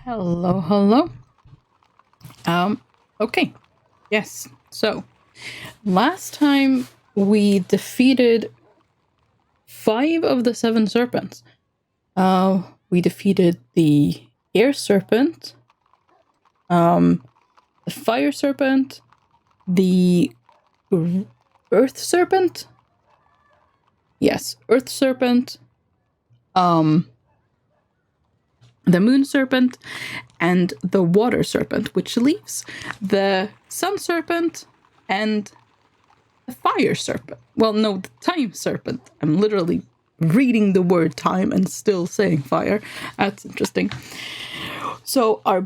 Hello, hello. Okay. Yes. So, last time we defeated 5 of the 7 serpents. We defeated the air serpent, the fire serpent, the earth serpent. Yes, earth serpent, the moon serpent, and the water serpent, which leaves the sun serpent and the fire serpent. Well, no, the time serpent. I'm literally reading the word time and still saying fire. That's interesting. So our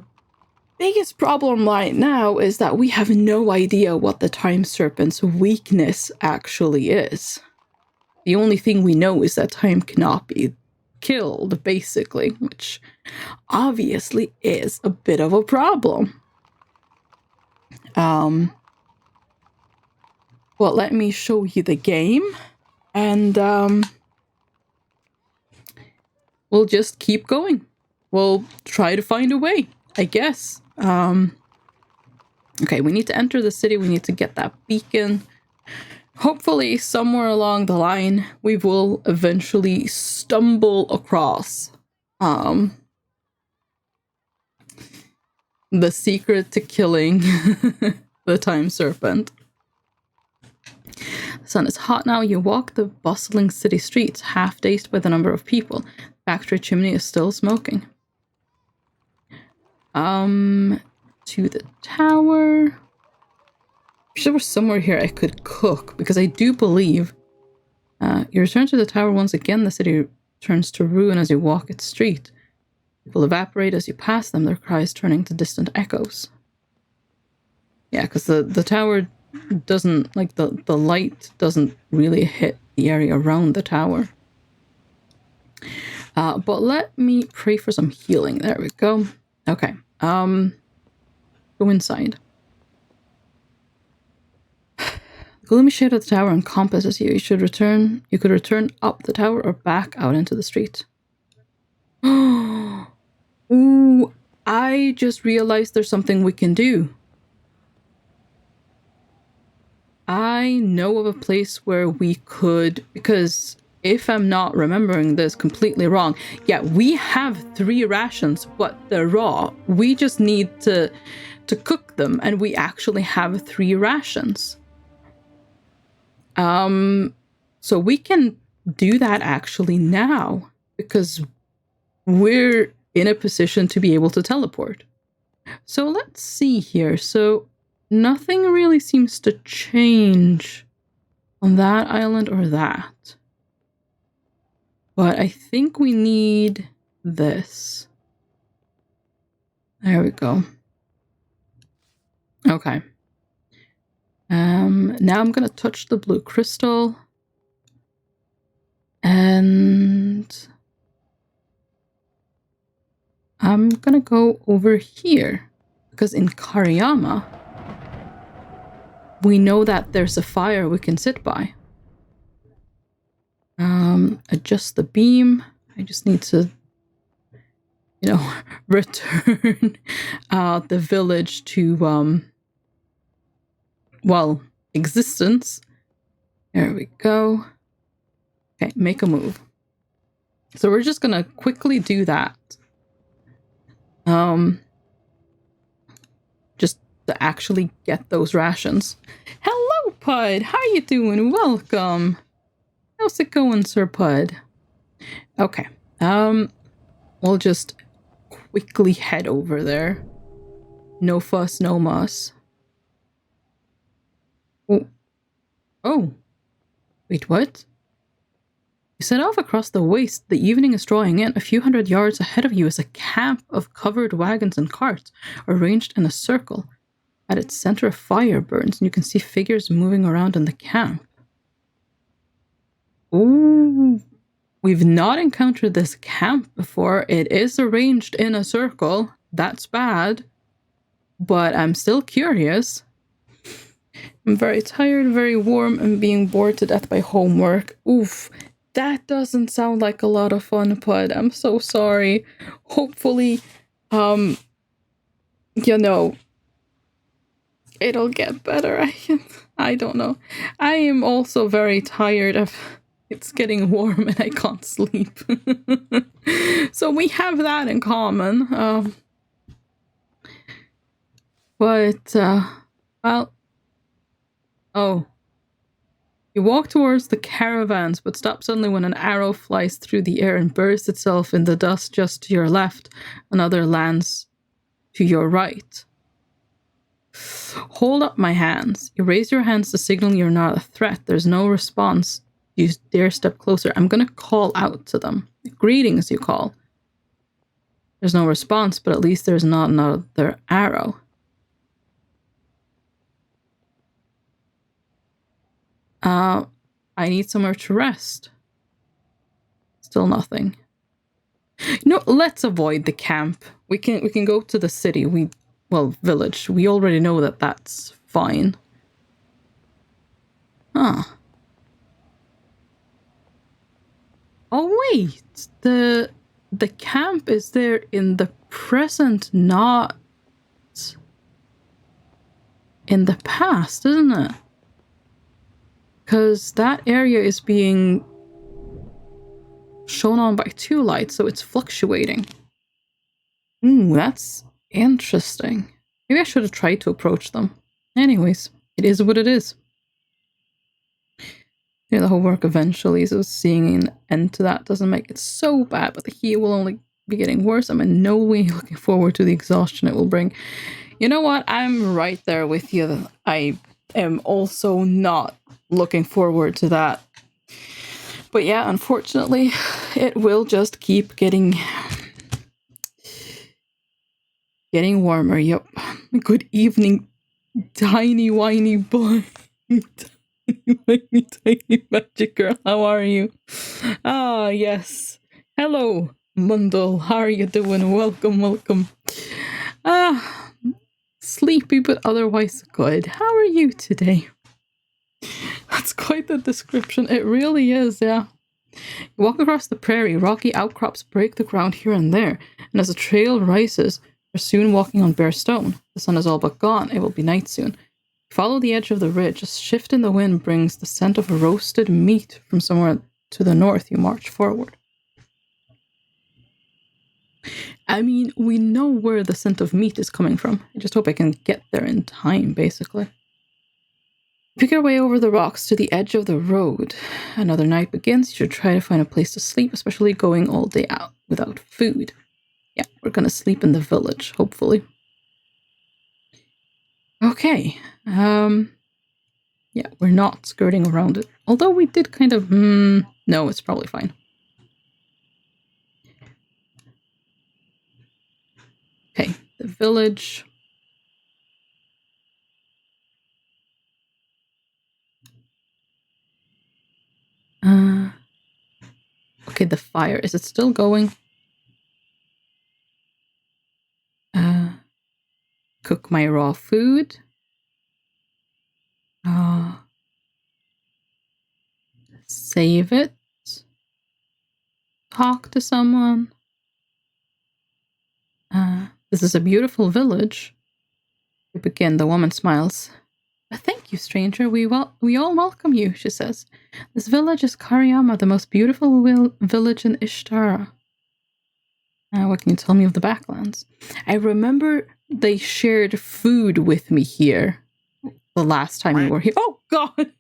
biggest problem right now is that we have no idea what the time serpent's weakness actually is. The only thing we know is that time cannot be killed, basically, which obviously is a bit of a problem. Well, let me show you the game, and we'll just keep going. We'll try to find a way, I guess. Okay, we need to enter the city. We need to get that beacon. Hopefully, somewhere along the line, we will eventually stumble across the secret to killing the time serpent. The sun is hot now. You walk the bustling city streets, half dazed by the number of people. The factory chimney is still smoking. To the tower. If there was somewhere here I could cook, because I do believe you return to the tower once again. The city turns to ruin as you walk its street. People evaporate as you pass them, their cries turning to distant echoes. Yeah, because the tower doesn't, like, the light doesn't really hit the area around the tower. But let me pray for some healing. There we go. Okay. Go inside. The gloomy shade of the tower encompasses you. You could return up the tower or back out into the street. Ooh, I just realized there's something we can do. I know of a place where we could, because if I'm not remembering this completely wrong, yeah, we have 3 rations, but they're raw. We just need to cook them, and we actually have 3 rations. So we can do that actually now, because we're in a position to be able to teleport. So let's see here. So nothing really seems to change on that island or that. But I think we need this. There we go. Okay. Now I'm gonna touch the blue crystal. And I'm gonna go over here. Because in Kariyama, we know that there's a fire we can sit by. Adjust the beam. I just need to, return the village to, existence. There we go. Okay, make a move. So we're just gonna quickly do that. Just to actually get those rations. Hello, Pud! How you doing? Welcome! How's it going, Sir Pud? Okay. We'll just quickly head over there. No fuss, no muss. Oh. Wait, what? You set off across the waste. The evening is drawing in. A few hundred yards ahead of you is a camp of covered wagons and carts, arranged in a circle. At its center, a fire burns, and you can see figures moving around in the camp. Ooh. We've not encountered this camp before. It is arranged in a circle. That's bad. But I'm still curious. I'm very tired, very warm, and being bored to death by homework. Oof. That doesn't sound like a lot of fun, Pud. I'm so sorry. Hopefully You know, it'll get better. I don't know. I am also very tired of it's getting warm and I can't sleep. So we have that in common. Well, oh. You walk towards the caravans, but stop suddenly when an arrow flies through the air and bursts itself in the dust just to your left. Another lands to your right. Hold up my hands. You raise your hands to signal you're not a threat. There's no response. You dare step closer. I'm going to call out to them. Greetings, you call. There's no response, but at least there's not another arrow. I need somewhere to rest. Still nothing. No, let's avoid the camp. We can go to the city. Village. We already know that that's fine. Huh. Oh wait, the camp is there in the present, not in the past, isn't it? Because that area is being shown on by 2 lights, so it's fluctuating. Ooh, that's interesting. Maybe I should have tried to approach them. Anyways, it is what it is. Yeah, the homework eventually, so seeing an end to that doesn't make it so bad, but the heat will only be getting worse. I'm in no way looking forward to the exhaustion it will bring. You know what? I'm right there with you. I am also not looking forward to that. But yeah, unfortunately, it will just keep getting warmer. Yep. Good evening, tiny whiny boy. Tiny magic girl, how are you? Ah, yes. Hello, Mundle. How are you doing? Welcome. Sleepy, but otherwise good. How are you today? That's quite the description. It really is, yeah. You walk across the prairie. Rocky outcrops break the ground here and there, and as the trail rises, you're soon walking on bare stone. The sun is all but gone. It will be night soon. Follow the edge of the ridge. A shift in the wind brings the scent of roasted meat from somewhere to the north. You march forward. I mean, we know where the scent of meat is coming from. I just hope I can get there in time, basically. Pick your way over the rocks to the edge of the road. Another night begins. You should try to find a place to sleep, especially going all day out without food. Yeah, we're going to sleep in the village, hopefully. Okay. Yeah, we're not skirting around it. Although we did kind of... no, it's probably fine. Okay, the village. Okay, the fire. Is it still going? Cook my raw food. Save it. Talk to someone. This is a beautiful village. We begin. The woman smiles. Thank you, stranger. We all welcome you, she says. This village is Kariyama, the most beautiful village in Ishtara. What can you tell me of the Backlands? I remember they shared food with me here the last time we were here. Oh, God!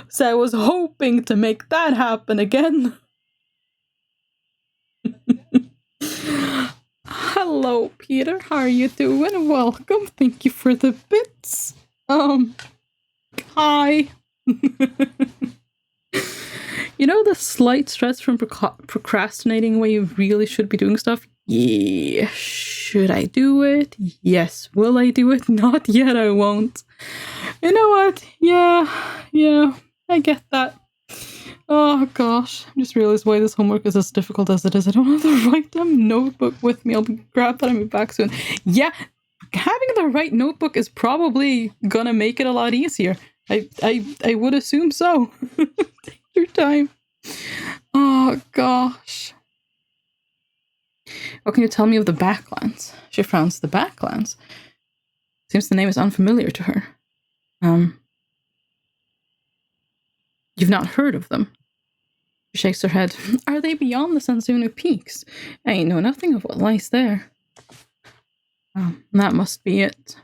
So I was hoping to make that happen again. Hello, Peter. How are you doing? Welcome. Thank you for the bits. Hi. You know the slight stress from procrastinating when you really should be doing stuff? Yeah. Should I do it? Yes. Will I do it? Not yet, I won't. You know what? Yeah. I get that. Oh gosh, I just realized why this homework is as difficult as it is. I don't have the right notebook with me. I'll grab that and be back soon. Yeah, having the right notebook is probably gonna make it a lot easier. I would assume so. Take your time. Oh gosh. What can you tell me of the Backlands? She frowns. The Backlands? Seems the name is unfamiliar to her. You've not heard of them? She shakes her head. Are they beyond the Sanzunu Peaks? I know nothing of what lies there. That must be it.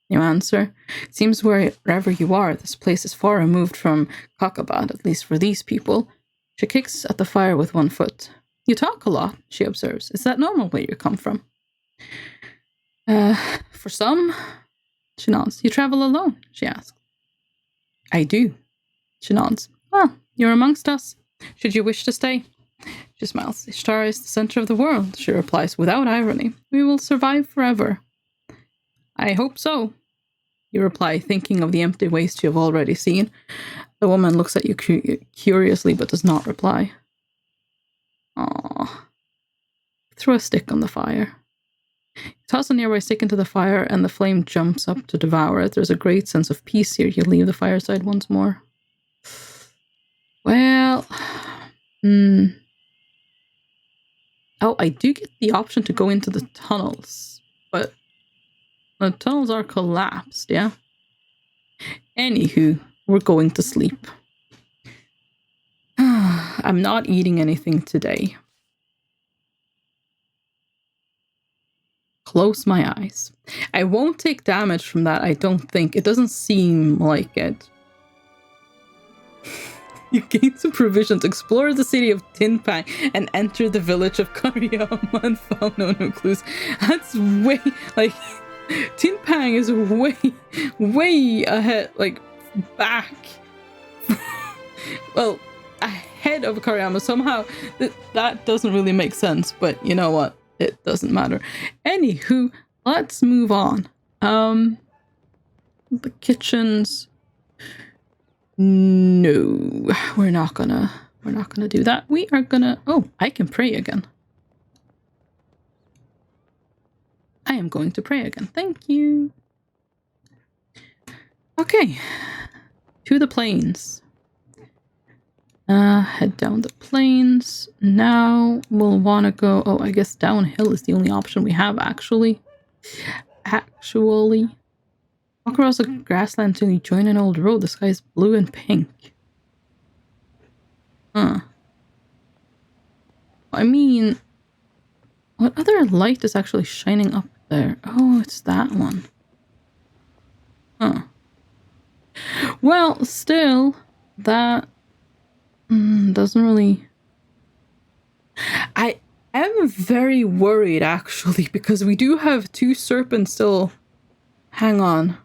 You answer. It seems wherever you are, this place is far removed from Kakabad, at least for these people. She kicks at the fire with one foot. You talk a lot, she observes. Is that normal where you come from? For some, she nods. You travel alone, she asks. I do, she nods. Well, you're amongst us. Should you wish to stay? She smiles. Ishtar is the center of the world, she replies without irony. We will survive forever. I hope so, you reply, thinking of the empty waste you have already seen. The woman looks at you curiously but does not reply. Aww. Throw a stick on the fire. You toss a nearby stick into the fire and the flame jumps up to devour it. There's a great sense of peace here. You leave the fireside once more. Well, oh, I do get the option to go into the tunnels, but the tunnels are collapsed, yeah? Anywho, we're going to sleep. I'm not eating anything today. Close my eyes. I won't take damage from that, I don't think. It doesn't seem like it. You gain some provisions, explore the city of Tinpang, and enter the village of Kariyama and found no new clues. That's way, like, Tinpang is way ahead, like, back. Well, ahead of Kariyama. Somehow, that doesn't really make sense, but you know what? It doesn't matter. Anywho, let's move on. The kitchens... No, we're not gonna do that. We are gonna... Oh, I can pray again. I am going to pray again. Thank you. Okay. To the plains. Head down the plains. Now we'll want to go... Oh, I guess downhill is the only option we have, actually. Walk across the grassland until you join an old road. The sky is blue and pink. I mean, what other light is actually shining up there? Oh, it's that one. Well, still, that doesn't really... I am very worried, actually, because we do have two serpents still... Hang on.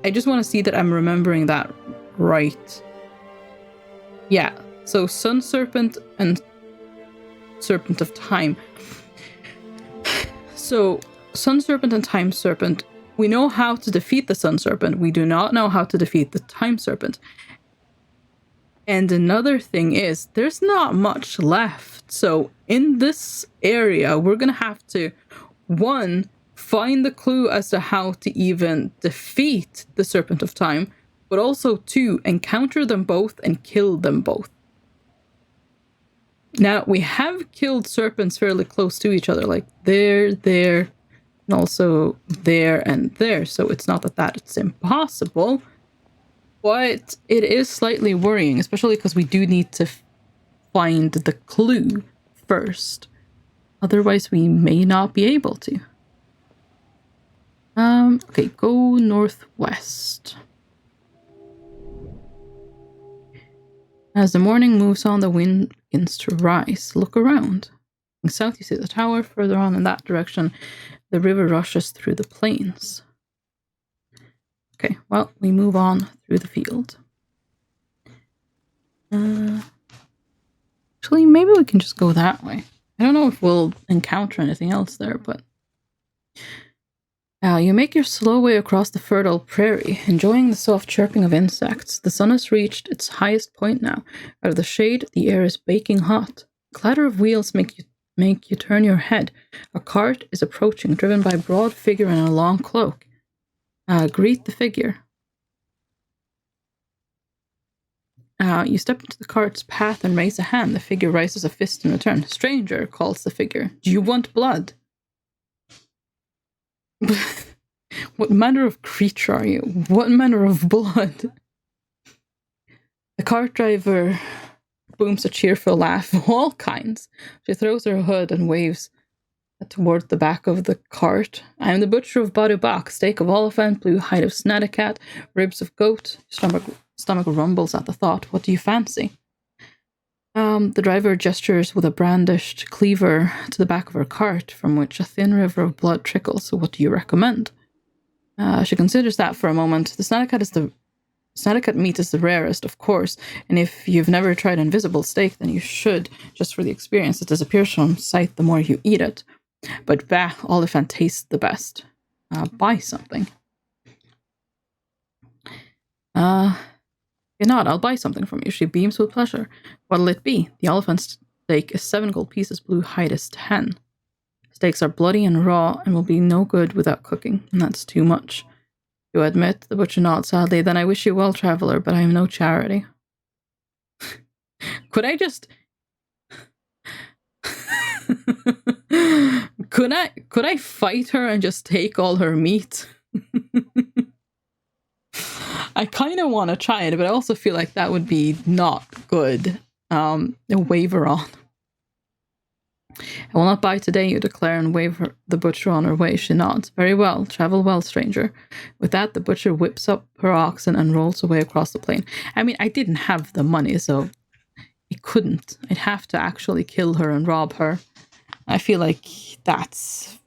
I just want to see that I'm remembering that right. Yeah, so Sun Serpent and Serpent of Time. So, Sun Serpent and Time Serpent. We know how to defeat the Sun Serpent. We do not know how to defeat the Time Serpent. And another thing is, there's not much left. So, in this area, we're going to have to, one, find the clue as to how to even defeat the Serpent of Time, but also two, encounter them both and kill them both. Now, we have killed serpents fairly close to each other, like there, and also there and there, so it's not that it's impossible, but it is slightly worrying, especially because we do need to find the clue first. Otherwise, we may not be able to. Okay, go northwest. As the morning moves on, the wind begins to rise. Look around. In south, you see the tower. Further on in that direction, the river rushes through the plains. Okay, well, we move on through the field. Actually, maybe we can just go that way. I don't know if we'll encounter anything else there, but... you make your slow way across the fertile prairie, enjoying the soft chirping of insects. The sun has reached its highest point now. Out of the shade, the air is baking hot. The clatter of wheels make you turn your head. A cart is approaching, driven by a broad figure in a long cloak. Greet the figure. You step into the cart's path and raise a hand. The figure raises a fist in return. Stranger, calls the figure. Do you want blood? What manner of creature are you? What manner of blood? The cart driver booms a cheerful laugh of all kinds. She throws her hood and waves toward the back of the cart. I am the butcher of Badubak, steak of elephant, blue hide of snadacat, ribs of goat. Stomach rumbles at the thought. What do you fancy? The driver gestures with a brandished cleaver to the back of her cart, from which a thin river of blood trickles. So what do you recommend? She considers that for a moment. The snadacat meat is the rarest, of course, and if you've never tried invisible steak, then you should, just for the experience. It disappears from sight the more you eat it. But bah, elephant tastes the best. Buy something. You're not, I'll buy something from you. She beams with pleasure. What'll it be? The elephant steak is 7 gold pieces, blue hide is 10. Steaks are bloody and raw and will be no good without cooking, and that's too much. You admit, the butcher nods sadly. Then I wish you well, traveler, but I am no charity. Could I just... Could I fight her and just take all her meat? I kind of want to try it, but I also feel like that would be not good. A waiver on. I will not buy today, you declare, and wave the butcher on her way. She nods. Very well. Travel well, stranger. With that, the butcher whips up her oxen and rolls away across the plain. I mean, I didn't have the money, so I couldn't. I'd have to actually kill her and rob her. I feel like that's,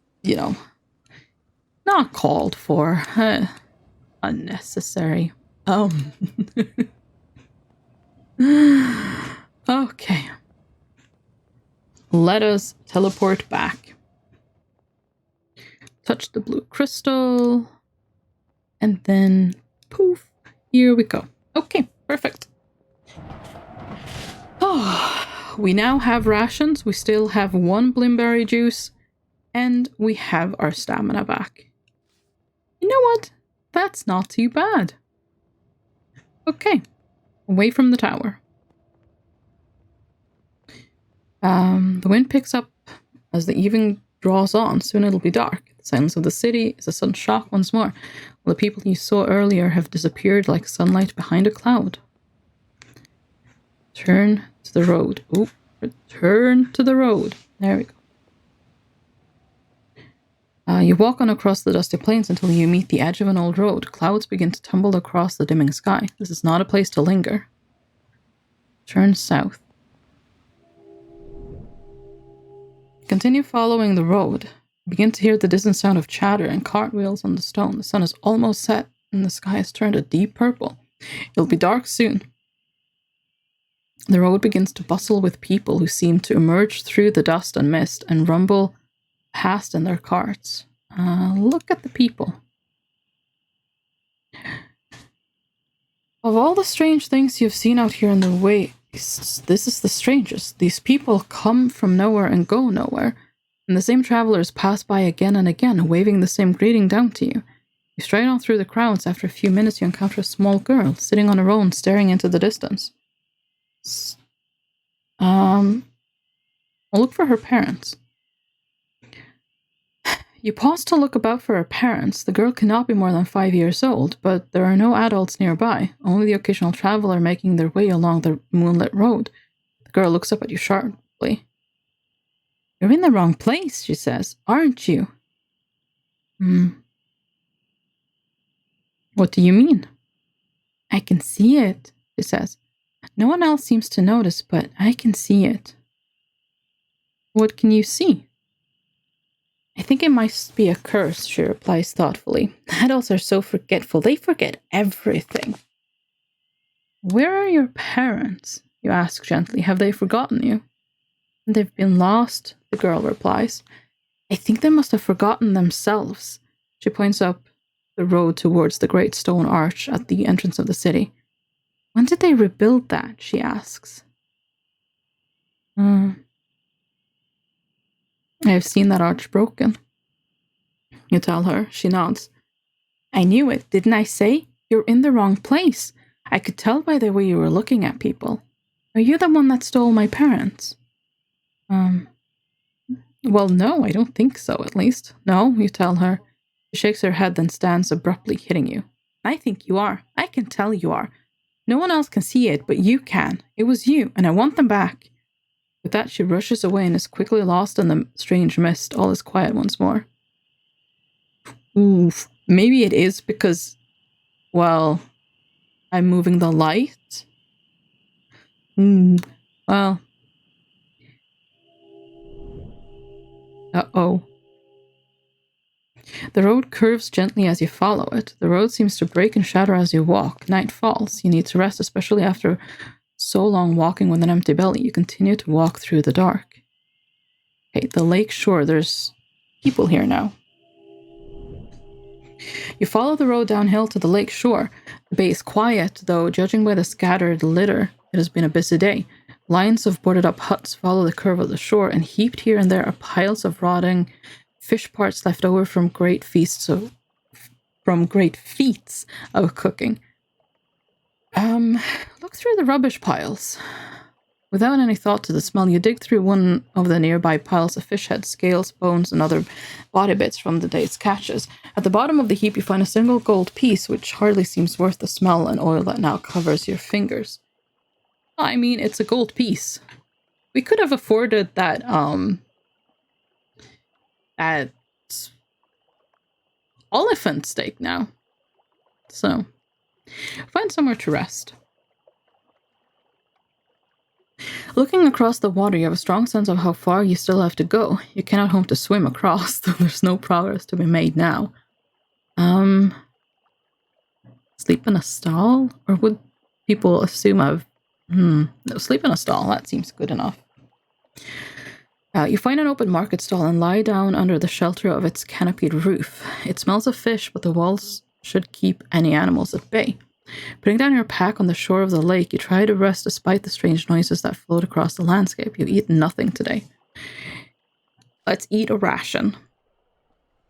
not called for. Unnecessary. Okay. Let us teleport back. Touch the blue crystal. And then poof. Here we go. Okay, perfect. Oh, we now have rations. We still have 1 blimberry juice. And we have our stamina back. You know what? That's not too bad. Okay. Away from the tower. The wind picks up as the evening draws on. Soon it'll be dark. The silence of the city is a sudden shock once more. All the people you saw earlier have disappeared like sunlight behind a cloud. Turn to the road. Oh, return to the road. There we go. You walk on across the dusty plains until you meet the edge of an old road. Clouds begin to tumble across the dimming sky. This is not a place to linger. Turn south. Continue following the road. Begin to hear the distant sound of chatter and cartwheels on the stone. The sun is almost set and the sky has turned a deep purple. It'll be dark soon. The road begins to bustle with people who seem to emerge through the dust and mist and rumble past in their carts. Look at the people. Of all the strange things you've seen out here in the wastes, this is the strangest. These people come from nowhere and go nowhere, and the same travelers pass by again and again, waving the same greeting down to you. You stride on through the crowds. After a few minutes, you encounter a small girl sitting on her own, staring into the distance. I'll look for her parents. You pause to look about for her parents. The girl cannot be more than 5 years old, but there are no adults nearby, only the occasional traveler making their way along the moonlit road. The girl looks up at you sharply. You're in the wrong place, she says, aren't you? What do you mean? I can see it, she says. No one else seems to notice, but I can see it. What can you see? I think it might be a curse, she replies thoughtfully. Adults are so forgetful. They forget everything. Where are your parents? You ask gently. Have they forgotten you? They've been lost, the girl replies. I think they must have forgotten themselves. She points up the road towards the great stone arch at the entrance of the city. When did they rebuild that? She asks. I have seen that arch broken. You tell her. She nods. I knew it, didn't I say? You're in the wrong place. I could tell by the way you were looking at people. Are you the one that stole my parents? Well, no, I don't think so, at least. No, you tell her. She shakes her head, then stands abruptly, hitting you. I think you are. I can tell you are. No one else can see it, but you can. It was you, and I want them back. With that, she rushes away and is quickly lost in the strange mist. All is quiet once more. Oof. Maybe it is because, well, I'm moving the light? Well. Uh-oh. The road curves gently as you follow it. The road seems to break and shatter as you walk. Night falls. You need to rest, especially after so long walking with an empty belly. You continue to walk through the dark. Okay, the lake shore. There's people here now. You follow the road downhill to the lake shore. The bay is quiet, though judging by the scattered litter, it has been a busy day. Lines of boarded up huts follow the curve of the shore, and heaped here and there are piles of rotting fish parts left over from great feats of cooking. Look through the rubbish piles. Without any thought to the smell, you dig through one of the nearby piles of fish heads, scales, bones, and other body bits from the day's catches. At the bottom of the heap, you find a single gold piece, which hardly seems worth the smell and oil that now covers your fingers. I mean, it's a gold piece. We could have afforded that elephant steak now. So, find somewhere to rest. Looking across the water, you have a strong sense of how far you still have to go. You cannot hope to swim across, though there's no progress to be made now. Sleep in a stall? Or would people assume I've... No, sleep in a stall. That seems good enough. You find an open market stall and lie down under the shelter of its canopied roof. It smells of fish, but the walls should keep any animals at bay. Putting down your pack on the shore of the lake, you try to rest despite the strange noises that float across the landscape. You eat nothing today. Let's eat a ration.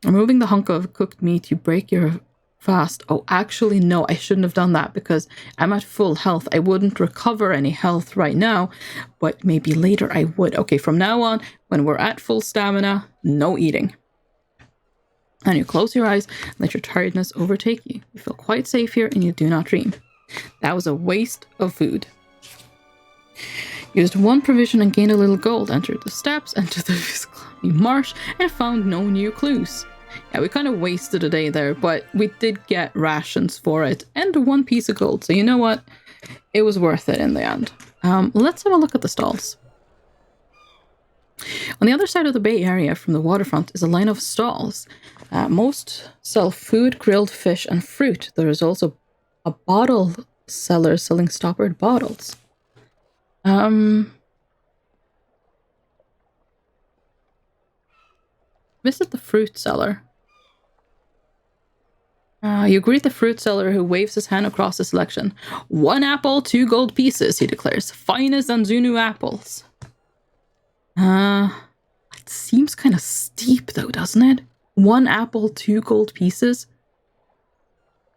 Removing the hunk of cooked meat, you break your fast. Oh, actually, no, I shouldn't have done that because I'm at full health. I wouldn't recover any health right now, but maybe later I would. Okay, from now on, when we're at full stamina, no eating. And you close your eyes and let your tiredness overtake you. You feel quite safe here and you do not dream. That was a waste of food. Used one provision and gained a little gold. Entered the steps, entered the clammy marsh, and found no new clues. Yeah, we kind of wasted a day there, but we did get rations for it and one piece of gold. So you know what? It was worth it in the end. Let's have a look at the stalls. On the other side of the bay area from the waterfront is a line of stalls. Most sell food, grilled fish, and fruit. There is also a bottle seller selling stoppered bottles. Visit the fruit seller. You greet the fruit seller who waves his hand across the selection. 1 apple, 2 gold pieces, he declares. Finest Zanzunu apples. It seems kind of steep though, doesn't it? 1 apple, 2 gold pieces.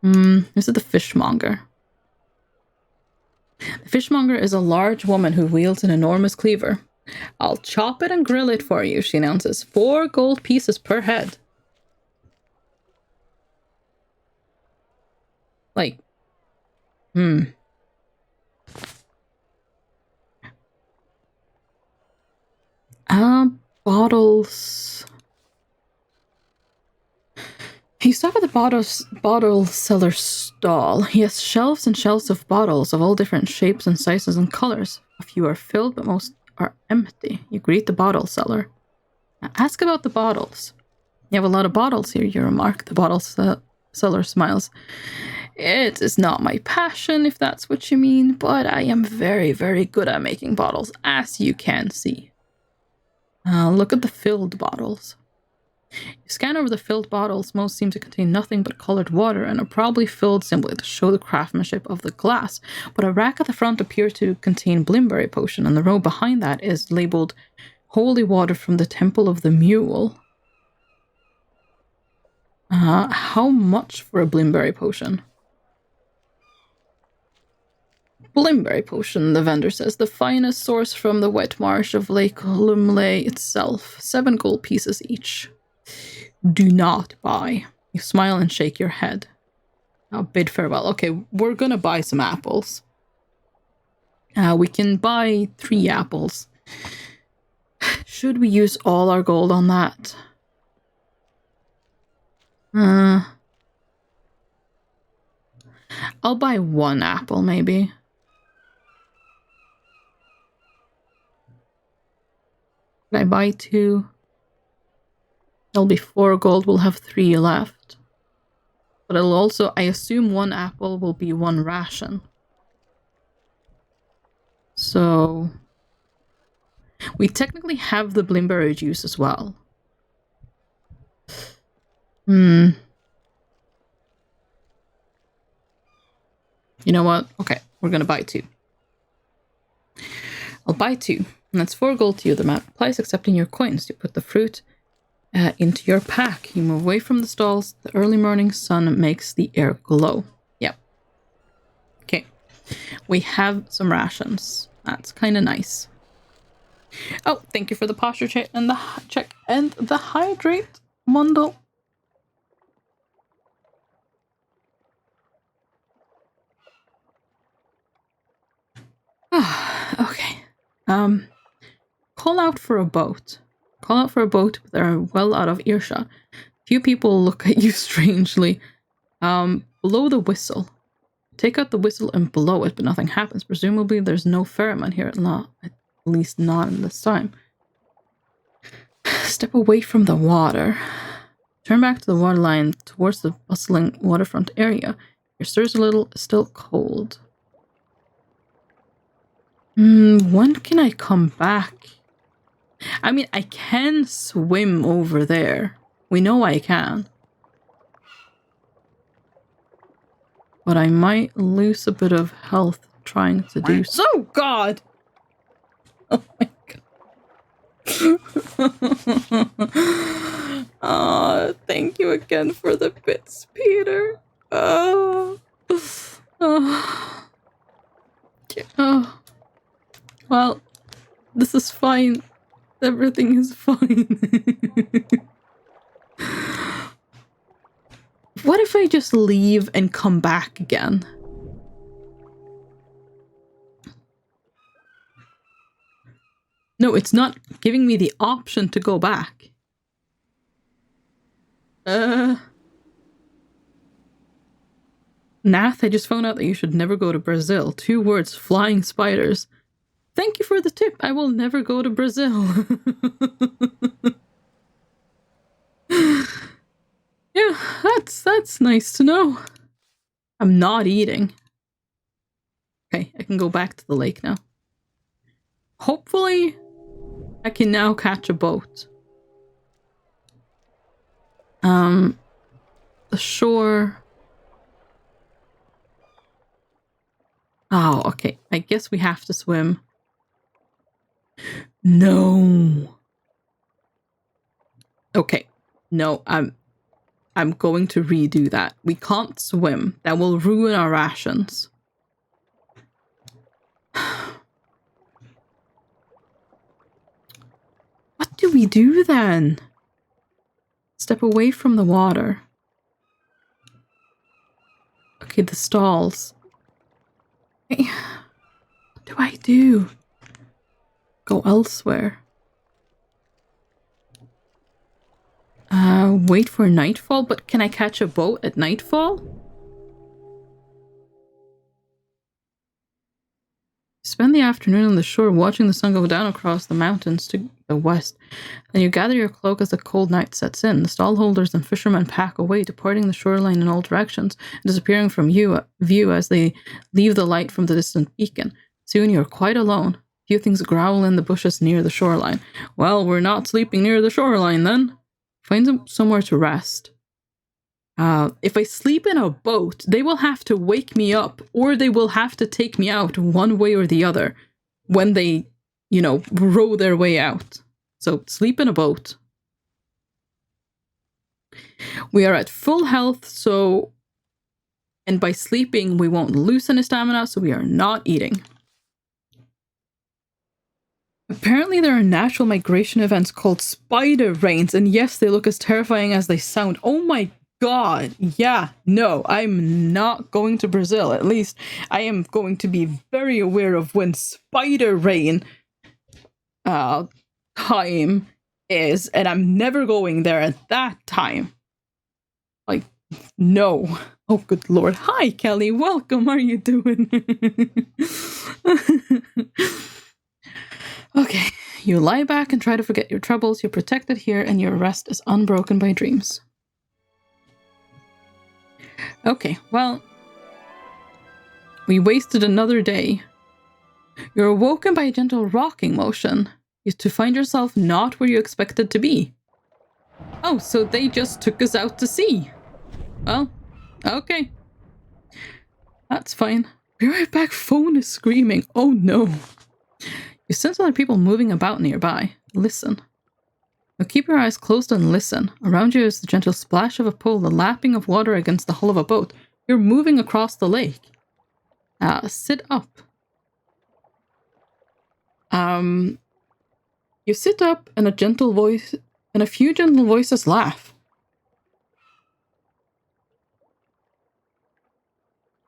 This is the fishmonger. The fishmonger is a large woman who wields an enormous cleaver. I'll chop it and grill it for you, she announces. 4 gold pieces per head. Like, bottles. You stop at the bottle seller stall. He has shelves and shelves of bottles of all different shapes and sizes and colors. A few are filled, but most are empty. You greet the bottle seller. Now ask about the bottles. You have a lot of bottles here, you remark. The bottle seller smiles. It is not my passion, if that's what you mean, but I am very, very good at making bottles, as you can see. Look at the filled bottles. You scan over the filled bottles. Most seem to contain nothing but colored water and are probably filled simply to show the craftsmanship of the glass. But a rack at the front appears to contain Blimberry potion, and the row behind that is labeled Holy Water from the Temple of the Mule. How much for a Blimberry potion? Blimberry potion, the vendor says. The finest source from the wet marsh of Lake Lumley itself. 7 gold pieces each. Do not buy. You smile and shake your head. I'll bid farewell. Okay, we're gonna buy some apples. We can buy 3 apples. Should we use all our gold on that? I'll buy 1 apple, maybe. Can I buy 2? There'll be 4 gold. We'll have 3 left. But it'll also, I assume 1 apple will be 1 ration. So we technically have the blimberry juice as well. You know what? Okay, we're gonna buy 2. I'll buy 2. And that's 4 gold to you. The amount applies accepting your coins. You put the fruit into your pack. You move away from the stalls. The early morning sun makes the air glow. Yep. Okay. We have some rations. That's kind of nice. Oh, thank you for the posture check and the hydrate bundle. Okay. Call out for a boat. Call out for a boat, but they're well out of earshot. Few people look at you strangely. Blow the whistle. Take out the whistle and blow it, but nothing happens. Presumably there's no ferryman here at least not in this time. Step away from the water. Turn back to the waterline towards the bustling waterfront area. Your stirs a little, still cold. When can I come back? I mean, I can swim over there. We know I can. But I might lose a bit of health trying to do so. Oh, God! Oh, my God. Thank you again for the bits, Peter. Well, this is fine. Everything is fine. What if I just leave and come back again? No, it's not giving me the option to go back. Nath, I just found out that you should never go to Brazil. 2 words, flying spiders. Thank you for the tip. I will never go to Brazil. Yeah, that's nice to know. I'm not eating. Okay, I can go back to the lake now. Hopefully, I can now catch a boat. The shore. Oh, okay. I guess we have to swim. No. Okay. No, I'm going to redo that. We can't swim. That will ruin our rations. What do we do then? Step away from the water. Okay, the stalls. What do I do? Go elsewhere. Wait for nightfall? But can I catch a boat at nightfall? Spend the afternoon on the shore watching the sun go down across the mountains to the west. Then you gather your cloak as the cold night sets in. The stallholders and fishermen pack away, departing the shoreline in all directions, and disappearing from view as they leave the light from the distant beacon. Soon you're quite alone. Few things growl in the bushes near the shoreline. Well, we're not sleeping near the shoreline then. Find somewhere to rest. If I sleep in a boat, they will have to wake me up, or they will have to take me out one way or the other when they, you know, row their way out. So sleep in a boat. We are at full health, so And by sleeping, we won't lose any stamina, so we are not eating. Apparently there are natural migration events called spider rains, and yes, they look as terrifying as they sound. Oh my god, yeah, no, I'm not going to Brazil. At least I am going to be very aware of when spider rain time is, and I'm never going there at that time. Like, no. Oh, good lord. Hi, Kelly. Welcome. How are you doing? Okay. You lie back and try to forget your troubles. You're protected here, and your rest is unbroken by dreams. Okay, well, we wasted another day. You're awoken by a gentle rocking motion. You to find yourself not where you expected to be. Oh, so they just took us out to sea. Well, okay. That's fine. Be right back. Phone is screaming. Oh no. You sense other people moving about nearby. Listen. Now keep your eyes closed and listen. Around you is the gentle splash of a pool, the lapping of water against the hull of a boat. You're moving across the lake. Sit up. You sit up and a few gentle voices laugh.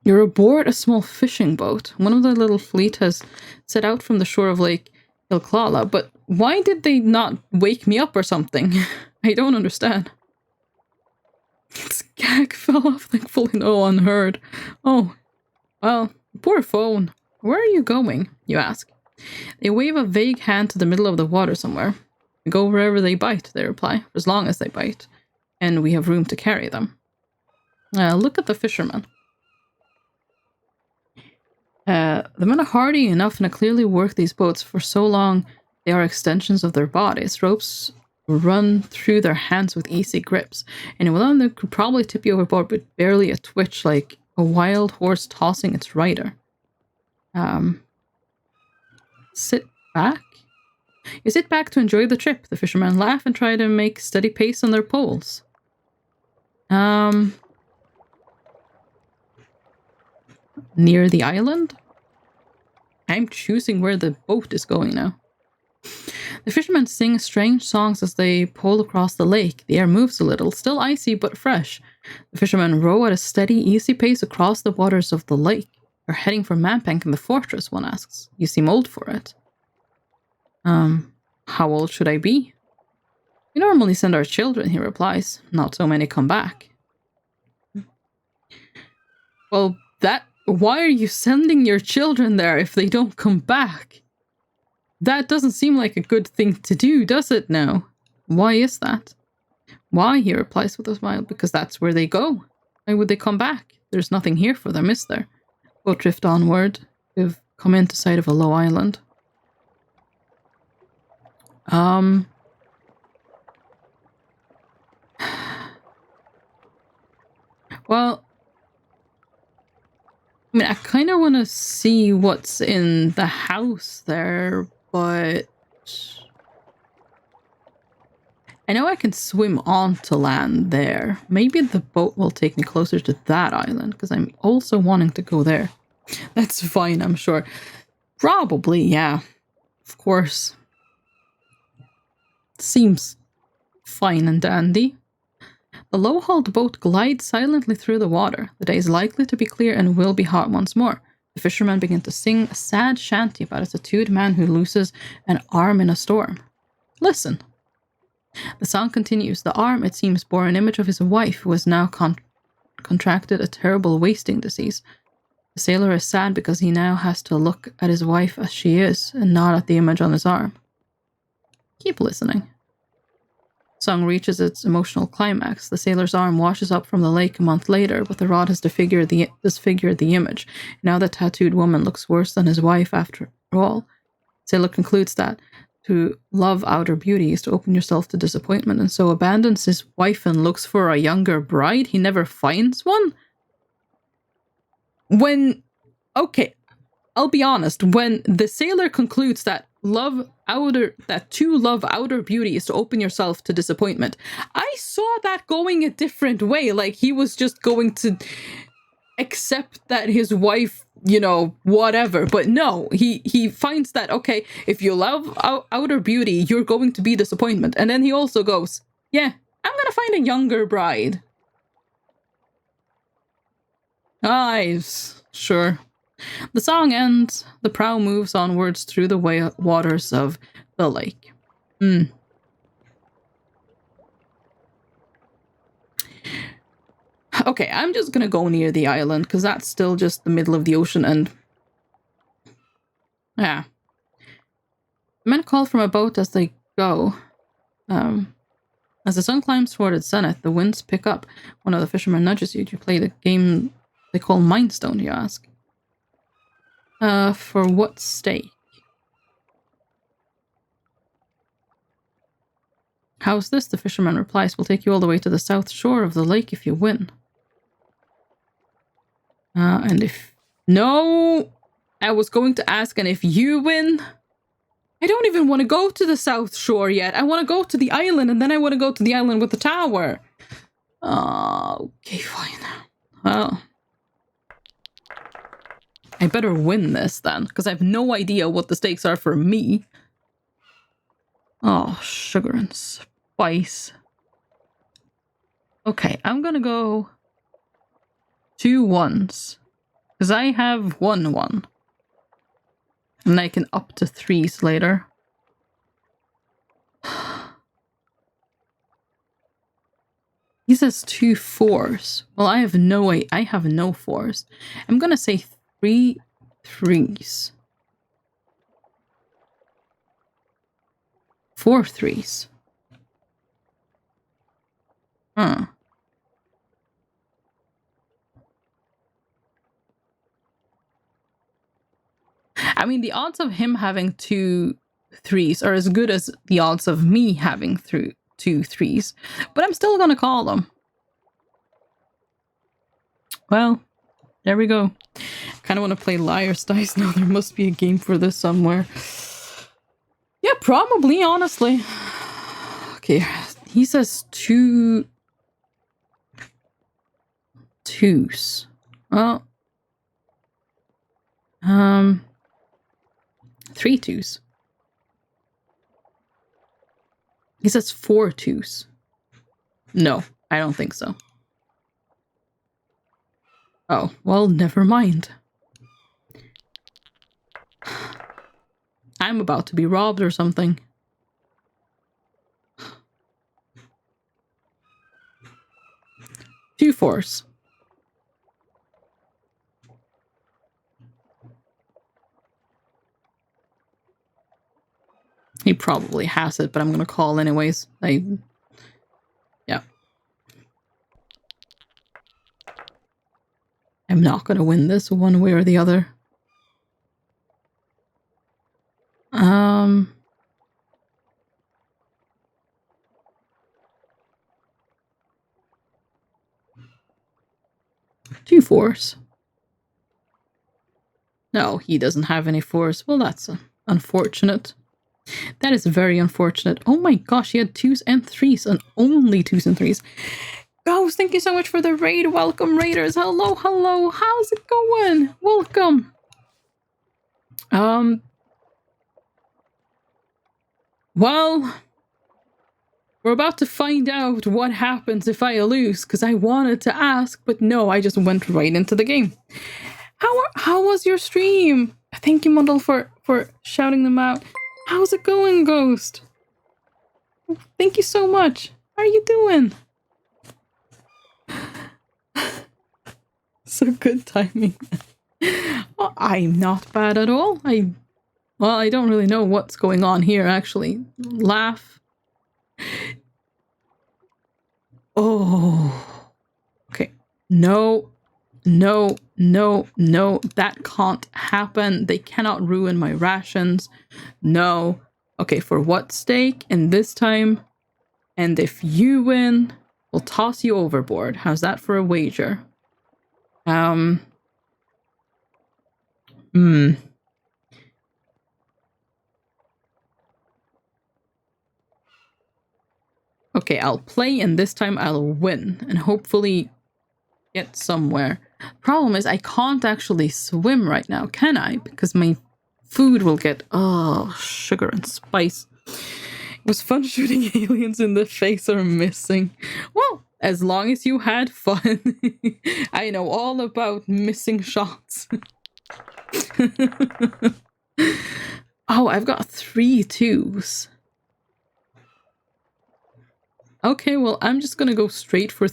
You're aboard a small fishing boat. One of the little fleet has set out from the shore of Lake Ilklala, but why did they not wake me up or something? I don't understand. Its gag fell off, thankfully no one heard. Oh, well, poor phone. Where are you going? You ask. They wave a vague hand to the middle of the water somewhere. We go wherever they bite, they reply, as long as they bite. And we have room to carry them. Look at the fishermen. The men are hardy enough and clearly work these boats for so long they are extensions of their bodies. Ropes run through their hands with easy grips, and one of them could probably tip you overboard with barely a twitch, like a wild horse tossing its rider. Sit back? You sit back to enjoy the trip. The fishermen laugh and try to make steady pace on their poles. Near the island? I'm choosing where the boat is going now. The fishermen sing strange songs as they pole across the lake. The air moves a little, still icy but fresh. The fishermen row at a steady, easy pace across the waters of the lake. You're heading for Mampank in the fortress, one asks. You seem old for it. How old should I be? We normally send our children, he replies. Not so many come back. Well, why are you sending your children there if they don't come back? That doesn't seem like a good thing to do, does it now? Why is that? Why, he replies with a smile, because that's where they go. Why would they come back? There's nothing here for them, is there? Boat drift onward. We've come into sight of a low island. Well, I mean, I kind of want to see what's in the house there, but I know I can swim onto land there. Maybe the boat will take me closer to that island, because I'm also wanting to go there. That's fine, I'm sure. Probably, yeah. Of course. Seems fine and dandy. The low-hulled boat glides silently through the water. The day is likely to be clear and will be hot once more. The fishermen begin to sing a sad shanty about a tattooed man who loses an arm in a storm. Listen. The song continues. The arm, it seems, bore an image of his wife, who has now contracted a terrible wasting disease. The sailor is sad because he now has to look at his wife as she is, and not at the image on his arm. Keep listening. The song reaches its emotional climax. The sailor's arm washes up from the lake a month later, but the rod has disfigured the image. Now the tattooed woman looks worse than his wife after all. Sailor concludes that to love outer beauty is to open yourself to disappointment, and so abandons his wife and looks for a younger bride. He never finds one? Okay, I'll be honest, when the sailor concludes that to love outer beauty is to open yourself to disappointment, I saw that going a different way. Like he was just going to accept that his wife, you know, whatever. But no, he finds that, okay, if you love outer beauty, you're going to be disappointment. And then he also goes, yeah, I'm gonna find a younger bride. Sure. The song ends. The prow moves onwards through the waters of the lake. Okay, I'm just gonna go near the island, because that's still just the middle of the ocean, and... yeah. The men call from a boat as they go. As the sun climbs toward its zenith, the winds pick up. One of the fishermen nudges you. Do you play the game they call Mindstone, you ask? For what stake? How's this? The fisherman replies. We'll take you all the way to the south shore of the lake if you win. And if... no! I was going to ask, and if you win... I don't even want to go to the south shore yet. I want to go to the island, and then I want to go to the island with the tower. Okay, fine. Well... I better win this, then, because I have no idea what the stakes are for me. Oh, sugar and spice. Okay, I'm gonna go 2 1s. Because I have 1 1. And I can up to 3s later. He says 2 4s. Well, I have no 4s. I'm gonna say 3 3s. 4 3s. Huh. I mean, the odds of him having 2 3s are as good as the odds of me having 2 3s, but I'm still gonna call them. Well, there we go. Kind of want to play Liar's Dice now. There must be a game for this somewhere. Yeah, probably, honestly. Okay, he says 2 2s. Well, 3 2s. He says 4 2s. No, I don't think so. Oh, well, never mind. I'm about to be robbed or something. Two 4s. He probably has it, but I'm gonna call anyways. Yeah. I'm not gonna win this one way or the other. 2 4s. No, he doesn't have any 4s. Well, that's unfortunate. That is very unfortunate. Oh my gosh, he had 2s and 3s, and only 2s and 3s. Ghost, thank you so much for the raid. Welcome, raiders. Hello, hello. How's it going? Welcome. Well, we're about to find out what happens if I lose, because I wanted to ask, but no, I just went right into the game. How was your stream? Thank you, Mundle, for shouting them out. How's it going, Ghost? Thank you so much. How are you doing? So good timing. Well, I'm not bad at all. I don't really know what's going on here, actually. Laugh. Oh. Okay. No. No. No. No. That can't happen. They cannot ruin my rations. No. Okay, for what stake? And this time. And if you win, we'll toss you overboard. How's that for a wager? Okay, I'll play and this time I'll win and hopefully get somewhere. Problem is, I can't actually swim right now, can I? Because my food will get, sugar and spice. It was fun shooting aliens in the face or missing. Well, as long as you had fun. I know all about missing shots. Oh, I've got 3 2s. Okay, well, I'm just gonna go straight for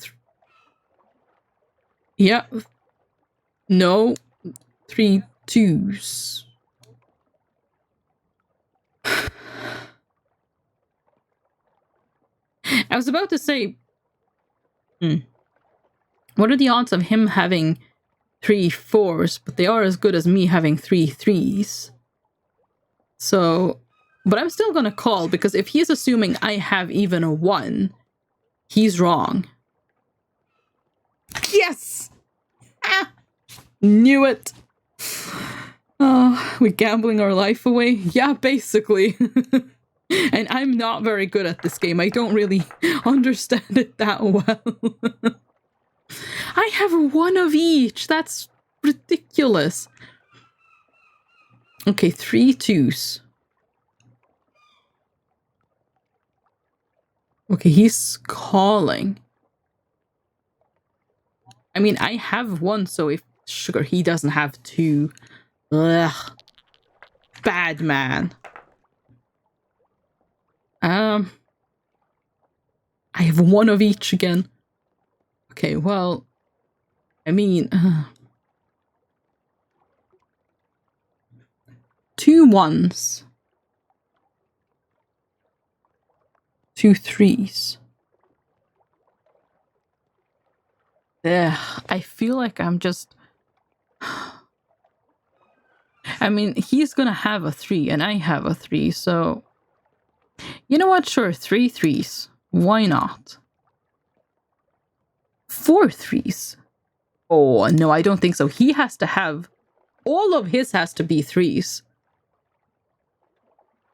yeah. No. 3 2s. I was about to say, what are the odds of him having 3 4s, but they are as good as me having 3 3s. So, but I'm still gonna call, because if he's assuming I have even a 1, he's wrong. Yes! Ah! Knew it! Oh, we gambling our life away? Yeah, basically. And I'm not very good at this game. I don't really understand it that well. I have 1 of each. That's ridiculous. Okay, 3 2s. Okay, he's calling. I mean, I have 1, so if sugar, he doesn't have 2. Ugh. Bad man. I have 1 of each again. Okay, well, I mean, 2 1s. 2 3s. Ugh, I feel like I'm just... I mean, he's gonna have a 3 and I have a 3, so... You know what? Sure, 3 3s. Why not? 4 3s. Oh, no, I don't think so. He has to have... All of his has to be 3s.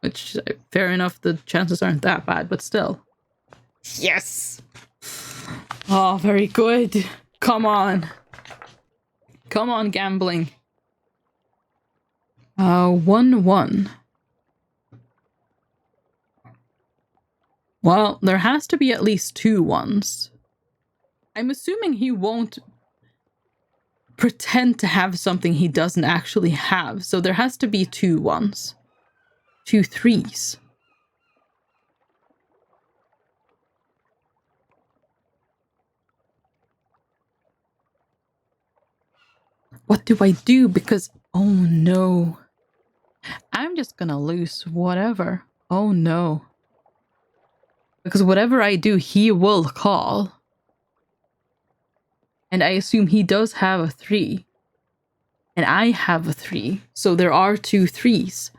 Which, fair enough, the chances aren't that bad, but still. Yes! Oh, very good. Come on. Come on, gambling. 1 1. Well, there has to be at least 2 1s. I'm assuming he won't pretend to have something he doesn't actually have, so there has to be 2 1s. 2 3s. What do I do? Because, oh no. I'm just gonna lose whatever. Oh no. Because whatever I do, he will call. And I assume he does have a 3. And I have a 3. So there are 2 3s.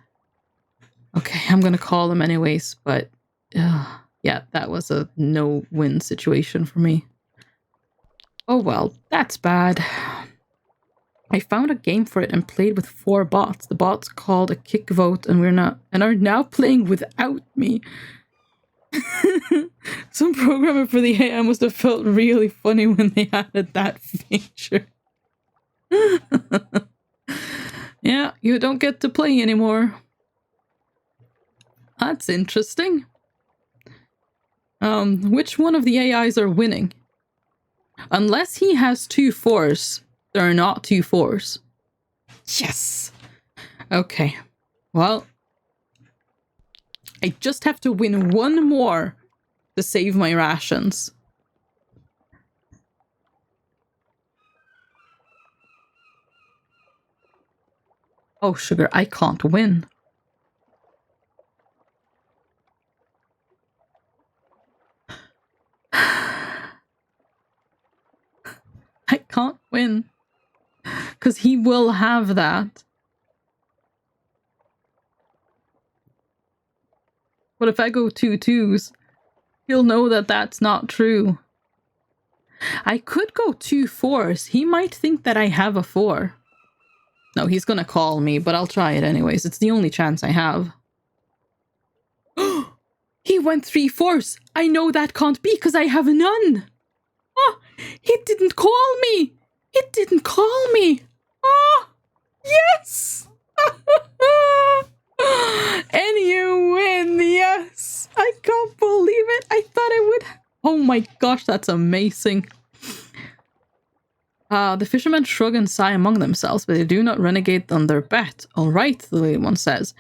Okay, I'm gonna call him anyways, but... yeah, that was a no-win situation for me. Oh well, that's bad. I found a game for it and played with 4 bots. The bots called a kick vote and are now playing without me. Some programmer for the AI must have felt really funny when they added that feature. Yeah, you don't get to play anymore. That's interesting. Which one of the AIs are winning? Unless he has 2 4s, there are not 2 4s. Yes! Okay. Well, I just have to win 1 more to save my rations. Oh, sugar, I can't win. I can't win. Because he will have that. But if I go 2 2s, he'll know that that's not true. I could go 2 4s. He might think that I have a 4. No, he's gonna call me, but I'll try it anyways. It's the only chance I have. He went 3 4s. I know that can't be because I have none. Oh, he didn't call me. It didn't call me! Oh, yes! And you win, yes! I can't believe it! I thought I would... Oh my gosh, that's amazing. The fishermen shrug and sigh among themselves, but they do not renegade on their bet. All right, the little one says.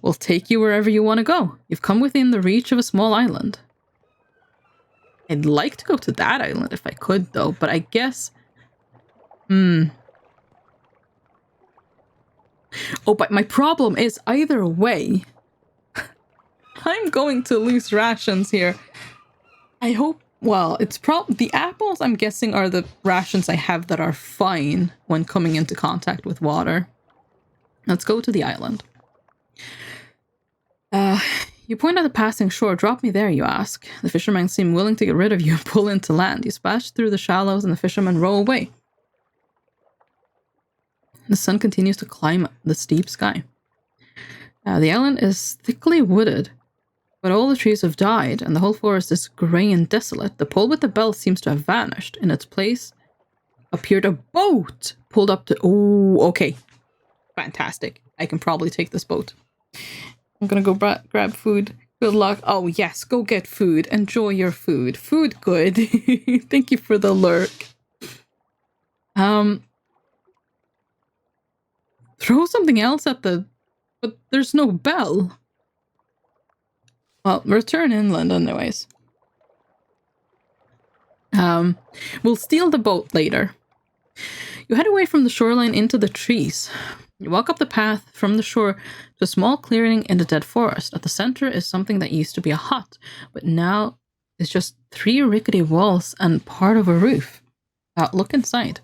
We'll take you wherever you want to go. You've come within the reach of a small island. I'd like to go to that island if I could, though, but I guess... Oh, but my problem is, either way, I'm going to lose rations here. I hope... Well, it's the apples, I'm guessing, are the rations I have that are fine when coming into contact with water. Let's go to the island. You point at the passing shore. Drop me there, you ask. The fishermen seem willing to get rid of you and pull into land. You splash through the shallows and the fishermen row away. The sun continues to climb the steep sky. The island is thickly wooded, but all the trees have died, and the whole forest is grey and desolate. The pole with the bell seems to have vanished. In its place appeared a boat pulled up to... Oh, okay. Fantastic. I can probably take this boat. I'm gonna go grab food. Good luck. Oh, yes. Go get food. Enjoy your food. Food good. Thank you for the lurk. Throw something else at the... But there's no bell. Well, return inland anyways. We'll steal the boat later. You head away from the shoreline into the trees. You walk up the path from the shore to a small clearing in the dead forest. At the center is something that used to be a hut, but now is just 3 rickety walls and part of a roof. Look inside.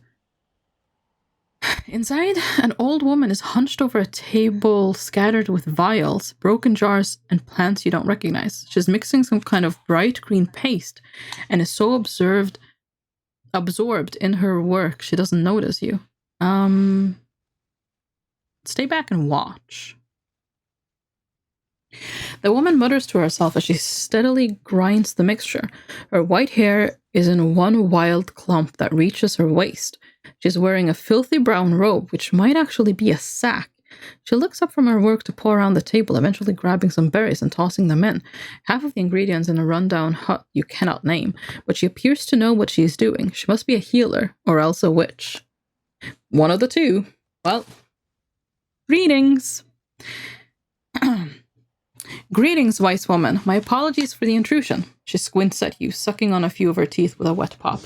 Inside, an old woman is hunched over a table scattered with vials, broken jars, and plants you don't recognize. She's mixing some kind of bright green paste and is so absorbed in her work she doesn't notice you. Stay back and watch. The woman mutters to herself as she steadily grinds the mixture. Her white hair is in one wild clump that reaches her waist. She's wearing a filthy brown robe, which might actually be a sack. She looks up from her work to paw around the table, eventually grabbing some berries and tossing them in. Half of the ingredients in a rundown hut you cannot name, but she appears to know what she is doing. She must be a healer, or else a witch. One of the two. Well, greetings. Greetings, wise woman. My apologies for the intrusion. She squints at you, sucking on a few of her teeth with a wet pop.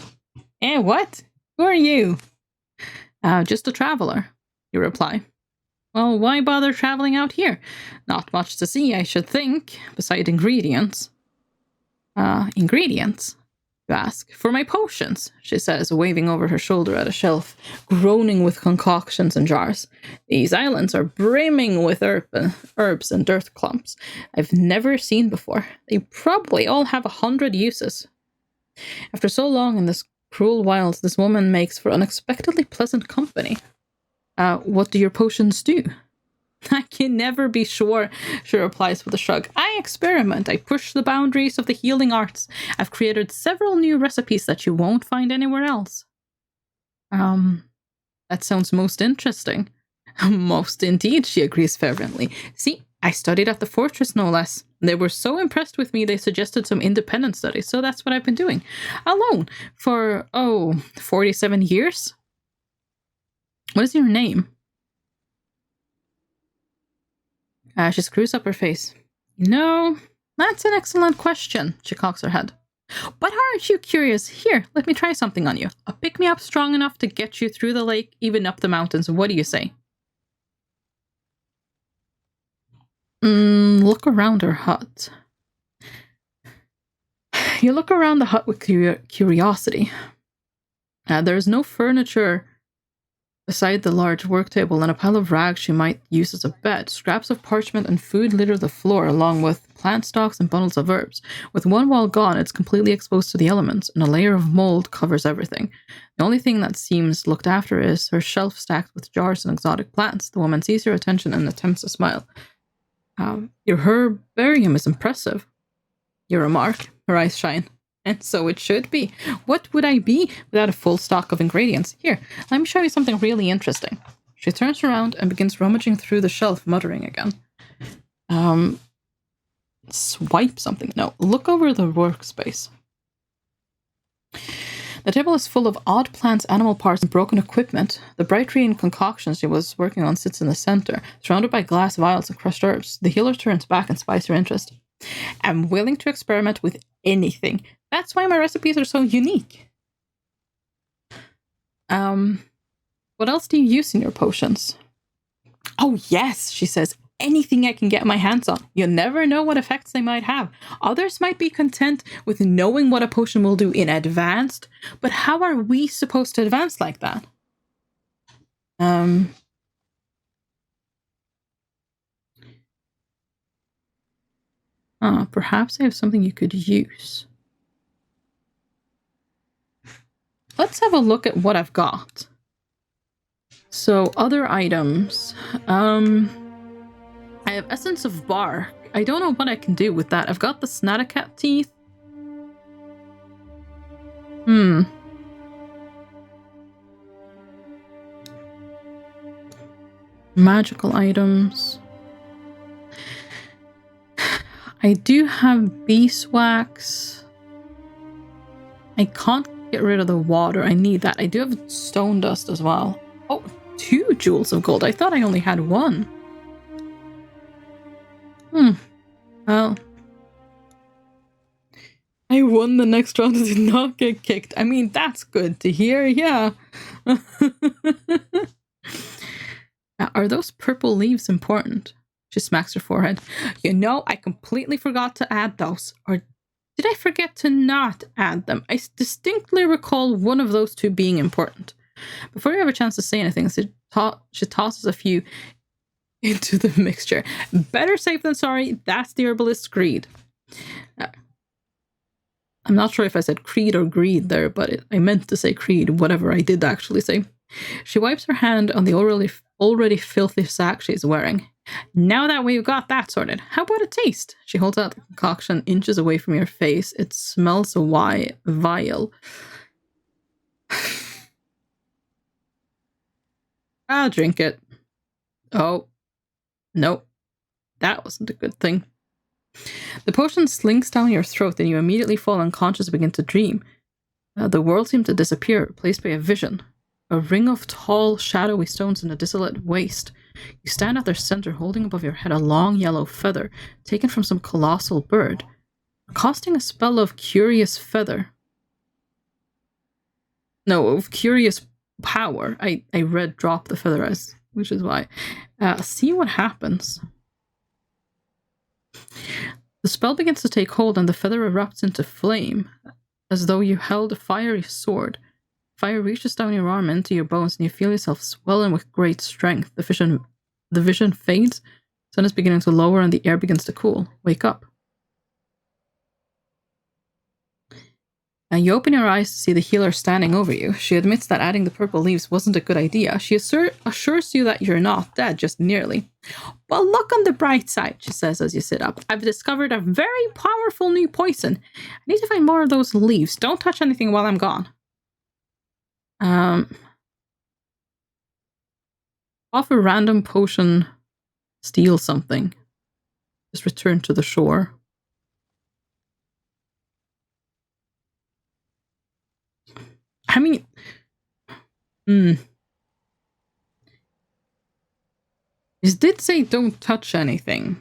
What? Who are you? Just a traveler, you reply. Well, why bother traveling out here? Not much to see, I should think, beside ingredients. Ingredients? You ask. For my potions, she says, waving over her shoulder at a shelf, groaning with concoctions and jars. These islands are brimming with herbs and dirt clumps I've never seen before. They probably all have 100 uses. After so long in this cruel wilds, this woman makes for unexpectedly pleasant company. What do your potions do? I can never be sure, she replies with a shrug. I experiment. I push the boundaries of the healing arts. I've created several new recipes that you won't find anywhere else. That sounds most interesting. Most indeed, she agrees fervently. See, I studied at the fortress, no less. They were so impressed with me, they suggested some independent studies, so that's what I've been doing. Alone for, 47 years? What is your name? She screws up her face. No, that's an excellent question, she cocks her head. But aren't you curious? Here, let me try something on you. A pick-me-up strong enough to get you through the lake, even up the mountains. What do you say? Look around her hut. You look around the hut with curiosity. There is no furniture beside the large work table, and a pile of rags she might use as a bed. Scraps of parchment and food litter the floor, along with plant stalks and bundles of herbs. With one wall gone, it's completely exposed to the elements, and a layer of mold covers everything. The only thing that seems looked after is her shelf stacked with jars and exotic plants. The woman sees your attention and attempts a smile. Your herbarium is impressive, you remark. Her eyes shine. And so it should be. What would I be without a full stock of ingredients? Here, let me show you something really interesting. She turns around and begins rummaging through the shelf, muttering again. Swipe something. No, look over the workspace. The table is full of odd plants, animal parts, and broken equipment. The bright green concoction she was working on sits in the center, surrounded by glass vials and crushed herbs. The healer turns back and spies her interest. I'm willing to experiment with anything. That's why my recipes are so unique. What else do you use in your potions? Oh yes, she says. Anything I can get my hands on. You never know what effects they might have. Others might be content with knowing what a potion will do in advance, but how are we supposed to advance like that? Perhaps I have something you could use. Let's have a look at what I've got. So, other items. I have Essence of Bark. I don't know what I can do with that. I've got the Snatacat teeth. Magical items. I do have beeswax. I can't get rid of the water. I need that. I do have stone dust as well. Oh, 2 jewels of gold. I thought I only had 1. Well, I won the next round and did not get kicked. I mean, that's good to hear, yeah. Are those purple leaves important? She smacks her forehead. You know, I completely forgot to add those. Or did I forget to not add them? I distinctly recall one of those 2 being important. Before you have a chance to say anything, she tosses a few into the mixture. Better safe than sorry. That's the herbalist's creed. I'm not sure if I said creed or greed there, but I meant to say creed, whatever I did actually say. She wipes her hand on the already filthy sack she's wearing. Now that we've got that sorted, how about a taste? She holds out the concoction inches away from your face. It smells vile. I'll drink it. Oh. Nope. That wasn't a good thing. The potion slinks down your throat and you immediately fall unconscious and begin to dream. The world seemed to disappear, replaced by a vision. A ring of tall, shadowy stones in a desolate waste. You stand at their center, holding above your head a long yellow feather, taken from some colossal bird. Casting a spell of curious feather. No, of curious power. I read drop the feather as, which is why. See what happens. The spell begins to take hold and the feather erupts into flame, as though you held a fiery sword. Fire reaches down your arm into your bones and you feel yourself swelling with great strength. The vision fades, sun is beginning to lower and the air begins to cool. Wake up. And you open your eyes to see the healer standing over you. She admits that adding the purple leaves wasn't a good idea. She assures you that you're not dead, just nearly. But look on the bright side, she says as you sit up. I've discovered a very powerful new poison. I need to find more of those leaves. Don't touch anything while I'm gone. Off a random potion, steal something. Just return to the shore. I mean, It did say don't touch anything.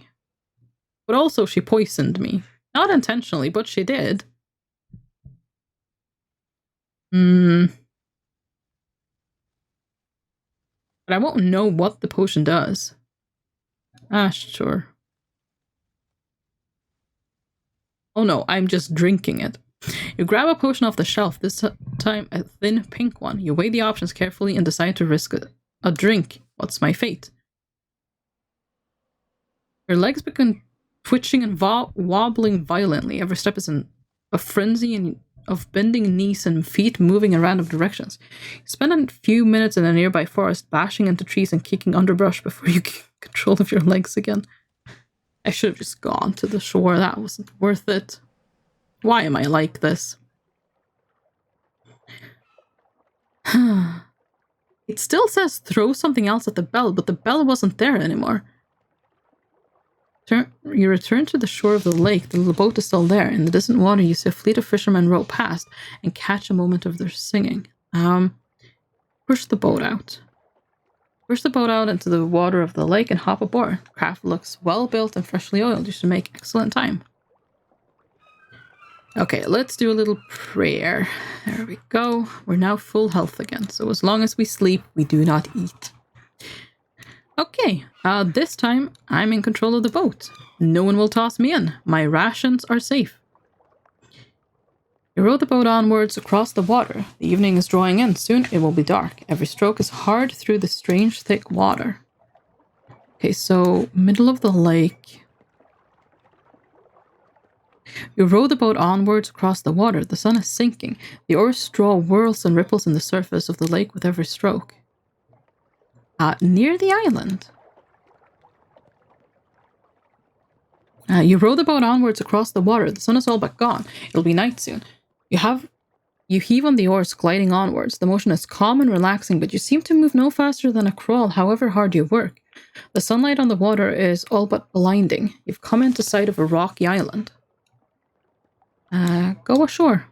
But also she poisoned me. Not intentionally, but she did. But I won't know what the potion does. Sure. Oh no, I'm just drinking it. You grab a potion off the shelf, this time a thin pink one. You weigh the options carefully and decide to risk a drink. What's my fate? Your legs begin twitching and wobbling violently. Every step is in a frenzy of bending knees and feet moving in random directions. You spend a few minutes in a nearby forest bashing into trees and kicking underbrush before you get control of your legs again. I should have just gone to the shore. That wasn't worth it. Why am I like this? It still says throw something else at the bell, but the bell wasn't there anymore. You return to the shore of the lake. The little boat is still there. In the distant water, you see a fleet of fishermen row past and catch a moment of their singing. Push the boat out. Push the boat out into the water of the lake and hop aboard. The craft looks well built and freshly oiled. You should make excellent time. Okay, let's do a little prayer. There we go. We're now full health again. So as long as we sleep, we do not eat. Okay, this time I'm in control of the boat. No one will toss me in. My rations are safe. You row the boat onwards across the water. The evening is drawing in. Soon it will be dark. Every stroke is hard through the strange thick water. Okay, so middle of the lake. You row the boat onwards across the water. The sun is sinking. The oars' straw whirls and ripples in the surface of the lake with every stroke. Near the island. You row the boat onwards across the water. The sun is all but gone. It'll be night soon. You heave on the oars, gliding onwards. The motion is calm and relaxing, but you seem to move no faster than a crawl, however hard you work. The sunlight on the water is all but blinding. You've come into sight of a rocky island. Go ashore.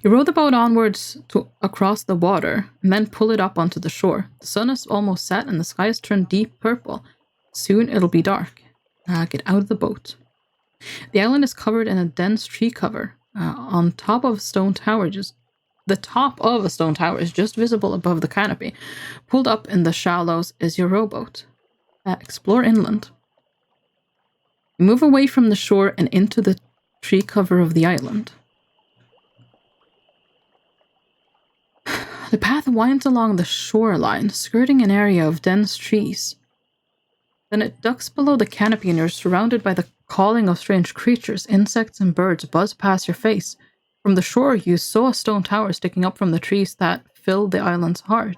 You row the boat onwards across the water, and then pull it up onto the shore. The sun is almost set, and the sky has turned deep purple. Soon it'll be dark. Get out of the boat. The island is covered in a dense tree cover. On top of a stone tower, the top of a stone tower is just visible above the canopy. Pulled up in the shallows is your rowboat. Explore inland. You move away from the shore and into the tree cover of the island. The path winds along the shoreline, skirting an area of dense trees. Then it ducks below the canopy and you're surrounded by the calling of strange creatures. Insects and birds buzz past your face. From the shore, you saw a stone tower sticking up from the trees that fill the island's heart.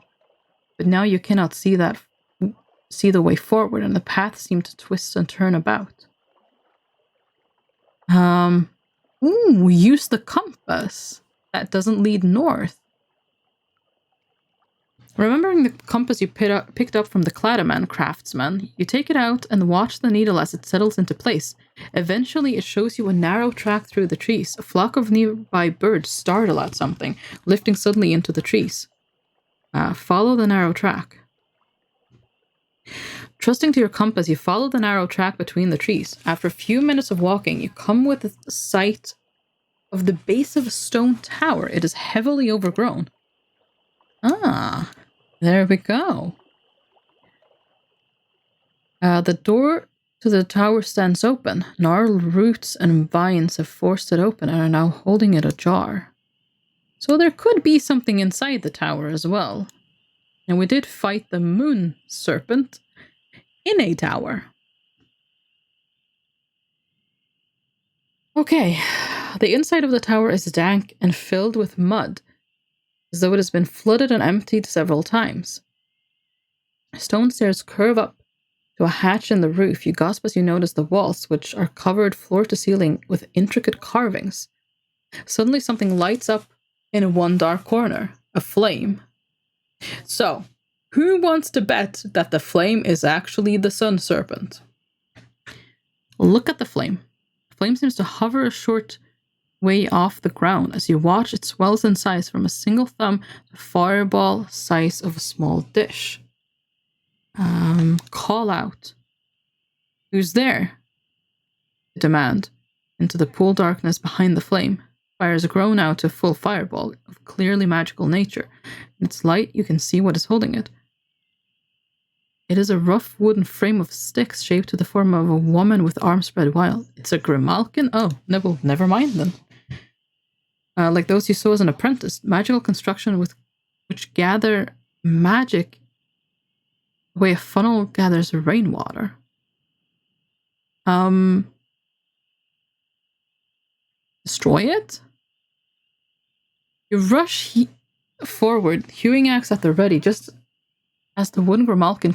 But now you cannot see the way forward, and the path seemed to twist and turn about. Use the compass. That doesn't lead north. Remembering the compass you picked up from the Cladaman craftsman, you take it out and watch the needle as it settles into place. Eventually, it shows you a narrow track through the trees. A flock of nearby birds startle at something, lifting suddenly into the trees. Follow the narrow track. Trusting to your compass, you follow the narrow track between the trees. After a few minutes of walking, you come with sight of the base of a stone tower. It is heavily overgrown. There we go. The door to the tower stands open. Gnarled roots and vines have forced it open and are now holding it ajar. So there could be something inside the tower as well. And we did fight the moon serpent in a tower. Okay, the inside of the tower is dank and filled with mud, as though it has been flooded and emptied several times. Stone stairs curve up to a hatch in the roof. You gasp as you notice the walls, which are covered floor to ceiling with intricate carvings. Suddenly something lights up in one dark corner, a flame. So, who wants to bet that the flame is actually the sun serpent? Look at the flame. The flame seems to hover a short way off the ground. As you watch, it swells in size from a single thumb to a fireball size of a small dish. Call out. Who's there? Demand. Into the pool darkness behind the flame. Fire has grown out to a full fireball of clearly magical nature. In its light, you can see what is holding it. It is a rough wooden frame of sticks shaped to the form of a woman with arms spread wide. It's a grimalkin? Oh, never mind then. Like those you saw as an apprentice. Magical construction which gather magic the way a funnel gathers rainwater. Destroy it? You rush forward, hewing axe at the ready. Just as the wooden grimalkin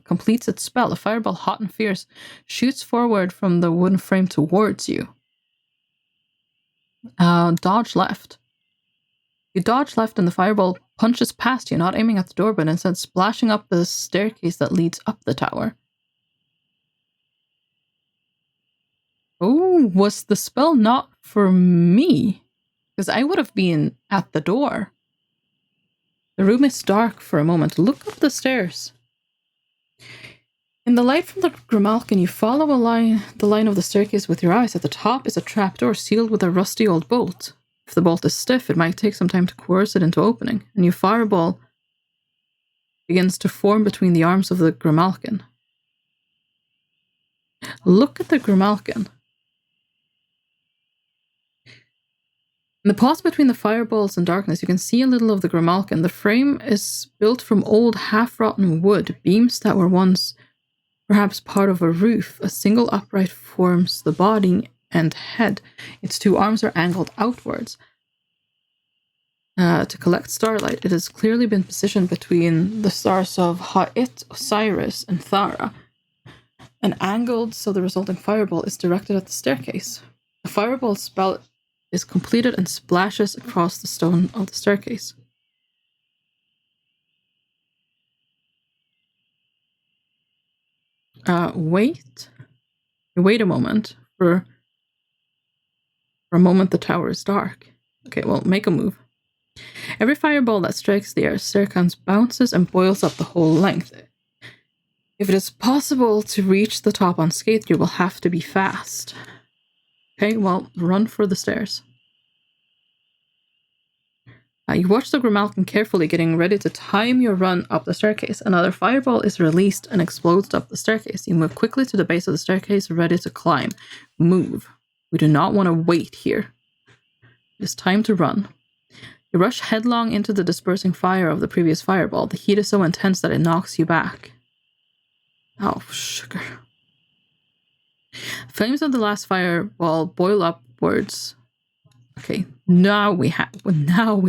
completes its spell, a fireball hot and fierce shoots forward from the wooden frame towards you. Dodge left. You dodge left and the fireball punches past you, not aiming at the door, but instead splashing up the staircase that leads up the tower. Oh, was the spell not for me? Because I would have been at the door. The room is dark for a moment. Look up the stairs. In the light from the Grimalkin, you follow the line of the staircase with your eyes. At the top is a trapdoor sealed with a rusty old bolt. If the bolt is stiff, it might take some time to coerce it into opening. A new fireball begins to form between the arms of the Grimalkin. Look at the Grimalkin. In the pause between the fireballs and darkness, you can see a little of the Grimalkin. The frame is built from old, half-rotten wood, beams that were once perhaps part of a roof. A single upright forms the body and head. Its two arms are angled outwards to collect starlight. It has clearly been positioned between the stars of Ha'it, Osiris, and Thara, and angled so the resulting fireball is directed at the staircase. The fireball spell is completed and splashes across the stone of the staircase. Wait a moment. For a moment, the tower is dark. Okay, well, make a move. Every fireball that strikes the air staircase bounces and boils up the whole length. If it is possible to reach the top unscathed, you will have to be fast. Okay, well, run for the stairs. You watch the Grimalkin carefully, getting ready to time your run up the staircase. Another fireball is released and explodes up the staircase. You move quickly to the base of the staircase, ready to climb. Move. We do not want to wait here. It is time to run. You rush headlong into the dispersing fire of the previous fireball. The heat is so intense that it knocks you back. Oh, sugar. Flames of the last fireball boil upwards. Okay, now we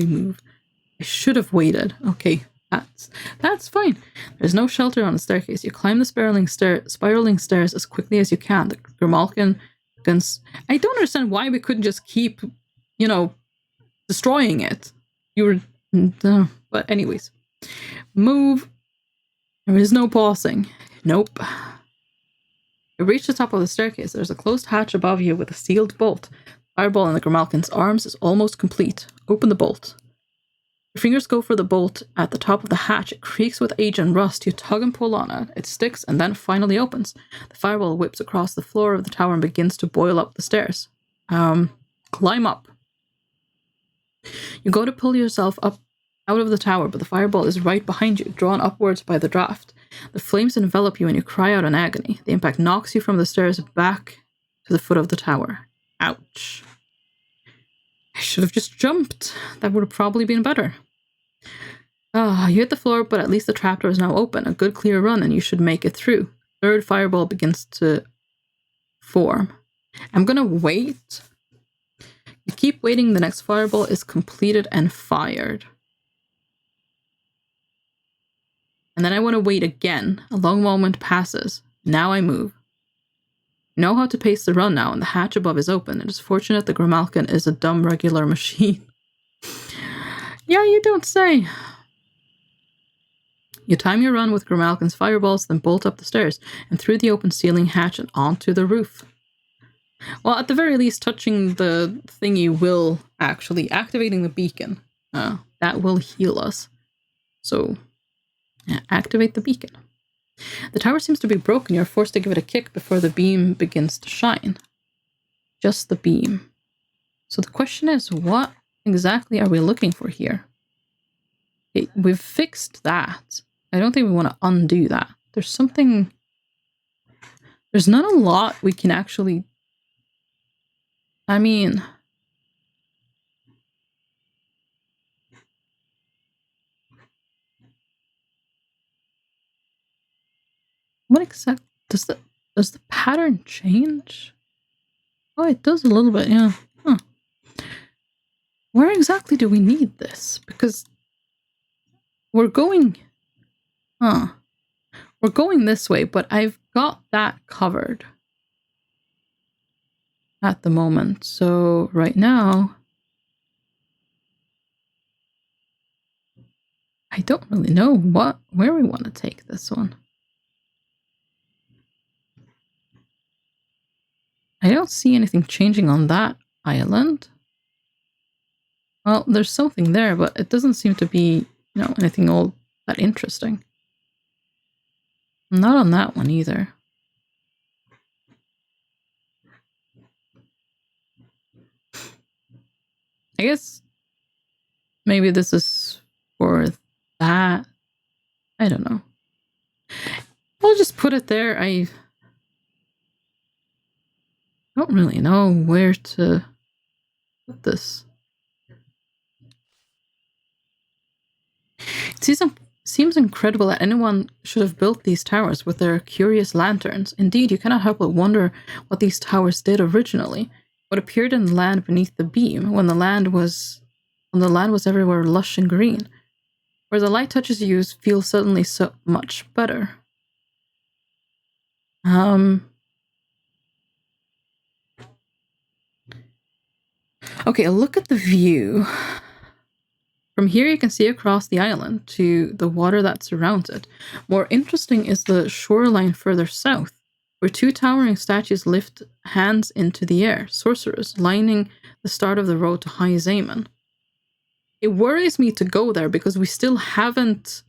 move. I should have waited. Okay, that's fine. There's no shelter on the staircase. You climb the spiraling stairs as quickly as you can. The Grimalkin guns. I don't understand why we couldn't just keep, destroying it. But anyways, move. There is no pausing. Nope. You reach the top of the staircase. There's a closed hatch above you with a sealed bolt. Fireball in the Grimalkin's arms is almost complete. Open the bolt. Your fingers go for the bolt at the top of the hatch. It creaks with age and rust. You tug and pull on it. It sticks and then finally opens. The fireball whips across the floor of the tower and begins to boil up the stairs. Climb up. You go to pull yourself up out of the tower, but the fireball is right behind you, drawn upwards by the draft. The flames envelop you and you cry out in agony. The impact knocks you from the stairs back to the foot of the tower. Ouch. I should have just jumped. That would have probably been better. You hit the floor, but at least the trapdoor is now open. A good clear run and you should make it through. Third fireball begins to form. I'm gonna wait. You keep waiting. The next fireball is completed and fired. And then I want to wait again. A long moment passes. Now I move. You know how to pace the run now, and the hatch above is open. It is fortunate the Grimalkin is a dumb regular machine. Yeah, you don't say. You time your run with Grimalkin's fireballs, then bolt up the stairs, and through the open ceiling hatch and onto the roof. Well, at the very least, touching the thingy will actually, activating the beacon, that will heal us. So, yeah, activate the beacon. The tower seems to be broken. You're forced to give it a kick before the beam begins to shine. Just the beam. So the question is, what exactly are we looking for here? Okay, we've fixed that. I don't think we want to undo that. There's something... There's not a lot we can actually... I mean... What exactly... Does the pattern change? Oh, it does a little bit, yeah. Huh. Where exactly do we need this? Because we're going... We're going this way, but I've got that covered. at the moment. So right now, I don't really know where we want to take this one. I don't see anything changing on that island. Well, there's something there, but it doesn't seem to be, anything all that interesting. Not on that one either. I guess maybe this is for that. I don't know. We'll just put it there. I don't really know where to put this. It seems incredible that anyone should have built these towers with their curious lanterns. Indeed, you cannot help but wonder what these towers did originally. What appeared in the land beneath the beam when the land was everywhere lush and green. Where the light touches you feels suddenly so much better. Okay, a look at the view. From here you can see across the island to the water that surrounds it. More interesting is the shoreline further south, where two towering statues lift hands into the air, sorcerers lining the start of the road to High Zaman. It worries me to go there because we still haven't...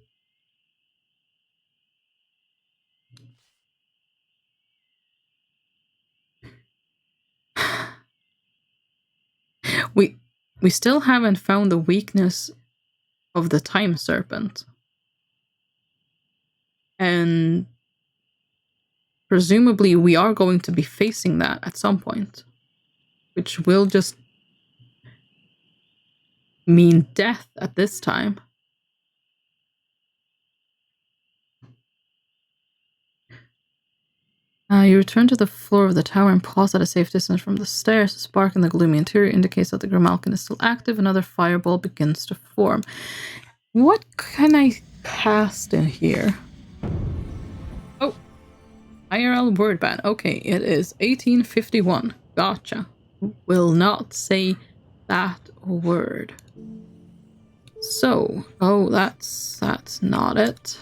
we still haven't found the weakness of the time serpent. And presumably we are going to be facing that at some point, which will just mean death at this time. You return to the floor of the tower and pause at a safe distance from the stairs. A spark in the gloomy interior indicates that the Grimalkin is still active. Another fireball begins to form. What can I cast in here? Oh, IRL word ban. Okay, it is 1851. Gotcha. Will not say that word. So, that's not it.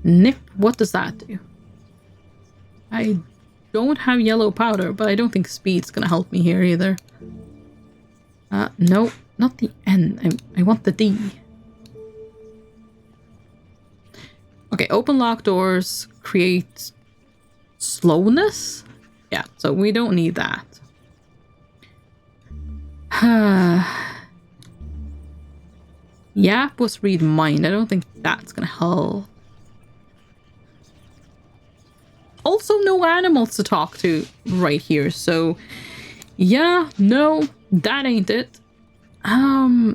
Nip, what does that do? I don't have yellow powder, but I don't think speed's gonna help me here either. No, not the N. I want the D. Okay, open locked doors, create slowness? Yeah, so we don't need that. Yap was read mind. I don't think that's gonna help. Also, no animals to talk to right here, so yeah, no, that ain't it. Oh,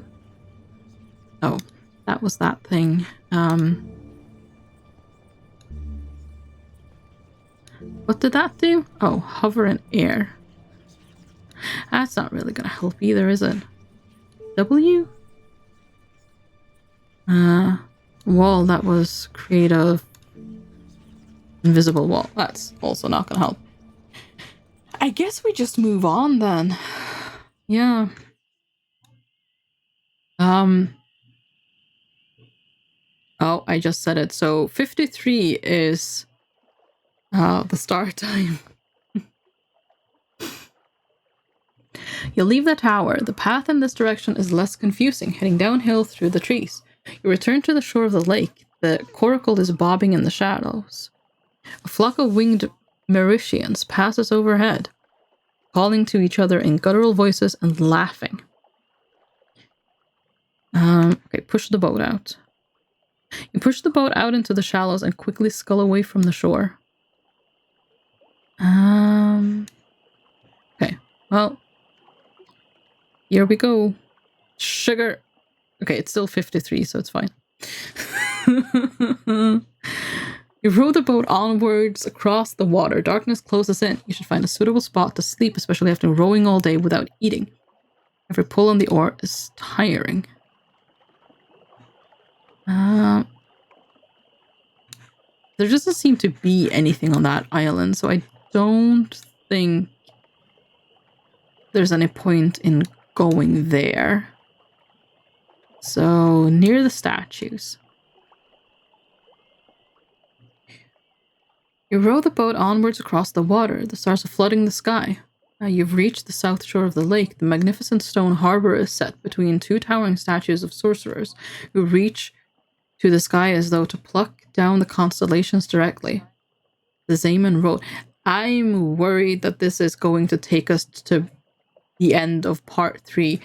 that was that thing. What did that do? Oh, hover in air. That's not really gonna help either, is it? W? Wall that was creative. Invisible wall. That's also not gonna help. I guess we just move on then. Yeah. Oh, I just said it. So 53 is the start time. You leave the tower. The path in this direction is less confusing, heading downhill through the trees. You return to the shore of the lake. The coracle is bobbing in the shadows. A flock of winged Mauritians passes overhead, calling to each other in guttural voices and laughing. Okay, push the boat out. You push the boat out into the shallows and quickly scull away from the shore. Okay, well, here we go. Sugar. Okay, it's still 53, so it's fine. You row the boat onwards across the water. Darkness closes in. You should find a suitable spot to sleep, especially after rowing all day without eating. Every pull on the oar is tiring. There doesn't seem to be anything on that island, so I don't think there's any point in going there. So, near the statues. You row the boat onwards across the water. The stars are flooding the sky. Now you've reached the south shore of the lake. The magnificent stone harbor is set between two towering statues of sorcerers who reach to the sky as though to pluck down the constellations directly. The Zaman Road. I'm worried that this is going to take us to the end of part 3.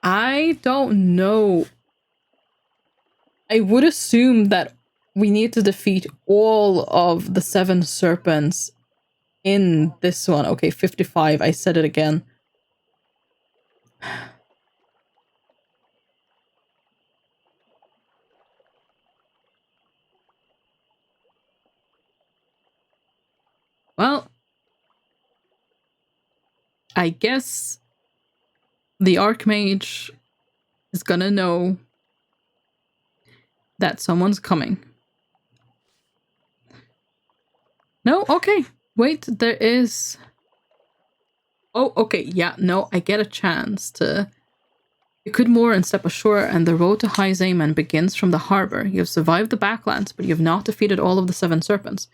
I don't know. I would assume that we need to defeat all of the 7 serpents in this one. Okay, 55. I said it again. Well, I guess the Archmage is gonna know that someone's coming. No? Okay. Wait, there is... Oh, okay. Yeah, no, I get a chance to... You could moor and step ashore, and the road to High Zaman begins from the harbor. You have survived the backlands, but you have not defeated all of the 7 serpents.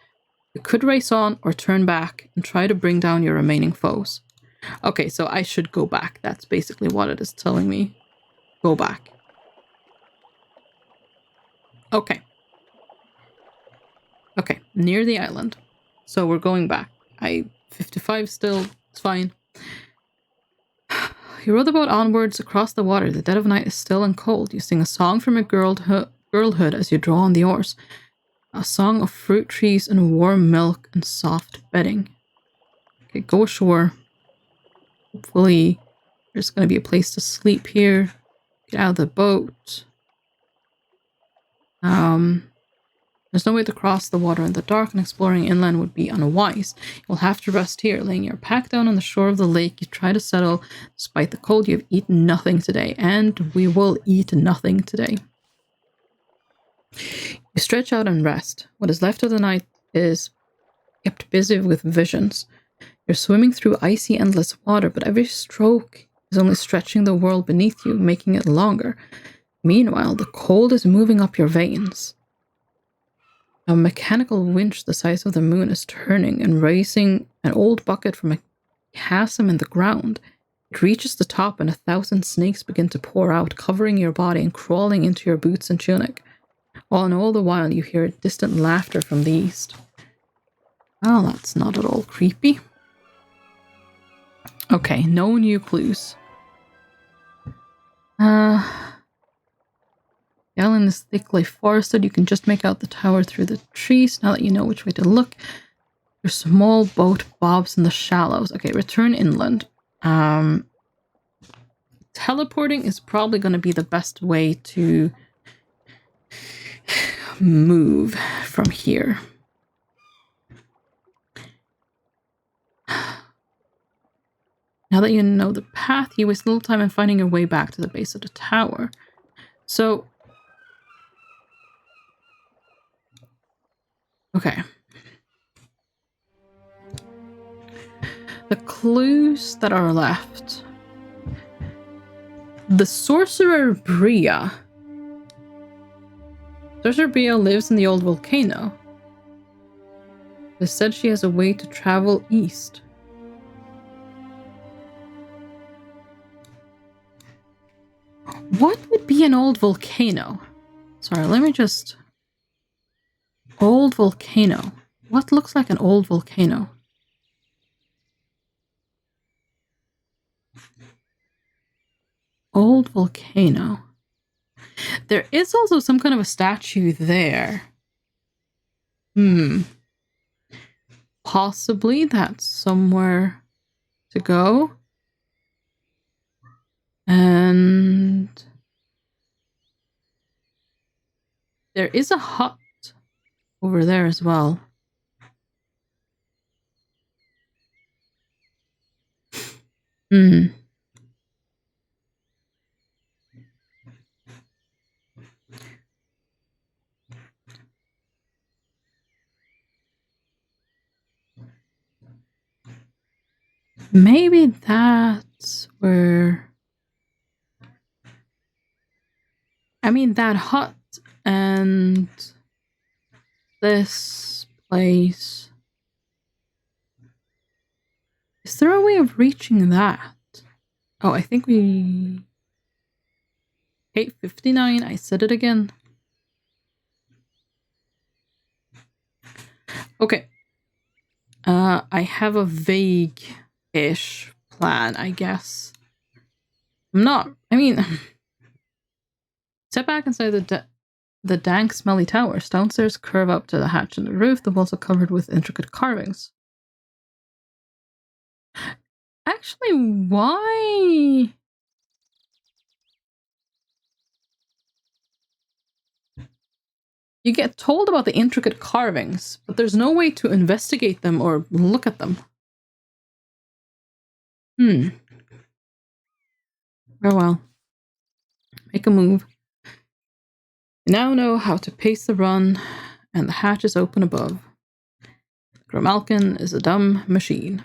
You could race on or turn back and try to bring down your remaining foes. Okay, so I should go back. That's basically what it is telling me. Go back. Okay. Okay, near the island. So we're going back. 55 still, it's fine. You row the boat onwards across the water. The dead of night is still and cold. You sing a song from your girlhood as you draw on the oars. A song of fruit trees and warm milk and soft bedding. Okay, go ashore. Hopefully there's going to be a place to sleep here. Get out of the boat. There's no way to cross the water in the dark, and exploring inland would be unwise. You'll have to rest here, laying your pack down on the shore of the lake. You try to settle. Despite the cold, you have eaten nothing today, and we will eat nothing today. You stretch out and rest. What is left of the night is kept busy with visions. You're swimming through icy, endless water, but every stroke is only stretching the world beneath you, making it longer. Meanwhile, the cold is moving up your veins. A mechanical winch the size of the moon is turning and raising an old bucket from a chasm in the ground. It reaches the top and 1,000 snakes begin to pour out, covering your body and crawling into your boots and tunic. All the while you hear distant laughter from the east. Well, that's not at all creepy. Okay, no new clues. The island is thickly forested. You can just make out the tower through the trees. Now that you know which way to look, your small boat bobs in the shallows. Okay, return inland. Teleporting is probably going to be the best way to move from here. Now that you know the path, you waste little time in finding your way back to the base of the tower. So... Okay. The clues that are left. The sorcerer Bria. Sorcerer Bria lives in the old volcano. It said she has a way to travel east. What would be an old volcano? Sorry, let me just... Old volcano. What looks like an old volcano? Old volcano. There is also some kind of a statue there. Possibly that's somewhere to go. And there is a hut over there as well. Maybe that's where... I mean, that hut and this place... Is there a way of reaching that? Oh, I think we... 8:59, I said it again. Okay. I have a vague-ish plan, I guess. I mean... Step back inside the dank, smelly towers. Downstairs curve up to the hatch in the roof. The walls are covered with intricate carvings. Actually, why? You get told about the intricate carvings, but there's no way to investigate them or look at them. Oh well. Make a move. You now know how to pace the run, and the hatch is open above. Grimalkin is a dumb machine.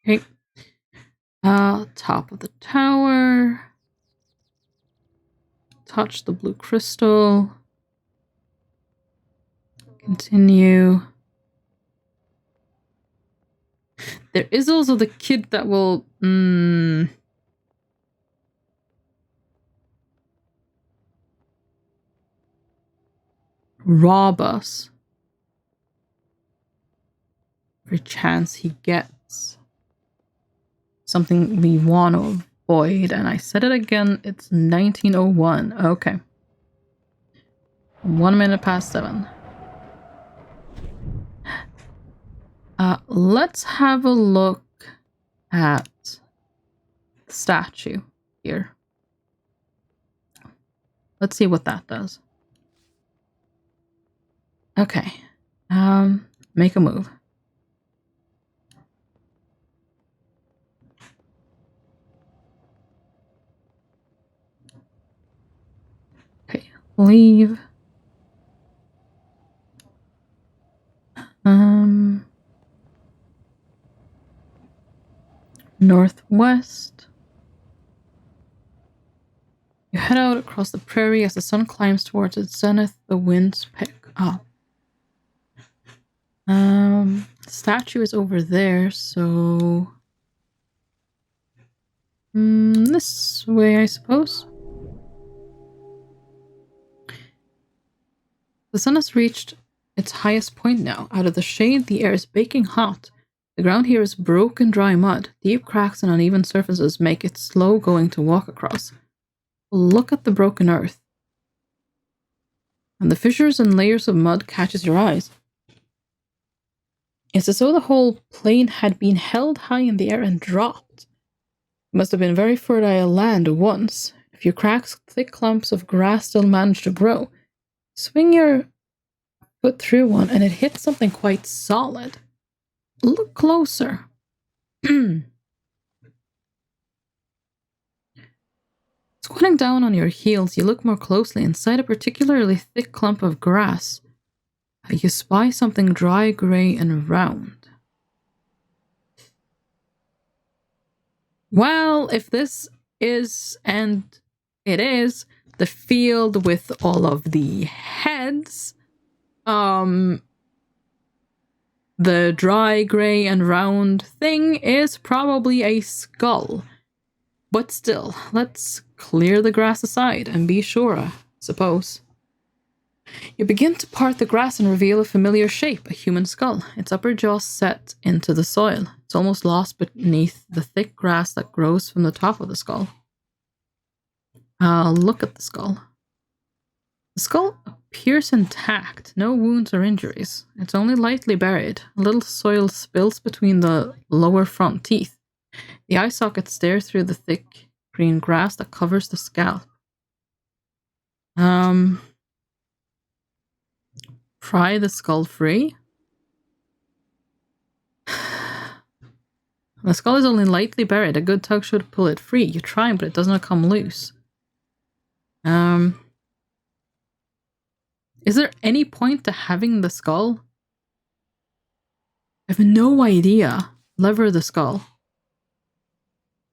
Okay. Top of the tower. Touch the blue crystal. Continue. There is also the kid that will... rob us. Every chance he gets. Something we want to avoid. And I said it again, it's 1901. Okay. 1 minute past 7. Let's have a look at the statue here. Let's see what that does. Okay. Make a move. Okay, leave. Northwest. You head out across the prairie as the sun climbs towards its zenith. The winds pick up. The statue is over there, so... this way, I suppose. The sun has reached its highest point now. Out of the shade, the air is baking hot. The ground here is broken, dry mud. Deep cracks and uneven surfaces make it slow going to walk across. Look at the broken earth. And the fissures and layers of mud catches your eyes. It's as though the whole plain had been held high in the air and dropped. It must have been very fertile land once. A few cracks, thick clumps of grass still managed to grow. Swing your foot through one and it hits something quite solid. Look closer. Squatting down on your heels, you look more closely. Inside a particularly thick clump of grass, you spy something dry, grey, and round. Well, if this is, and it is, the field with all of the heads, the dry, grey, and round thing is probably a skull. But still, let's clear the grass aside and be sure, I suppose. You begin to part the grass and reveal a familiar shape, a human skull. Its upper jaw set into the soil. It's almost lost beneath the thick grass that grows from the top of the skull. Look at the skull. The skull appears intact, no wounds or injuries. It's only lightly buried. A little soil spills between the lower front teeth. The eye socket stares through the thick green grass that covers the scalp. Pry the skull free. The skull is only lightly buried. A good tug should pull it free. You try, but it does not come loose. Is there any point to having the skull? I have no idea. Lever the skull.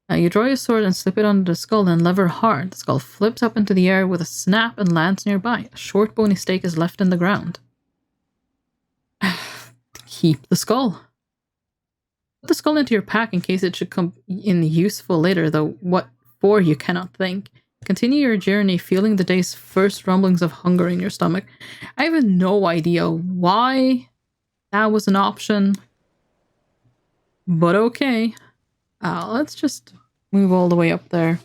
You draw your sword and slip it under the skull, then lever hard. The skull flips up into the air with a snap and lands nearby. A short bony stake is left in the ground. Keep the skull. Put the skull into your pack in case it should come in useful later, though what for you cannot think. Continue your journey, feeling the day's first rumblings of hunger in your stomach. I have no idea why that was an option, but okay. Let's just move all the way up there.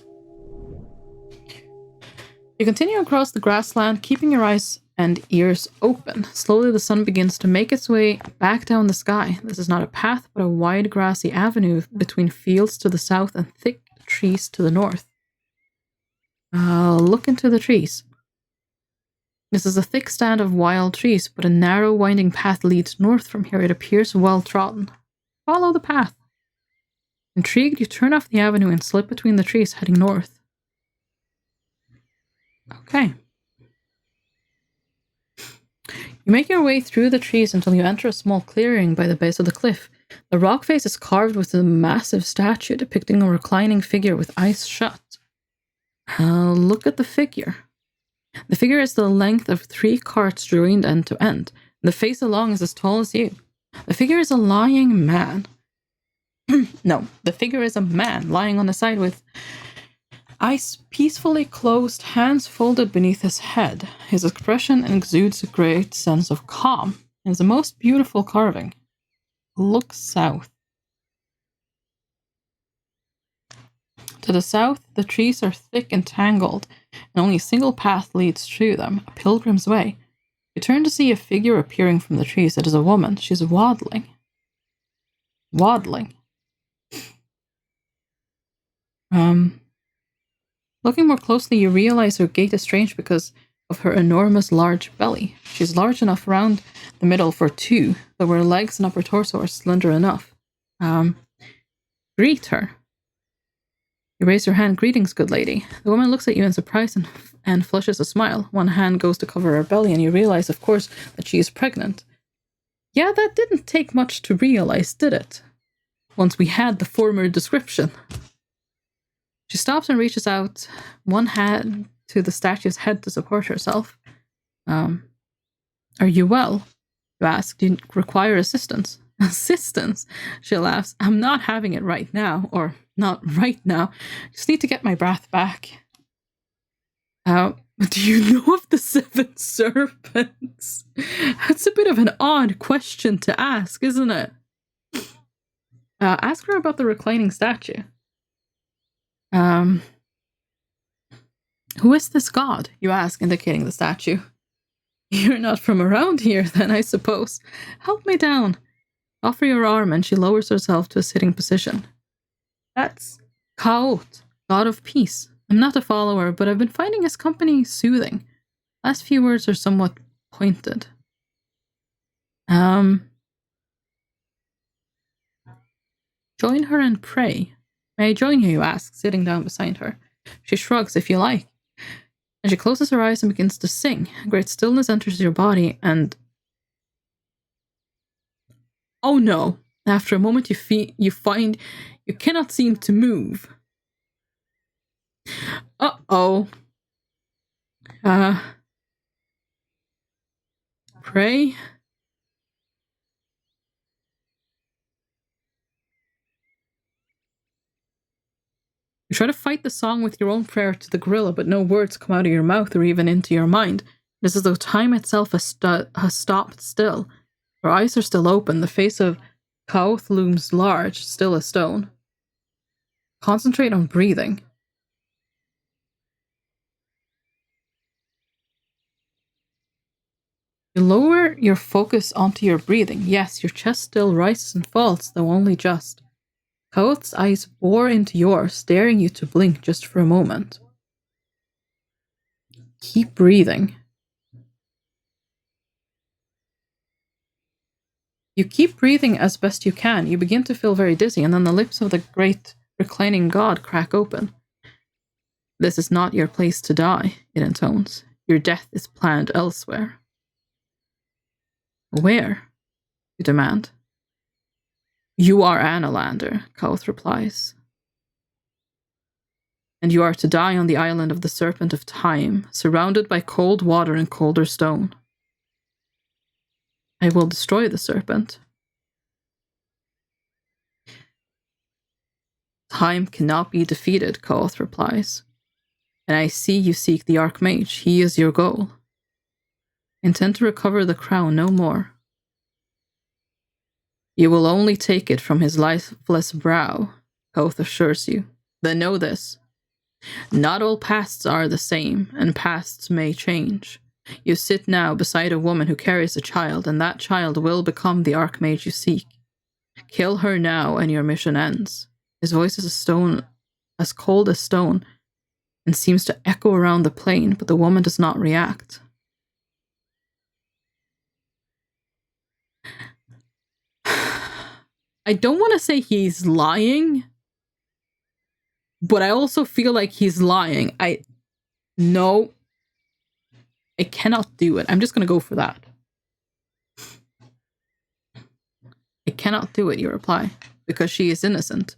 You continue across the grassland, keeping your eyes and ears open. Slowly the sun begins to make its way back down the sky. This is not a path, but a wide grassy avenue between fields to the south and thick trees to the north. Look into the trees. This is a thick stand of wild trees, but a narrow winding path leads north from here. It appears well trodden. Follow the path. Intrigued, you turn off the avenue and slip between the trees, heading north. Okay. You make your way through the trees until you enter a small clearing by the base of the cliff. The rock face is carved with a massive statue depicting a reclining figure with eyes shut. Look at the figure. The figure is the length of 3 carts joined end to end. The face along is as tall as you. The figure is a lying man. No, the figure is a man lying on the side with eyes peacefully closed, hands folded beneath his head. His expression exudes a great sense of calm. It is the most beautiful carving. Look south. To the south, the trees are thick and tangled, and only a single path leads through them, a pilgrim's way. You turn to see a figure appearing from the trees. It is a woman. She's waddling. Looking more closely, you realize her gait is strange because of her enormous large belly. She's large enough around the middle for 2, though her legs and upper torso are slender enough. Greet her. You raise your hand. Greetings, good lady. The woman looks at you in surprise and flushes a smile. One hand goes to cover her belly, and you realize, of course, that she is pregnant. Yeah, that didn't take much to realize, did it? Once we had the former description. She stops and reaches out one hand to the statue's head to support herself. Are you well? You ask. Do you require assistance? Assistance? She laughs. I'm not having it right now. Or not right now. Just need to get my breath back. Do you know of the 7 serpents? That's a bit of an odd question to ask, isn't it? Ask her about the reclining statue. Who is this god? You ask, indicating the statue. You're not from around here, then, I suppose. Help me down. Offer your arm, and she lowers herself to a sitting position. That's Kaot, god of peace. I'm not a follower, but I've been finding his company soothing. Last few words are somewhat pointed. Join her and pray. May I join you ask, sitting down beside her. She shrugs, if you like. And she closes her eyes and begins to sing. A great stillness enters your body, and... oh no! After a moment you find you cannot seem to move. Uh-oh. Pray? You try to fight the song with your own prayer to the gorilla, but no words come out of your mouth or even into your mind. It is as though time itself has stopped still. Her eyes are still open. The face of Kaoth looms large, still as stone. Concentrate on breathing. You lower your focus onto your breathing. Yes, your chest still rises and falls, though only just. Kaoth's eyes bore into yours, daring you to blink just for a moment. Keep breathing. You keep breathing as best you can. You begin to feel very dizzy, and then the lips of the great reclining god crack open. This is not your place to die, it intones. Your death is planned elsewhere. Where? You demand. You are Analander, Koth replies. And you are to die on the island of the Serpent of Time, surrounded by cold water and colder stone. I will destroy the serpent. Time cannot be defeated, Koth replies. And I see you seek the Archmage. He is your goal. Intend to recover the crown no more. You will only take it from his lifeless brow, Koth assures you. Then know this. Not all pasts are the same, and pasts may change. You sit now beside a woman who carries a child, and that child will become the Archmage you seek. Kill her now, and your mission ends. His voice is as cold as stone, and seems to echo around the plain, but the woman does not react. I don't want to say he's lying, but I also feel like he's lying. No, I cannot do it. I'm just going to go for that. I cannot do it, you reply, because she is innocent.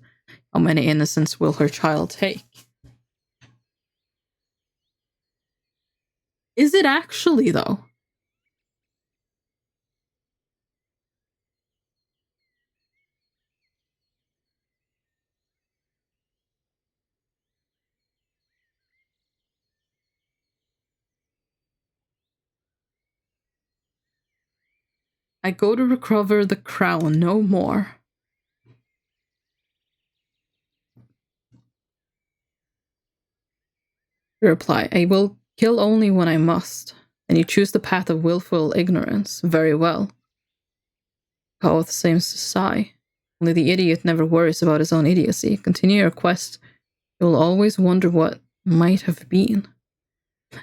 How many innocents will her child take? Is it actually, though? I go to recover the crown no more. You reply, I will kill only when I must, and you choose the path of willful ignorance. Very well. Koth seems to sigh. Only the idiot never worries about his own idiocy. Continue your quest. You will always wonder what might have been.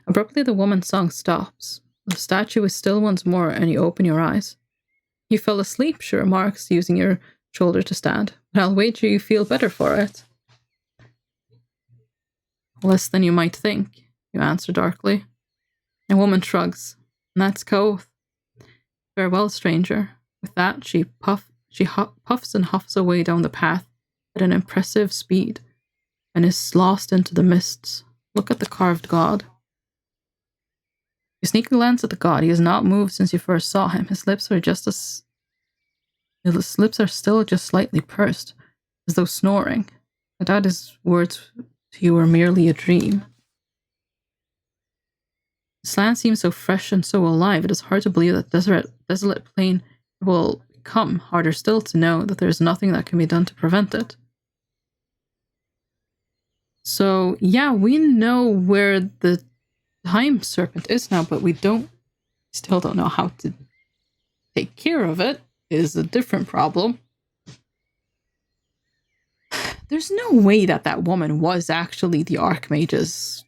Abruptly, the woman's song stops. The statue is still once more, and you open your eyes. You fell asleep, she remarks, using your shoulder to stand. But I'll wager you feel better for it. Less than you might think, you answer darkly. The woman shrugs. And that's Koth. Farewell, stranger. With that, she puffs and huffs away down the path at an impressive speed, and is lost into the mists. Look at the carved god. You sneak a glance at the god. He has not moved since you first saw him. His lips are still just slightly pursed, as though snoring. I doubt his words to you were merely a dream. His land seems so fresh and so alive, it is hard to believe that desolate plain will come. Harder still to know that there is nothing that can be done to prevent it. So, yeah, we know where the time serpent is now, but we still don't know how to take care of it. It is a different problem. There's no way that woman was actually the Archmage's.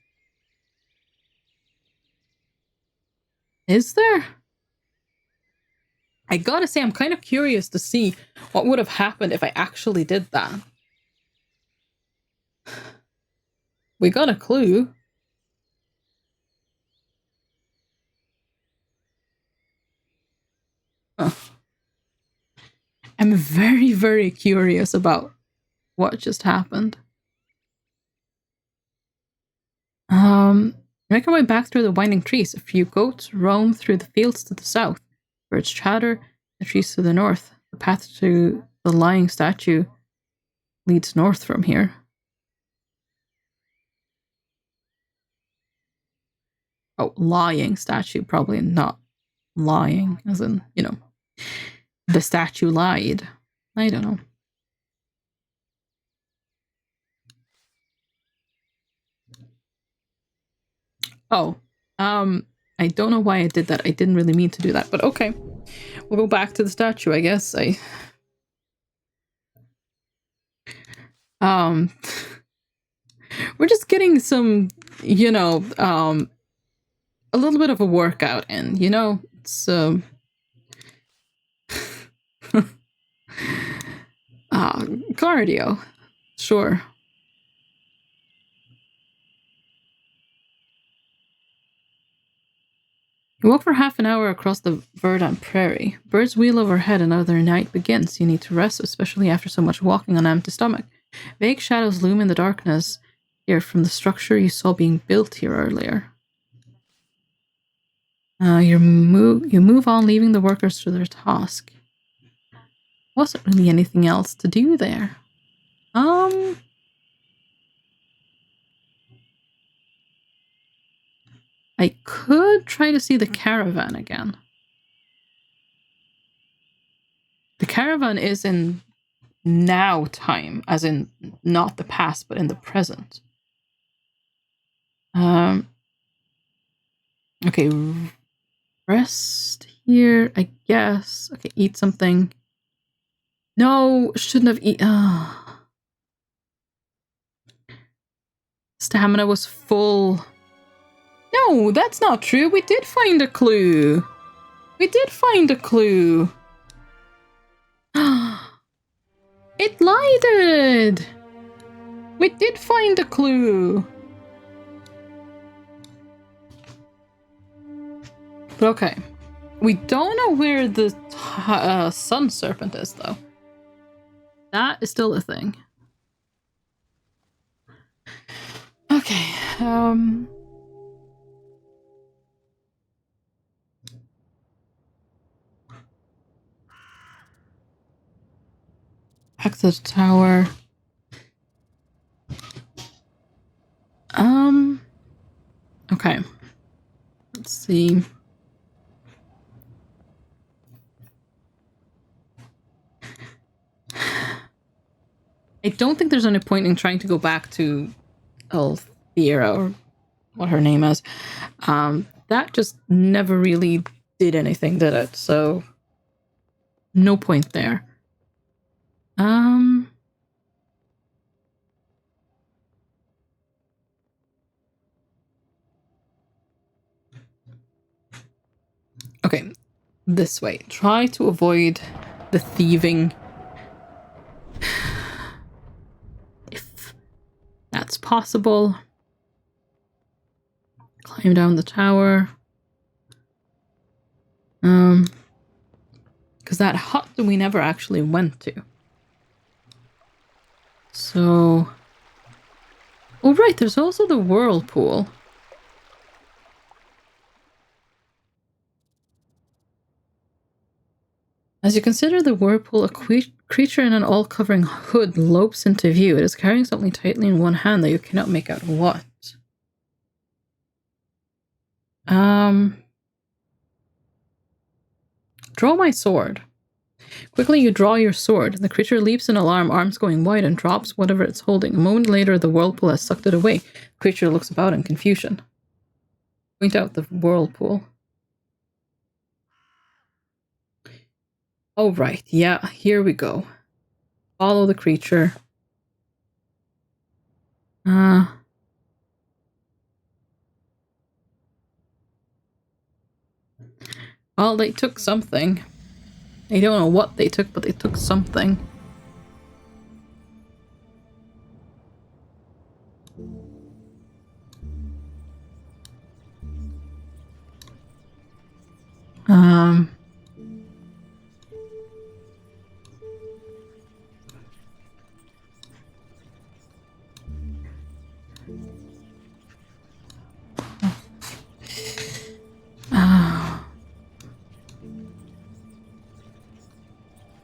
Is there? I gotta say, I'm kind of curious to see what would have happened if I actually did that. We got a clue. Huh. I'm very, very curious about what just happened. Make our way back through the winding trees. A few goats roam through the fields to the south. Birds chatter, the trees to the north. The path to the lying statue leads north from here. Oh, lying statue, probably not lying, as in, the statue lied. I don't know. Oh, I don't know why I did that. I didn't really mean to do that, but okay. We'll go back to the statue, I guess. We're just getting some, a little bit of a workout in, it's, cardio. Sure. You walk for half an hour across the verdant prairie. Birds wheel overhead, another night begins. You need to rest, especially after so much walking on an empty stomach. Vague shadows loom in the darkness here from the structure you saw being built here earlier. You move on, leaving the workers to their task. Wasn't really anything else to do there. I could try to see the caravan again. The caravan is in now time, as in not the past, but in the present. Okay, rest here, I guess. Okay, eat something. No, shouldn't have eaten. Stamina was full. No, that's not true. We did find a clue. We did find a clue. It lighted. We did find a clue. But okay. We don't know where the sun serpent is, though. That is still a thing. Okay. Back to the tower. Okay. Let's see. I don't think there's any point in trying to go back to Althea or what her name is. That just never really did anything, did it? So no point there. Okay, this way. Try to avoid the thieving. If that's possible. Climb down the tower. Because that hut we never actually went to. So... Oh right, there's also the whirlpool. As you consider the whirlpool, a creature in an all-covering hood lopes into view. It is carrying something tightly in one hand, though you cannot make out what. Draw my sword. Quickly you draw your sword. The creature leaps in alarm, arms going wide, and drops whatever it's holding. A moment later, the whirlpool has sucked it away. The creature looks about in confusion. Point out the whirlpool. Oh, right. Yeah, here we go. Follow the creature. Well, they took something. I don't know what they took, but they took something.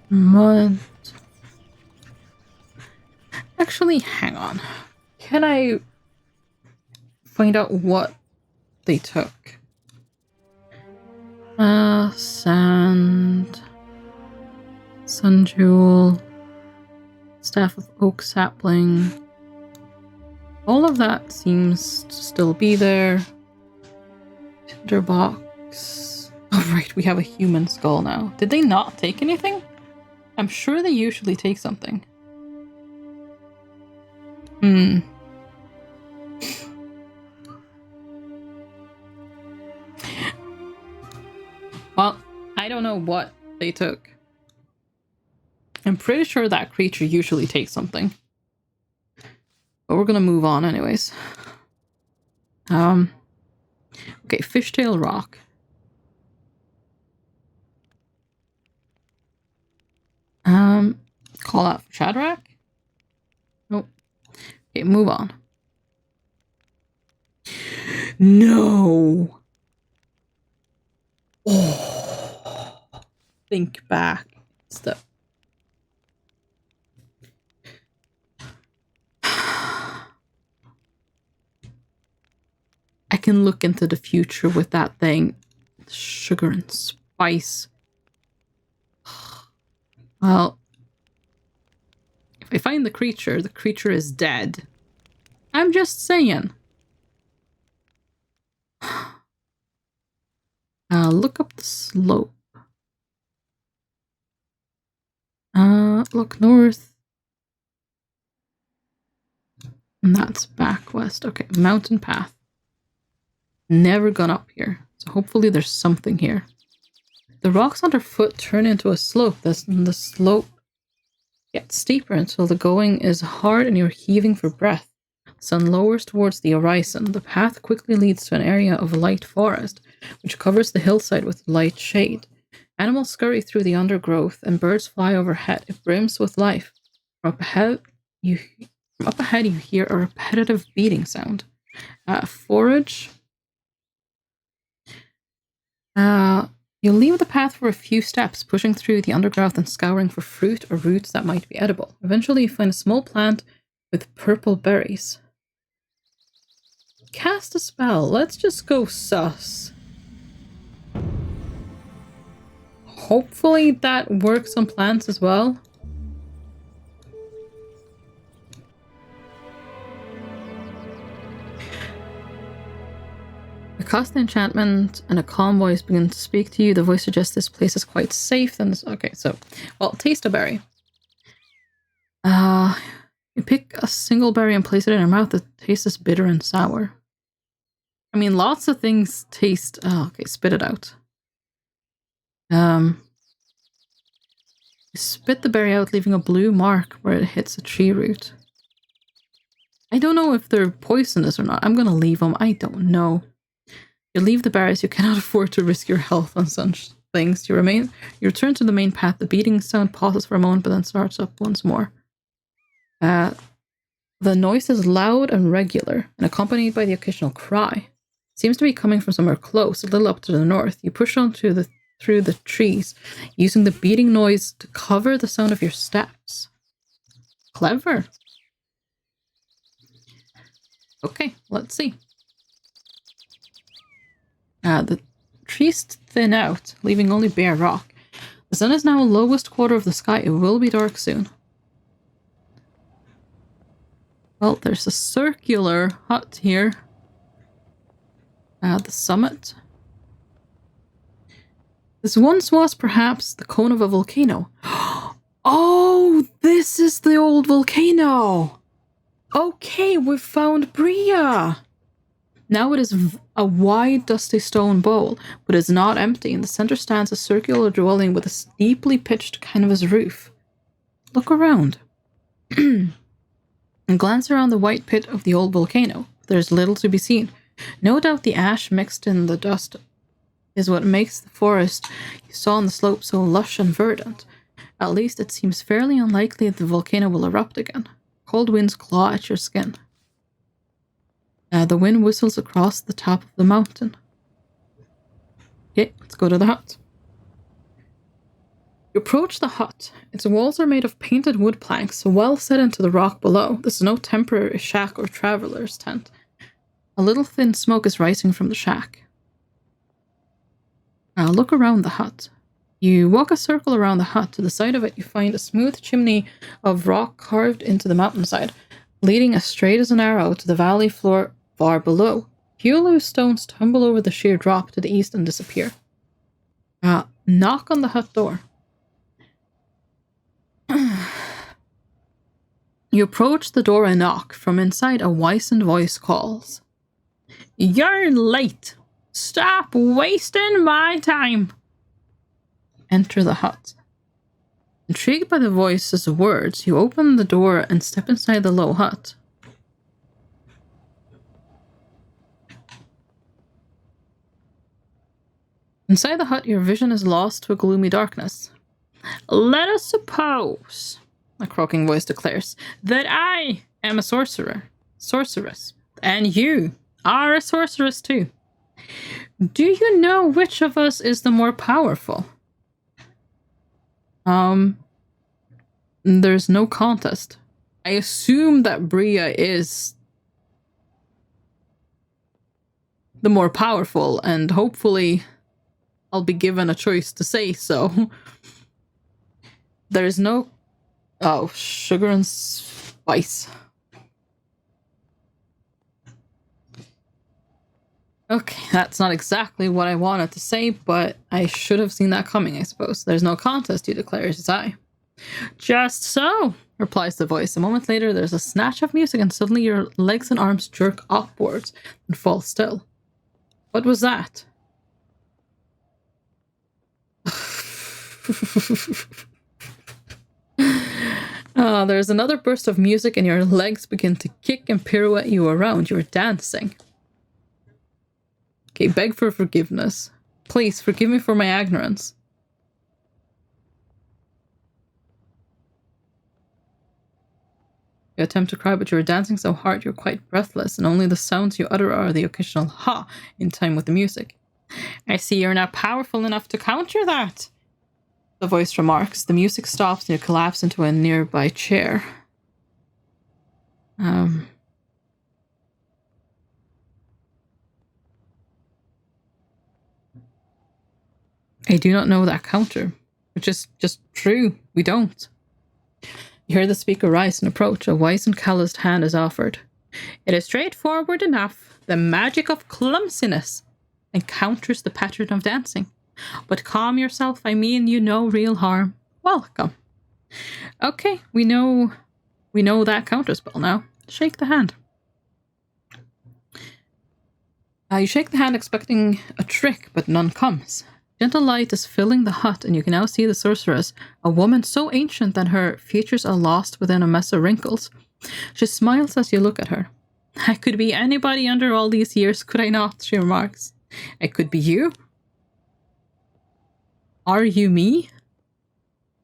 Mud. Actually, hang on. Can I find out what they took? Sand. Sun jewel. Staff of oak sapling. All of that seems to still be there. Tinderbox. Oh, right, we have a human skull now. Did they not take anything? I'm sure they usually take something. Well, I don't know what they took. I'm pretty sure that creature usually takes something. But we're gonna move on anyways. Okay, Fishtail Rock. Call out for Shadrach? Nope. Okay, move on. No! Oh. Think back. Stuff. I can look into the future with that thing. Sugar and spice. Well, if I find the creature is dead. I'm just saying. Look up the slope. Look north. And that's back west. Okay, mountain path. Never gone up here. So hopefully there's something here. The rocks underfoot turn into a slope. The slope gets steeper until the going is hard and you're heaving for breath. Sun lowers towards the horizon. The path quickly leads to an area of light forest, which covers the hillside with light shade. Animals scurry through the undergrowth and birds fly overhead. It brims with life. From up ahead, you hear a repetitive beating sound. Forage. You leave the path for a few steps, pushing through the undergrowth and scouring for fruit or roots that might be edible. Eventually, you find a small plant with purple berries. Cast a spell. Let's just go sus. Hopefully that works on plants as well. You cast the enchantment and a calm voice begins to speak to you. The voice suggests this place is quite safe. Okay, so, well, taste a berry. You pick a single berry and place it in your mouth. It tastes bitter and sour. I mean, lots of things taste... Oh, okay, spit it out. You spit the berry out, leaving a blue mark where it hits a tree root. I don't know if they're poisonous or not. I'm gonna leave them. I don't know. You leave the berries. You cannot afford to risk your health on such things. You return to the main path. The beating sound pauses for a moment, but then starts up once more. The noise is loud and regular, and accompanied by the occasional cry. It seems to be coming from somewhere close, a little up to the north. You push on through the trees, using the beating noise to cover the sound of your steps. Clever. Okay, let's see. The trees thin out, leaving only bare rock. The sun is now lowest quarter of the sky. It will be dark soon. Well, there's a circular hut here. The summit. This once was perhaps the cone of a volcano. Oh, this is the old volcano. Okay, we've found Bria. Now it is a wide, dusty stone bowl, but it's not empty. In the center stands a circular dwelling with a steeply pitched canvas roof. Look around. And glance around the white pit of the old volcano. There's little to be seen. No doubt the ash mixed in the dust is what makes the forest you saw on the slope so lush and verdant. At least it seems fairly unlikely that the volcano will erupt again. Cold winds claw at your skin. The wind whistles across the top of the mountain. Okay, let's go to the hut. You approach the hut. Its walls are made of painted wood planks, well set into the rock below. This is no temporary shack or traveler's tent. A little thin smoke is rising from the shack. Look around the hut. You walk a circle around the hut. To the side of it, you find a smooth chimney of rock carved into the mountainside, leading as straight as an arrow to the valley floor far below. Few loose stones tumble over the sheer drop to the east and disappear. Knock on the hut door. You approach the door and knock. From inside, a wizened voice calls. You're late. Stop wasting my time. Enter the hut. Intrigued by the voice's words, you open the door and step inside the low hut. Inside the hut, your vision is lost to a gloomy darkness. Let us suppose a croaking voice declares, that I am a sorceress, and you are a sorceress too. Do you know which of us is the more powerful? There's no contest. I assume that Bria is the more powerful, and hopefully I'll be given a choice to say so. There's no... Oh, sugar and spice. Okay, that's not exactly what I wanted to say, but I should have seen that coming, I suppose. There's no contest, you declare, as I. Just so, replies the voice. A moment later, there's a snatch of music, and suddenly your legs and arms jerk upwards and fall still. What was that? There's another burst of music, and your legs begin to kick and pirouette you around. You're dancing. Okay, beg for forgiveness. Please, forgive me for my ignorance. You attempt to cry, but you're dancing so hard you're quite breathless, and only the sounds you utter are the occasional ha in time with the music. I see you're now powerful enough to counter that, the voice remarks. The music stops and you collapse into a nearby chair. I do not know that counter, which is just true. We don't. You hear the speaker rise and approach. A wise and calloused hand is offered. It is straightforward enough. The magic of clumsiness encounters the pattern of dancing. But calm yourself. I mean you no real harm. Welcome. Okay, we know that counterspell now. Shake the hand. You shake the hand expecting a trick, but none comes. Gentle light is filling the hut, and you can now see the sorceress, a woman so ancient that her features are lost within a mess of wrinkles. She smiles as you look at her. I could be anybody under all these years, could I not? She remarks. I could be you. Are you me?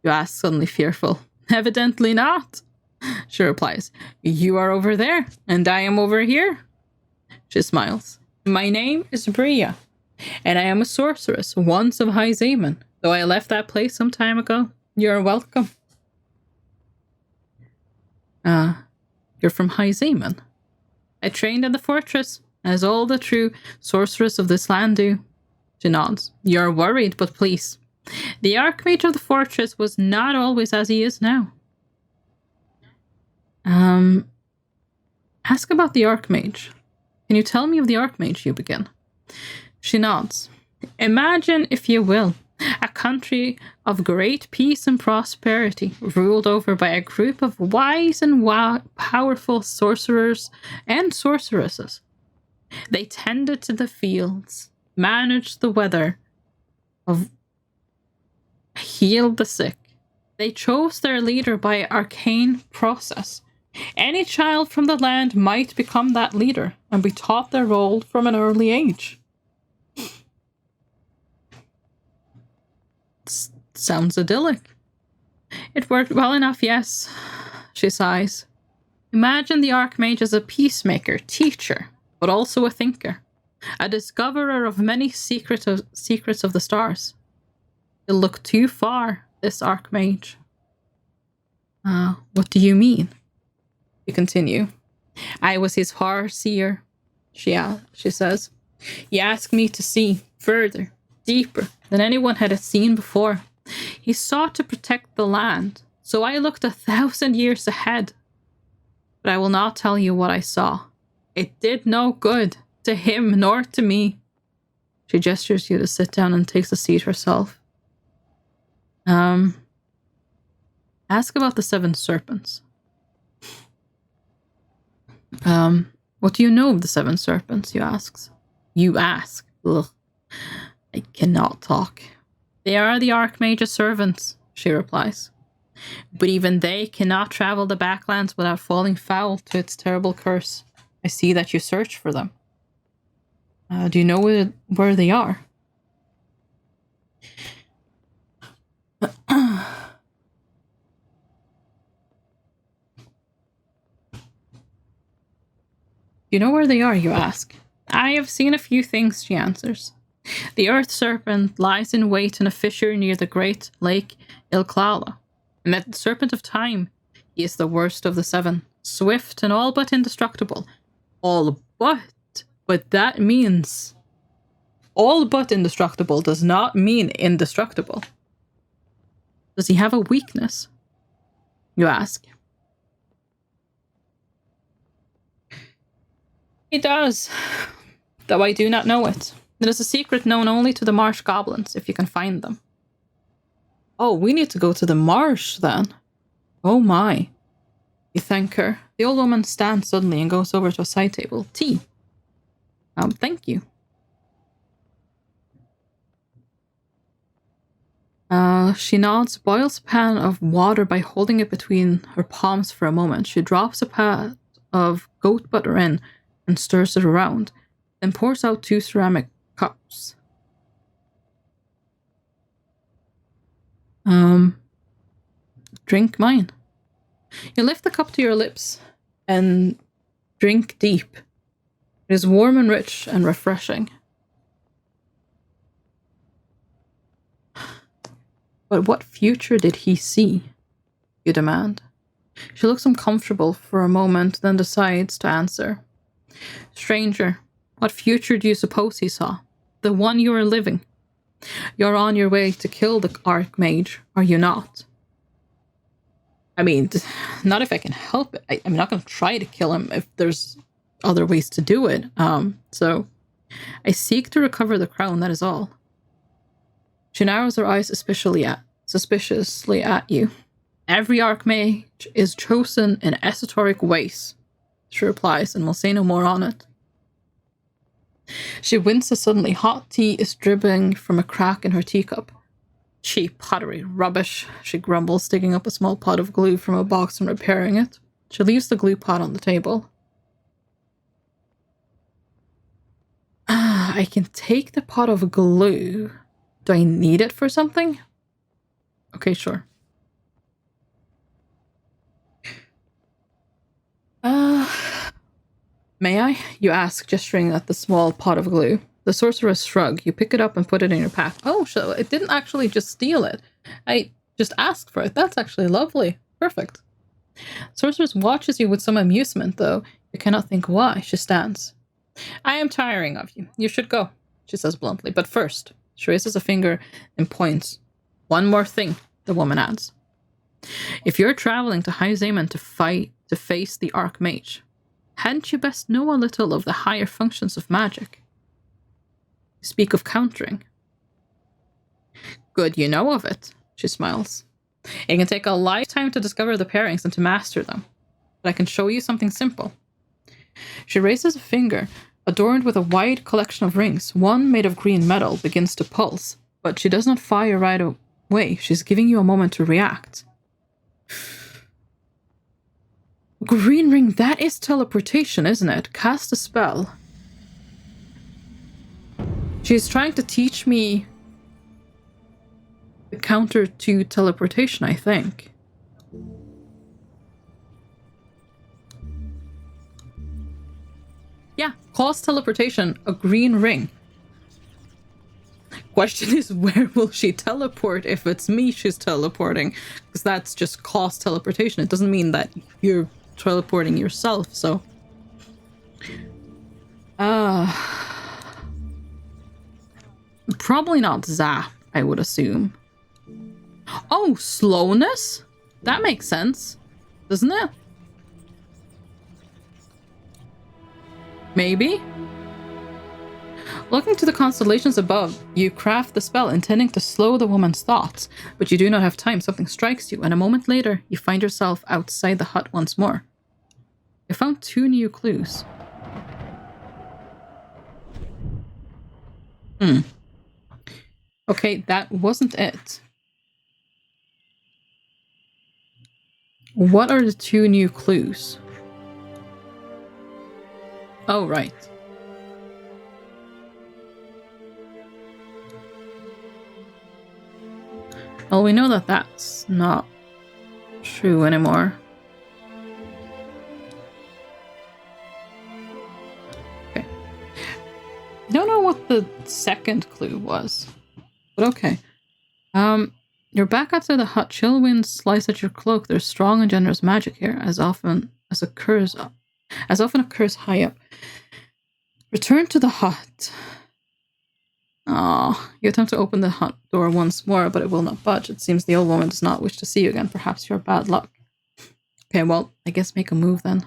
You ask, suddenly fearful. Evidently not, she replies. You are over there, and I am over here. She smiles. My name is Bria, and I am a sorceress, once of High Zaman, though I left that place some time ago. You're welcome. You're from High Zaman? I trained in the fortress, as all the true sorcerers of this land do. She nods. You're worried, but please. The Archmage of the fortress was not always as he is now. Ask about the Archmage. Can you tell me of the Archmage, you begin? She nods. Imagine, if you will, a country of great peace and prosperity, ruled over by a group of wise and powerful sorcerers and sorceresses. They tended to the fields, managed the weather, healed the sick. They chose their leader by arcane process. Any child from the land might become that leader and be taught their role from an early age. Sounds idyllic. It worked well enough, yes, she sighs. Imagine the Archmage as a peacemaker, teacher, but also a thinker, a discoverer of many secrets of the stars. He'll look too far, this Archmage. What do you mean? You continue. I was his farseer, she says. He asked me to see further, deeper than anyone had seen before. He sought to protect the land, so I looked 1,000 years ahead. But I will not tell you what I saw. It did no good to him nor to me. She gestures you to sit down and takes a seat herself. Ask about the 7 serpents. What do you know of the 7 serpents, you ask. Ugh. I cannot talk. They are the Archmage's servants, she replies. But even they cannot travel the backlands without falling foul to its terrible curse. I see that you search for them. Do you know where they are? You know where they are, you ask. I have seen a few things, she answers. The earth serpent lies in wait in a fissure near the great lake Ilklala. And that serpent of time, he is the worst of the seven, swift and all but indestructible. All but that means all but indestructible does not mean indestructible. Does he have a weakness? You ask. He does, though I do not know it. It is a secret known only to the marsh goblins, if you can find them. Oh, we need to go to the marsh, then. Oh my. You thank her. The old woman stands suddenly and goes over to a side table. Tea. Thank you. She nods, boils a pan of water by holding it between her palms for a moment. She drops a pat of goat butter in and stirs it around, then pours out 2 ceramic cups. Drink mine. You lift the cup to your lips and drink deep. It is warm and rich and refreshing. But what future did he see? You demand. She looks uncomfortable for a moment, then decides to answer. Stranger, what future do you suppose he saw? The one you are living. You're on your way to kill the Archmage, are you not? I mean, not if I can help it. I'm not going to try to kill him if there's other ways to do it. So I seek to recover the crown, that is all. She narrows her eyes suspiciously at you. Every Archmage is chosen in esoteric ways, she replies, and will say no more on it. She winces suddenly. Hot tea is dripping from a crack in her teacup. Cheap pottery, rubbish, she grumbles, digging up a small pot of glue from a box and repairing it. She leaves the glue pot on the table. I can take the pot of glue. Do I need it for something? Okay, sure. May I? You ask, gesturing at the small pot of glue. The sorceress shrug. You pick it up and put it in your pack. Oh, so it didn't actually just steal it. I just asked for it. That's actually lovely. Perfect. Sorceress watches you with some amusement, though. You cannot think why. She stands. I am tiring of you. You should go, she says bluntly. But first, she raises a finger and points. One more thing, the woman adds. If you're traveling to High Zaman to face the Archmage, hadn't you best know a little of the higher functions of magic? You speak of countering. Good you know of it, she smiles. It can take a lifetime to discover the pairings and to master them, but I can show you something simple. She raises a finger, adorned with a wide collection of rings. One, made of green metal, begins to pulse, but she does not fire right away. She's giving you a moment to react. Green ring, that is teleportation, isn't it? Cast a spell. She's trying to teach me the counter to teleportation, I think. Yeah, cause teleportation, a green ring. Question is, where will she teleport if it's me she's teleporting? Because that's just cause teleportation. It doesn't mean that you're teleporting yourself, so. Probably not zap, I would assume. Oh, slowness? That makes sense, doesn't it? Maybe? Looking to the constellations above, you craft the spell intending to slow the woman's thoughts, but you do not have time. Something strikes you, and a moment later, you find yourself outside the hut once more. You found 2 new clues. Okay, that wasn't it. What are the 2 new clues? Oh, right. Well, we know that that's not true anymore. the second clue was. But okay. You're back outside the hut. Chill winds slice at your cloak. There's strong and generous magic here, as often occurs high up. Return to the hut. You attempt to open the hut door once more, but it will not budge. It seems the old woman does not wish to see you again. Perhaps you're bad luck. Okay, well, I guess make a move then.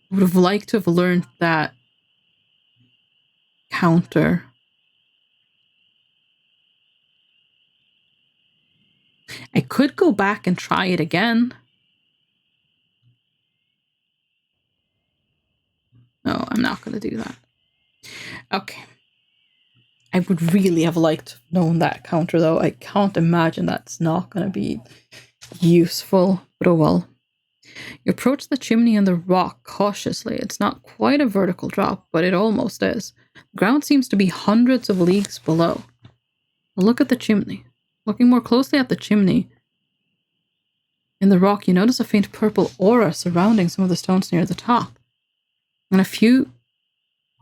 Would have liked to have learned that counter. I could go back and try it again. No, I'm not going to do that. Okay. I would really have liked to have known that counter, though. I can't imagine that's not going to be useful, but oh well. You approach the chimney in the rock cautiously. It's not quite a vertical drop, but it almost is. The ground seems to be hundreds of leagues below. Look at the chimney. Looking more closely at the chimney in the rock, you notice a faint purple aura surrounding some of the stones near the top. And a few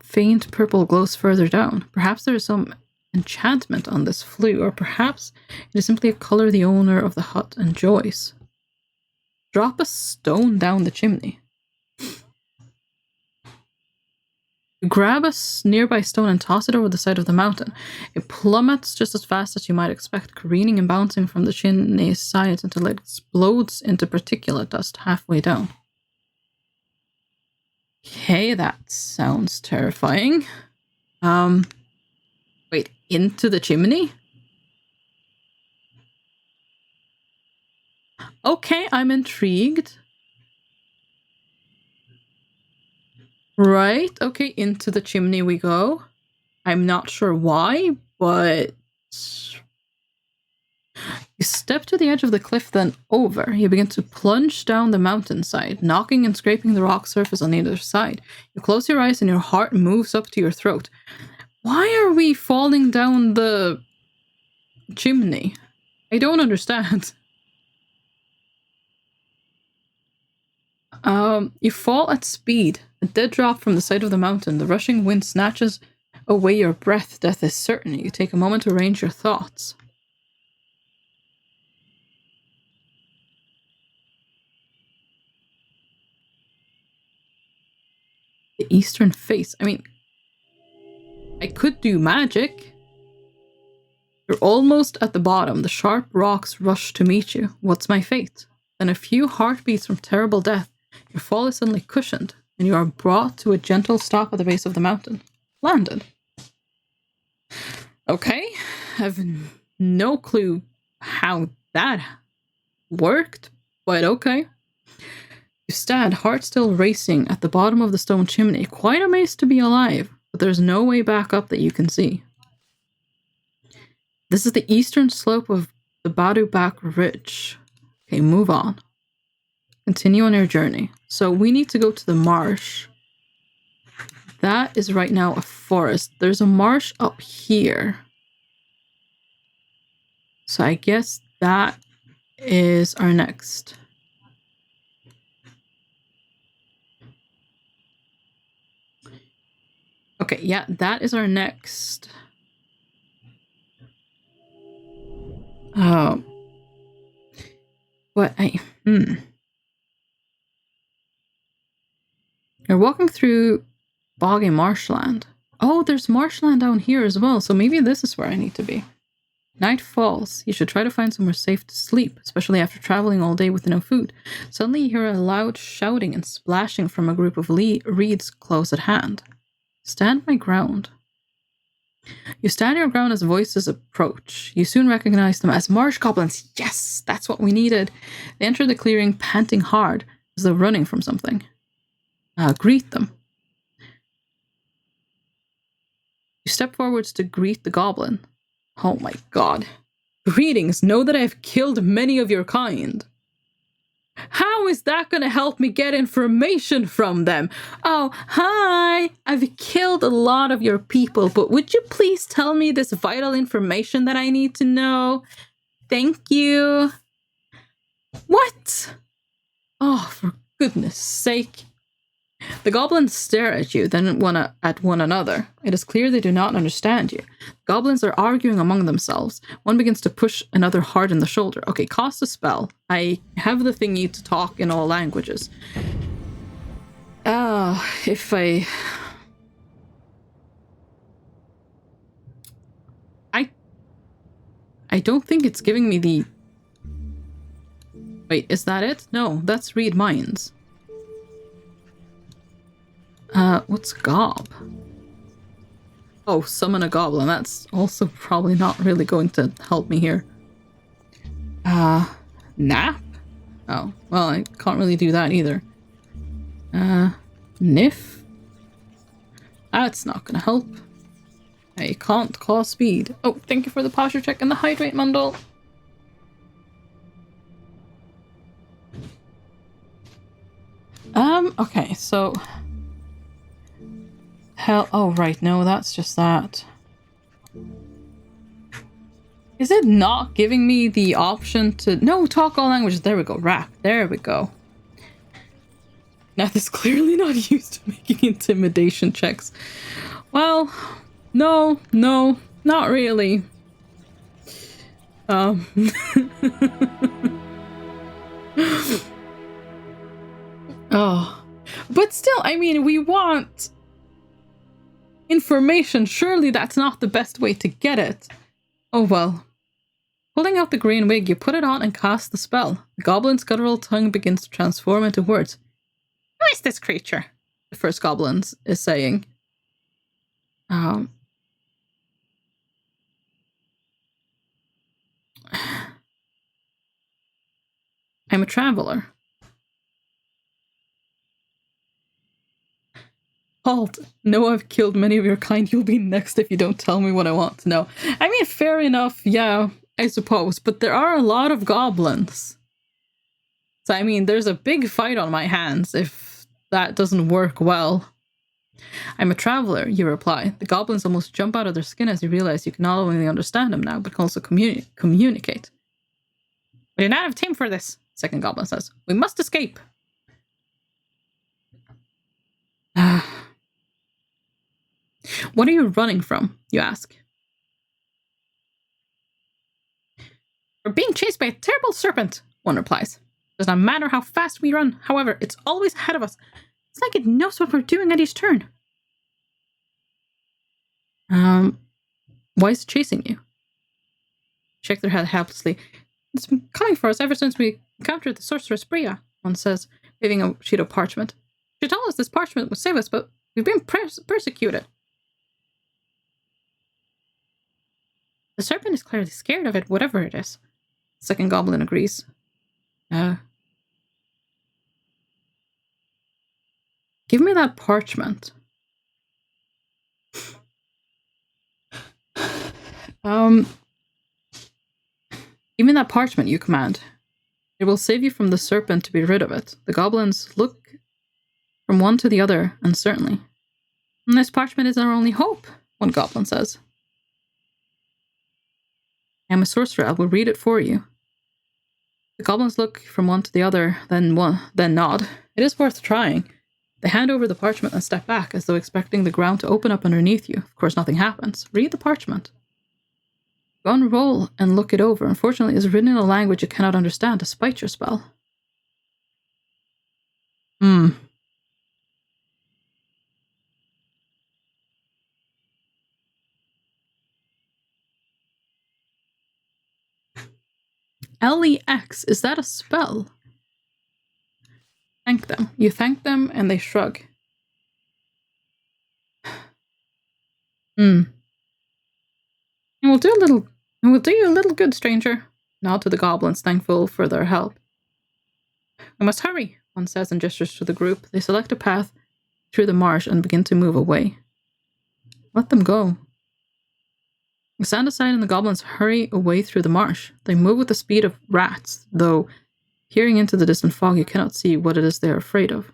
faint purple glows further down. Perhaps there is some enchantment on this flue, or perhaps it is simply a color the owner of the hut enjoys. Drop a stone down the chimney. Grab a nearby stone and toss it over the side of the mountain. It plummets just as fast as you might expect, careening and bouncing from the chimney's sides until it explodes into particulate dust halfway down. Okay, that sounds terrifying. Wait, into the chimney? Okay, I'm intrigued. Right, okay, into the chimney we go. I'm not sure why, but... You step to the edge of the cliff, then over. You begin to plunge down the mountainside, knocking and scraping the rock surface on either side. You close your eyes and your heart moves up to your throat. Why are we falling down the chimney? I don't understand. You fall at speed, a dead drop from the side of the mountain. The rushing wind snatches away your breath. Death is certain. You take a moment to arrange your thoughts. The eastern face. I mean, I could do magic. You're almost at the bottom. The sharp rocks rush to meet you. What's my fate? Then a few heartbeats from terrible death. Your fall is suddenly cushioned, and you are brought to a gentle stop at the base of the mountain. Landed. Okay. I have no clue how that worked, but okay. You stand, heart still racing, at the bottom of the stone chimney, quite amazed to be alive, but there's no way back up that you can see. This is the eastern slope of the Badubak Ridge. Okay, move on. Continue on your journey. So we need to go to the marsh. That is right now a forest. There's a marsh up here. So I guess that is our next. Okay, yeah, that is our next. You're walking through boggy marshland. Oh, there's marshland down here as well, so maybe this is where I need to be. Night falls. You should try to find somewhere safe to sleep, especially after traveling all day with no food. Suddenly you hear a loud shouting and splashing from a group of reeds close at hand. Stand my ground. You stand your ground as voices approach. You soon recognize them as marsh goblins. Yes, that's what we needed. They enter the clearing panting hard as though running from something. Greet them. You step forwards to greet the goblin. Oh my god. Greetings, know that I have killed many of your kind. How is that going to help me get information from them? Oh, hi! I've killed a lot of your people, but would you please tell me this vital information that I need to know? Thank you. What? Oh, for goodness sake. The goblins stare at you, then at one another. It is clear they do not understand you. Goblins are arguing among themselves. One begins to push another hard in the shoulder. Okay, cast a spell. I have the thingy to talk in all languages. If I don't think it's giving me the... Wait, is that it? No, that's read minds. What's gob? Oh, summon a goblin. That's also probably not really going to help me here. Nap? Oh, well, I can't really do that either. Niff? That's not gonna help. I can't cause speed. Oh, thank you for the posture check and the hydrate bundle. Okay, so... Hell, oh right, no, that's just that. Is it not giving me the option to... No, talk all languages. There we go, rap. There we go. Now this is clearly not used to making intimidation checks. Well, no, not really. Oh, but still, I mean, we want information. Surely that's not the best way to get it. Oh well. Pulling out the green wig, you put it on and cast the spell. The goblin's guttural tongue begins to transform into words. Who is this creature? The first goblin is saying. I'm a traveler. Halt. No, I've killed many of your kind. You'll be next if you don't tell me what I want to know. I mean, fair enough, yeah, I suppose. But there are a lot of goblins. So, I mean, there's a big fight on my hands if that doesn't work well. I'm a traveler, you reply. The goblins almost jump out of their skin as you realize you can not only understand them now, but can also communicate. We do not have time for this, second goblin says. We must escape. What are you running from, you ask? We're being chased by a terrible serpent, one replies. Does not matter how fast we run, however, it's always ahead of us. It's like it knows what we're doing at each turn. Why is it chasing you? Shake their head helplessly. It's been coming for us ever since we encountered the sorceress Bria, one says, waving a sheet of parchment. She told us this parchment would save us, but we've been persecuted. The serpent is clearly scared of it, whatever it is. The second goblin agrees. Give me that parchment. Give me that parchment, you command. It will save you from the serpent to be rid of it. The goblins look from one to the other uncertainly. And this parchment is our only hope, one goblin says. I am a sorcerer, I will read it for you. The goblins look from one to the other, then nod. It is worth trying. They hand over the parchment and step back, as though expecting the ground to open up underneath you. Of course, nothing happens. Read the parchment. Go and roll and look it over. Unfortunately, it is written in a language you cannot understand, despite your spell. LEX, is that a spell? Thank them. You thank them and they shrug. And we'll do you a little good, stranger. Nod to the goblins, thankful for their help. We must hurry, one says and gestures to the group. They select a path through the marsh and begin to move away. Let them go. We stand aside and the goblins hurry away through the marsh. They move with the speed of rats, though peering into the distant fog you cannot see what it is they are afraid of.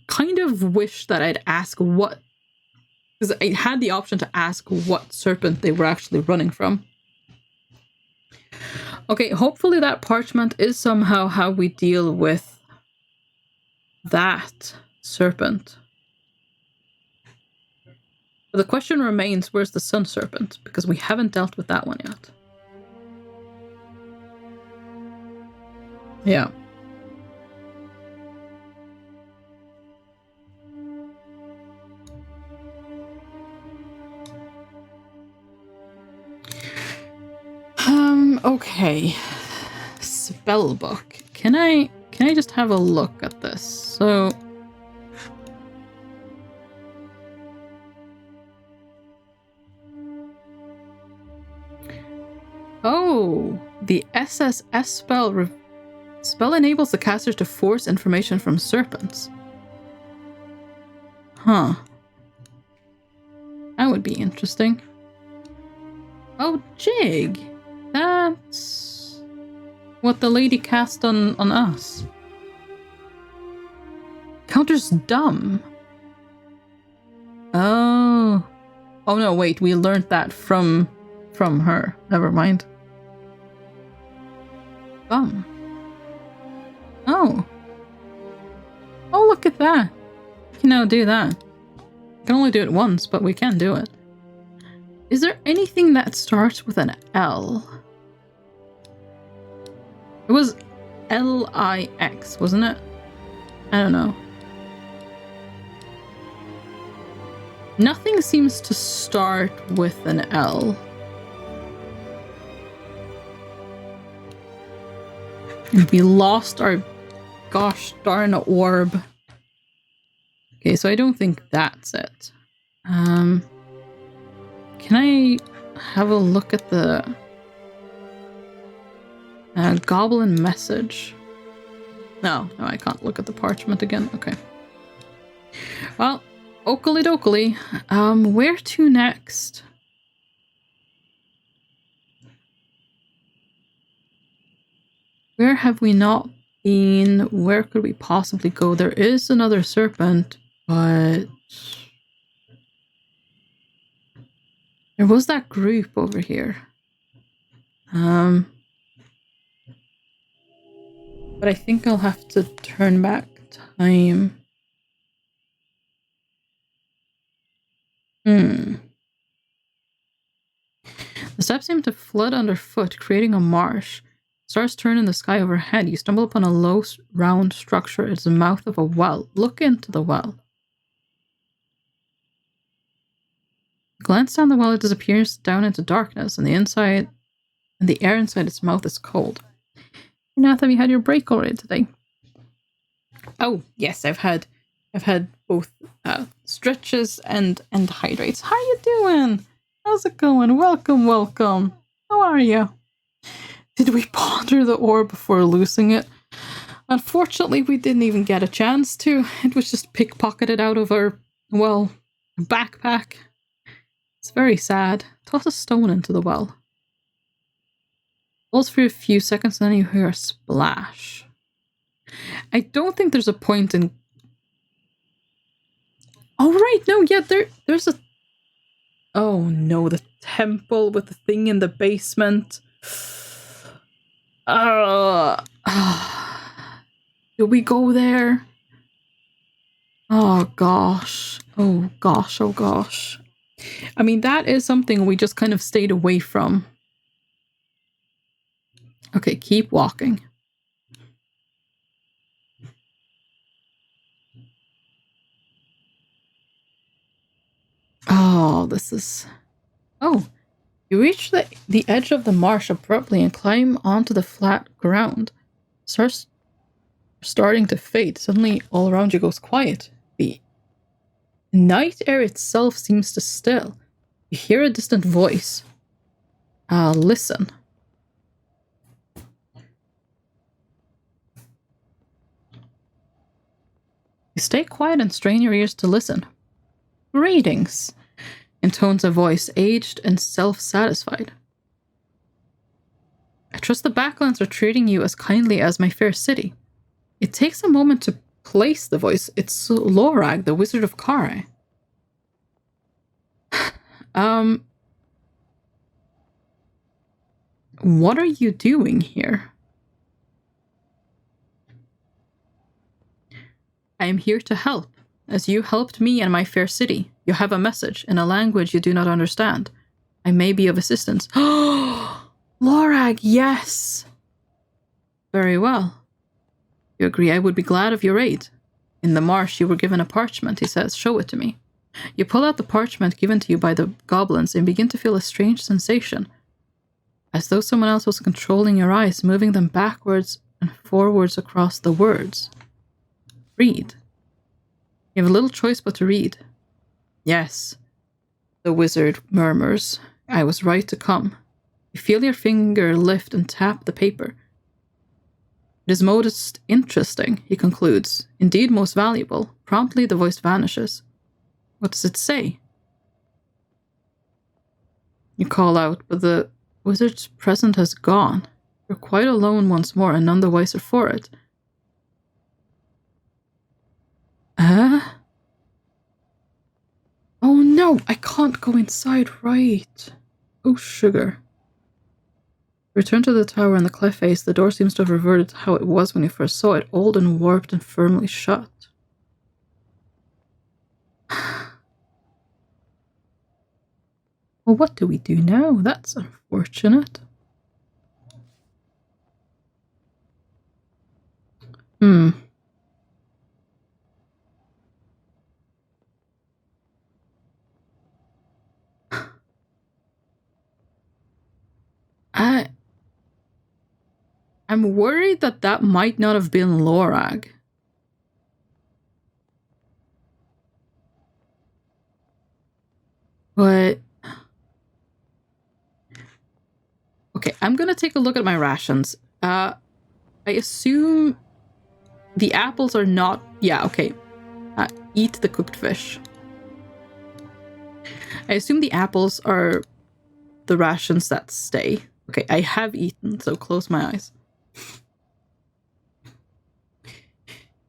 Kind of wish that I'd ask what... Because I had the option to ask what serpent they were actually running from. Okay, hopefully that parchment is somehow how we deal with that serpent. But the question remains, where's the sun serpent? Because we haven't dealt with that one yet. Yeah. Okay. Spellbook. Can I just have a look at this? So oh, the SSS spell enables the caster to force information from serpents. Huh. That would be interesting. Oh, Jig. That's what the lady cast on us. Counters dumb. Oh. Oh no, wait, we learned that from her. Never mind. Dumb. Oh. Oh, look at that. We can now do that. We can only do it once, but we can do it. Is there anything that starts with an L? It was Lix, wasn't it? I don't know. Nothing seems to start with an L. We lost our gosh darn orb. Okay, so I don't think that's it. Can I have a look at the goblin message? No, I can't look at the parchment again. Okay. Well, oakley dokley. Where to next? Where have we not been? Where could we possibly go? There is another serpent, but there was that group over here. But I think I'll have to turn back time. The steps seem to flood underfoot, creating a marsh. Stars turn in the sky overhead. You stumble upon a low, round structure. It's the mouth of a well. Look into the well. Glance down the well, it disappears down into darkness, and the air inside its mouth is cold. Nath, have you had your break already today? Oh, yes, I've had both stretches and hydrates. How you doing? How's it going? Welcome. How are you? Did we ponder the orb before losing it? Unfortunately, we didn't even get a chance to. It was just pickpocketed out of our, well, backpack. It's very sad. Toss a stone into the well. Falls for a few seconds, and then you hear a splash. I don't think there's a point in... Oh, right, no, yeah, there's a... Oh, no, the temple with the thing in the basement. Do we go there? Oh, gosh. Oh, gosh, oh, gosh. I mean, that is something we just kind of stayed away from. Okay, keep walking. Oh, this is... Oh, you reach the edge of the marsh abruptly and climb onto the flat ground. Starts starting to fade. Suddenly, all around you goes quiet. The night air itself seems to still. You hear a distant voice. Listen. You stay quiet and strain your ears to listen. Greetings, intones a voice, aged and self-satisfied. I trust the Backlands are treating you as kindly as my fair city. It takes a moment to place the voice. It's Lorag, the Wizard of Kare. What are you doing here? I am here to help, as you helped me and my fair city. You have a message in a language you do not understand. I may be of assistance. Oh, Lorag, yes! Very well. You agree I would be glad of your aid. In the marsh you were given a parchment, he says. Show it to me. You pull out the parchment given to you by the goblins and begin to feel a strange sensation, as though someone else was controlling your eyes, moving them backwards and forwards across the words. Read. You have little choice but to read. Yes, the wizard murmurs. I was right to come. You feel your finger lift and tap the paper. It is most interesting, he concludes. Indeed most valuable. Promptly the voice vanishes. What does it say? You call out, but the wizard's presence has gone. You're quite alone once more, and none the wiser for it. Oh no, I can't go inside, right. Oh, sugar. Return to the tower and the cliff face. The door seems to have reverted to how it was when you first saw it, old and warped and firmly shut. Well, what do we do now? That's unfortunate. I'm worried that that might not have been Lorag. But... okay, I'm gonna take a look at my rations. I assume the apples are not... yeah, okay. Eat the cooked fish. I assume the apples are the rations that stay. Okay, I have eaten, so close my eyes.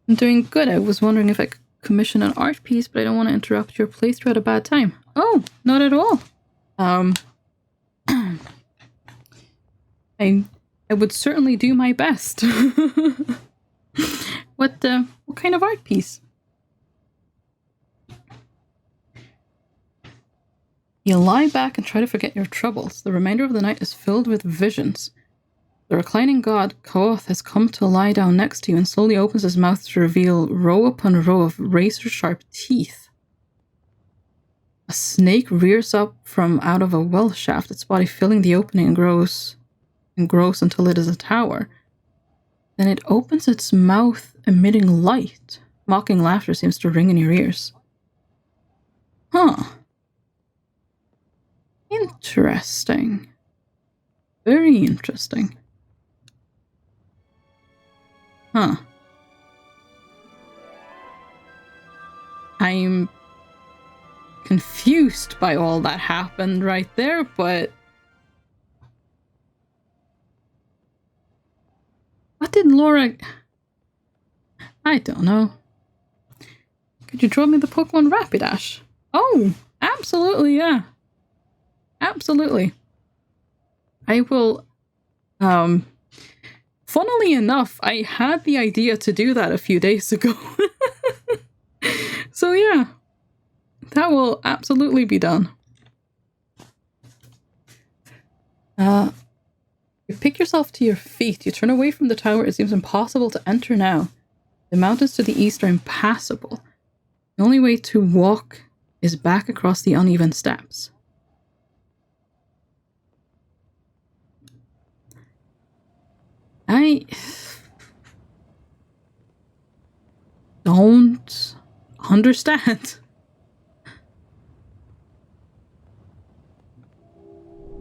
I'm doing good. I was wondering if I could commission an art piece, but I don't want to interrupt your playthrough at a bad time. Oh, not at all. I would certainly do my best. What kind of art piece? You lie back and try to forget your troubles. The remainder of the night is filled with visions. The reclining god, Koth, has come to lie down next to you and slowly opens his mouth to reveal row upon row of razor-sharp teeth. A snake rears up from out of a well shaft, its body filling the opening and grows until it is a tower. Then it opens its mouth, emitting light. Mocking laughter seems to ring in your ears. Huh. Interesting. Very interesting. Huh. I'm confused by all that happened right there, but... what did Laura... I don't know. Could you draw me the Pokemon Rapidash? Oh, absolutely, yeah. Absolutely. I will... funnily enough, I had the idea to do that a few days ago. So yeah, that will absolutely be done. You pick yourself to your feet. You turn away from the tower. It seems impossible to enter now. The mountains to the east are impassable. The only way to walk is back across the uneven steps. I don't understand.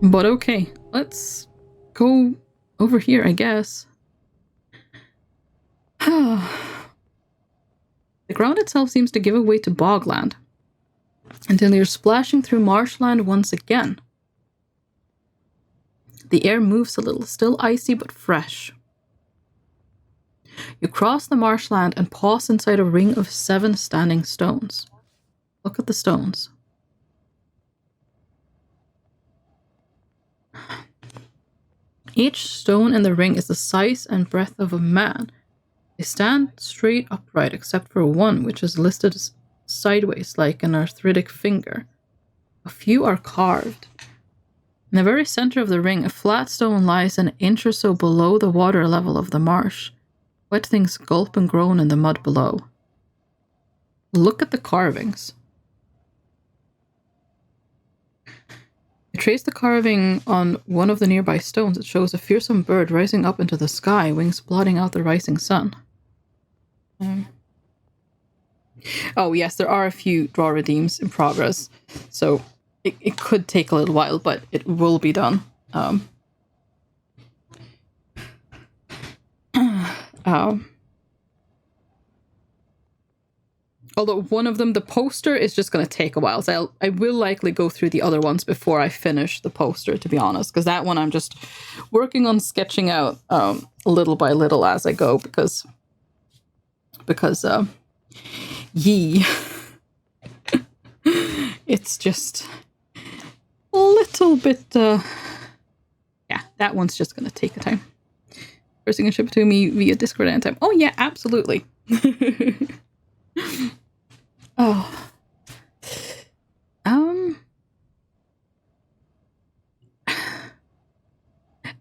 But okay, let's go over here, I guess. The ground itself seems to give away to bogland until you're splashing through marshland once again. The air moves a little, still icy but fresh. You cross the marshland and pause inside a ring of 7 standing stones. Look at the stones. Each stone in the ring is the size and breadth of a man. They stand straight upright except for one, which is listed sideways like an arthritic finger. A few are carved. In the very center of the ring, a flat stone lies an inch or so below the water level of the marsh. Wet things gulp and groan in the mud below. Look at the carvings. You trace the carving on one of the nearby stones. It shows a fearsome bird rising up into the sky, wings blotting out the rising sun. Oh yes, there are a few draw redeems in progress, so it could take a little while, but it will be done. Although one of them, the poster, is just going to take a while. So I will likely go through the other ones before I finish the poster, to be honest. Because that one I'm just working on sketching out little by little as I go. Because it's just a little bit... yeah, that one's just going to take a time. First, you can ship it to me via Discord anytime. Oh yeah, absolutely. Oh.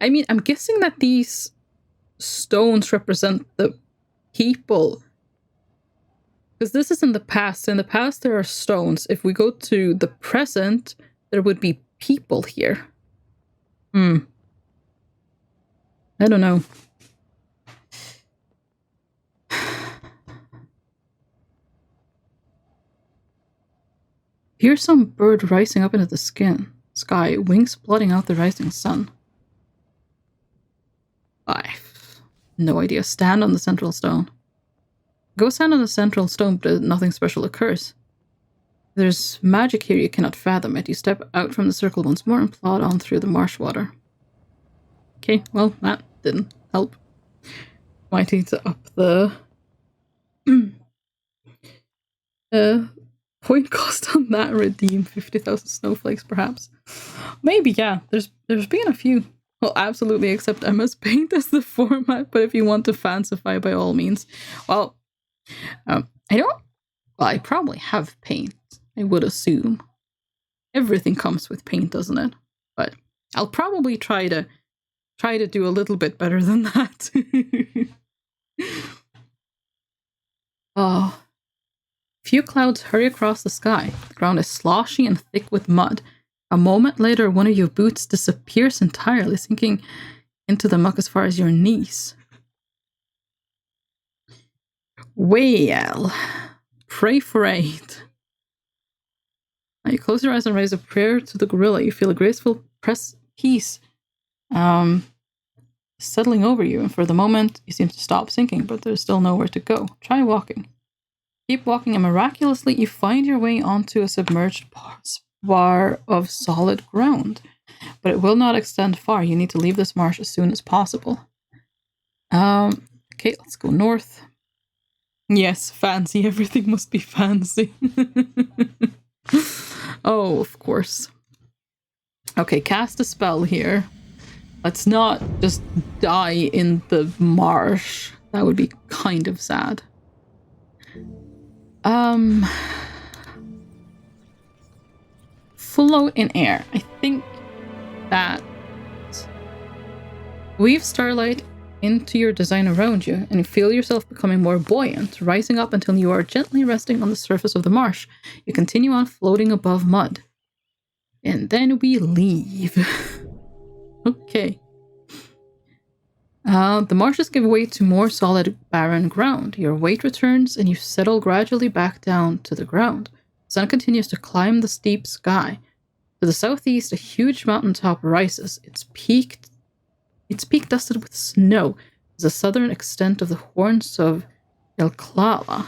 I mean, I'm guessing that these stones represent the people. Because this is in the past. In the past, there are stones. If we go to the present, there would be people here. I don't know. Here's some bird rising up into the sky, wings blotting out the rising sun. No idea. Stand on the central stone. Go stand on the central stone, but nothing special occurs. There's magic here you cannot fathom it. You step out from the circle once more and plod on through the marsh water. Okay, well, that didn't help. Might need to up the point cost on that redeem. 50,000 snowflakes, perhaps. Maybe, yeah. There's been a few. Well, absolutely accept MS Paint as the format, but if you want to fancify, by all means. Well, I probably have Paint, I would assume. Everything comes with Paint, doesn't it? But I'll probably try to do a little bit better than that. Oh. Few clouds hurry across the sky. The ground is sloshy and thick with mud. A moment later, one of your boots disappears entirely, sinking into the muck as far as your knees. Well, pray for aid. Now you close your eyes and raise a prayer to the gorilla. You feel a graceful peace settling over you, and for the moment, you seem to stop sinking, but there's still nowhere to go. Try walking. Keep walking, and miraculously, you find your way onto a submerged bar of solid ground. But it will not extend far. You need to leave this marsh as soon as possible. Okay, let's go north. Yes, fancy. Everything must be fancy. Oh, of course. Okay, cast a spell here. Let's not just die in the marsh. That would be kind of sad. Float in air. I think that weave starlight into your design around you and feel yourself becoming more buoyant, rising up until you are gently resting on the surface of the marsh. You continue on floating above mud. And then we leave. Okay. The marshes give way to more solid, barren ground. Your weight returns and you settle gradually back down to the ground. The sun continues to climb the steep sky. To the southeast, a huge mountaintop rises. Its peak dusted with snow is the southern extent of the horns of Elklala.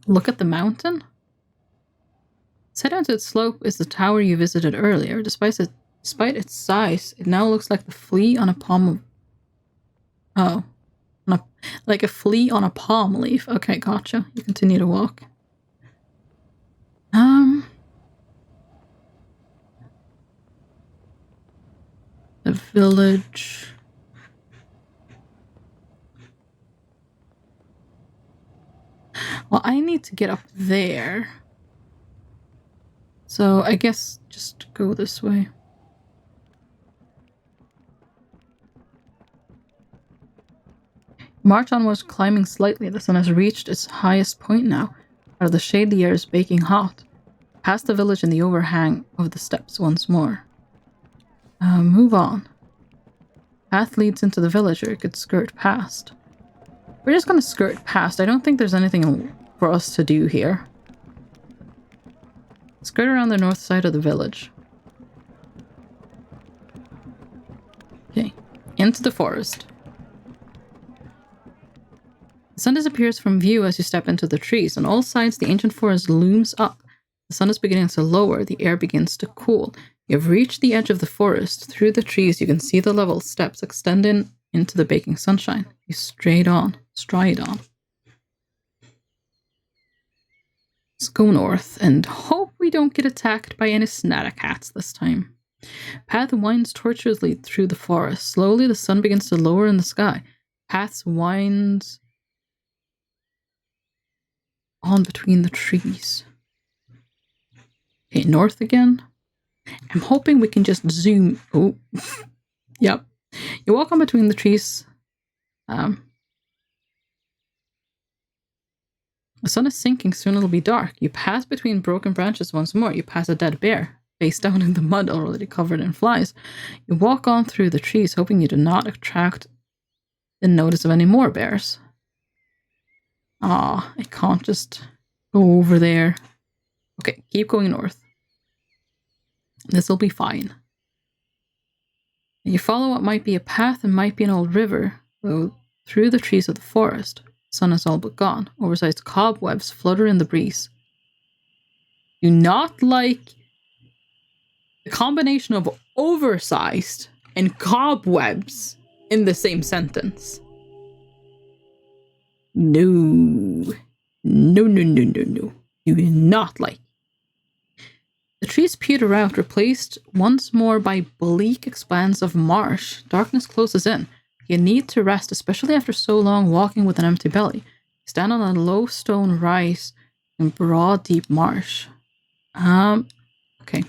Look at the mountain. Set down to its slope is the tower you visited earlier. Despite its size, it now looks like the flea on a palm of... like a flea on a palm leaf. Okay, gotcha. You continue to walk. The village. Well, I need to get up there. So I guess just go this way. March onwards, climbing slightly. The sun has reached its highest point now. Out of the shade, the air is baking hot. Past the village and the overhang of the steps once more. Move on. Path leads into the village, or you could skirt past. We're just gonna skirt past. I don't think there's anything for us to do here. Skirt around the north side of the village. Okay, into the forest. The sun disappears from view as you step into the trees. On all sides, the ancient forest looms up. The sun is beginning to lower. The air begins to cool. You have reached the edge of the forest. Through the trees, you can see the level steps extending into the baking sunshine. You stride on. Let's go north and hope we don't get attacked by any snatter cats this time. Path winds tortuously through the forest. Slowly, the sun begins to lower in the sky. Paths winds on between the trees. Okay, north again. I'm hoping we can just zoom. Oh, yep. You walk on between the trees. The sun is sinking, soon it'll be dark. You pass between broken branches once more. You pass a dead bear, face down in the mud, already covered in flies. You walk on through the trees, hoping you do not attract the notice of any more bears. I can't just go over there. Okay, keep going north. This'll be fine. You follow what might be a path and might be an old river, though through the trees of the forest. The sun is all but gone. Oversized cobwebs flutter in the breeze. Do not like the combination of oversized and cobwebs in the same sentence. No. You do not like. The trees peter out, replaced once more by bleak expanse of marsh. Darkness closes in. You need to rest, especially after so long walking with an empty belly. You stand on a low stone rise in broad, deep marsh. Okay.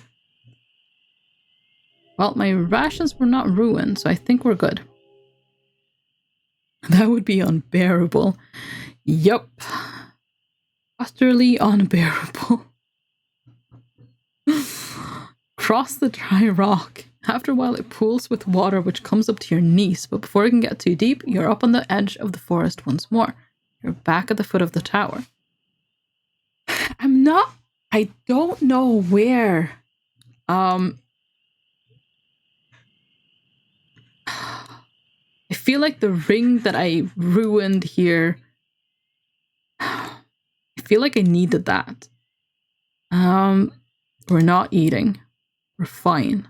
Well, my rations were not ruined, so I think we're good. That would be unbearable. Yup. Utterly unbearable. Cross the dry rock. After a while, it pools with water which comes up to your knees, but before it can get too deep, you're up on the edge of the forest once more. You're back at the foot of the tower. I don't know where. I feel like the ring that I ruined here, I feel like I needed that. We're not eating. We're fine.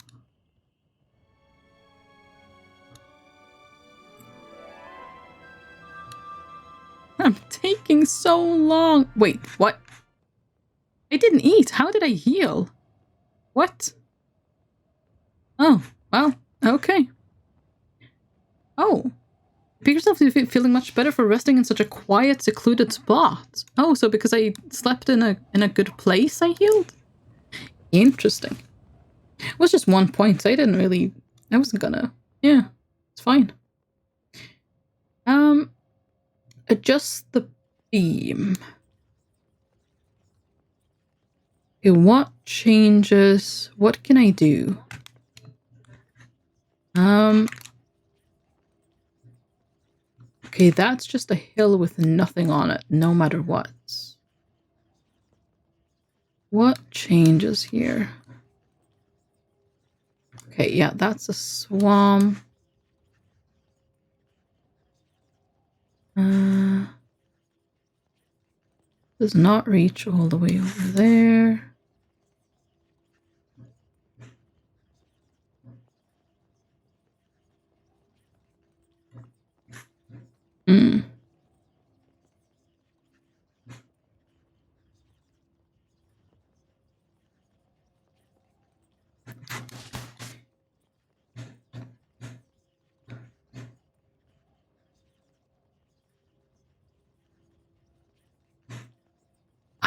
I'm taking so long. Wait, what? I didn't eat. How did I heal? What? Oh, well, okay. Oh. Pick yourself feeling much better for resting in such a quiet, secluded spot. Oh, so because I slept in a good place, I healed? Interesting. It was just 1 point, so I wasn't gonna. Yeah, it's fine. Adjust the beam. Okay, what changes? What can I do? Okay, that's just a hill with nothing on it, no matter what. What changes here? Okay, yeah, that's a swamp. Does not reach all the way over there.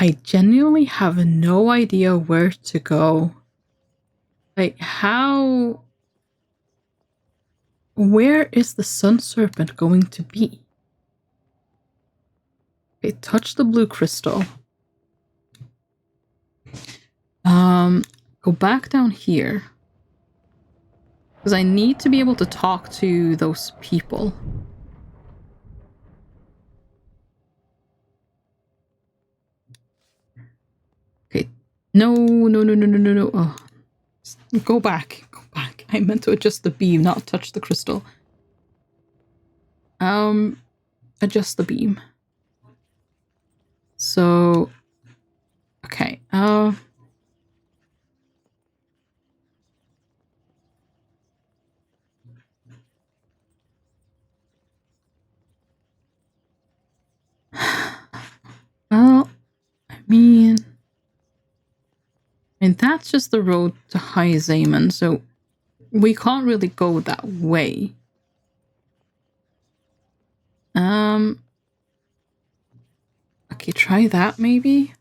I genuinely have no idea where to go. Like, how... Where is the sun serpent going to be? Okay, touch the blue crystal. Go back down here. Because I need to be able to talk to those people. Okay. No. Oh. Go back. Go back. I meant to adjust the beam, not touch the crystal. Adjust the beam. So, okay. Well, I mean, that's just the road to High Zaman, so we can't really go that way. Okay, try that maybe.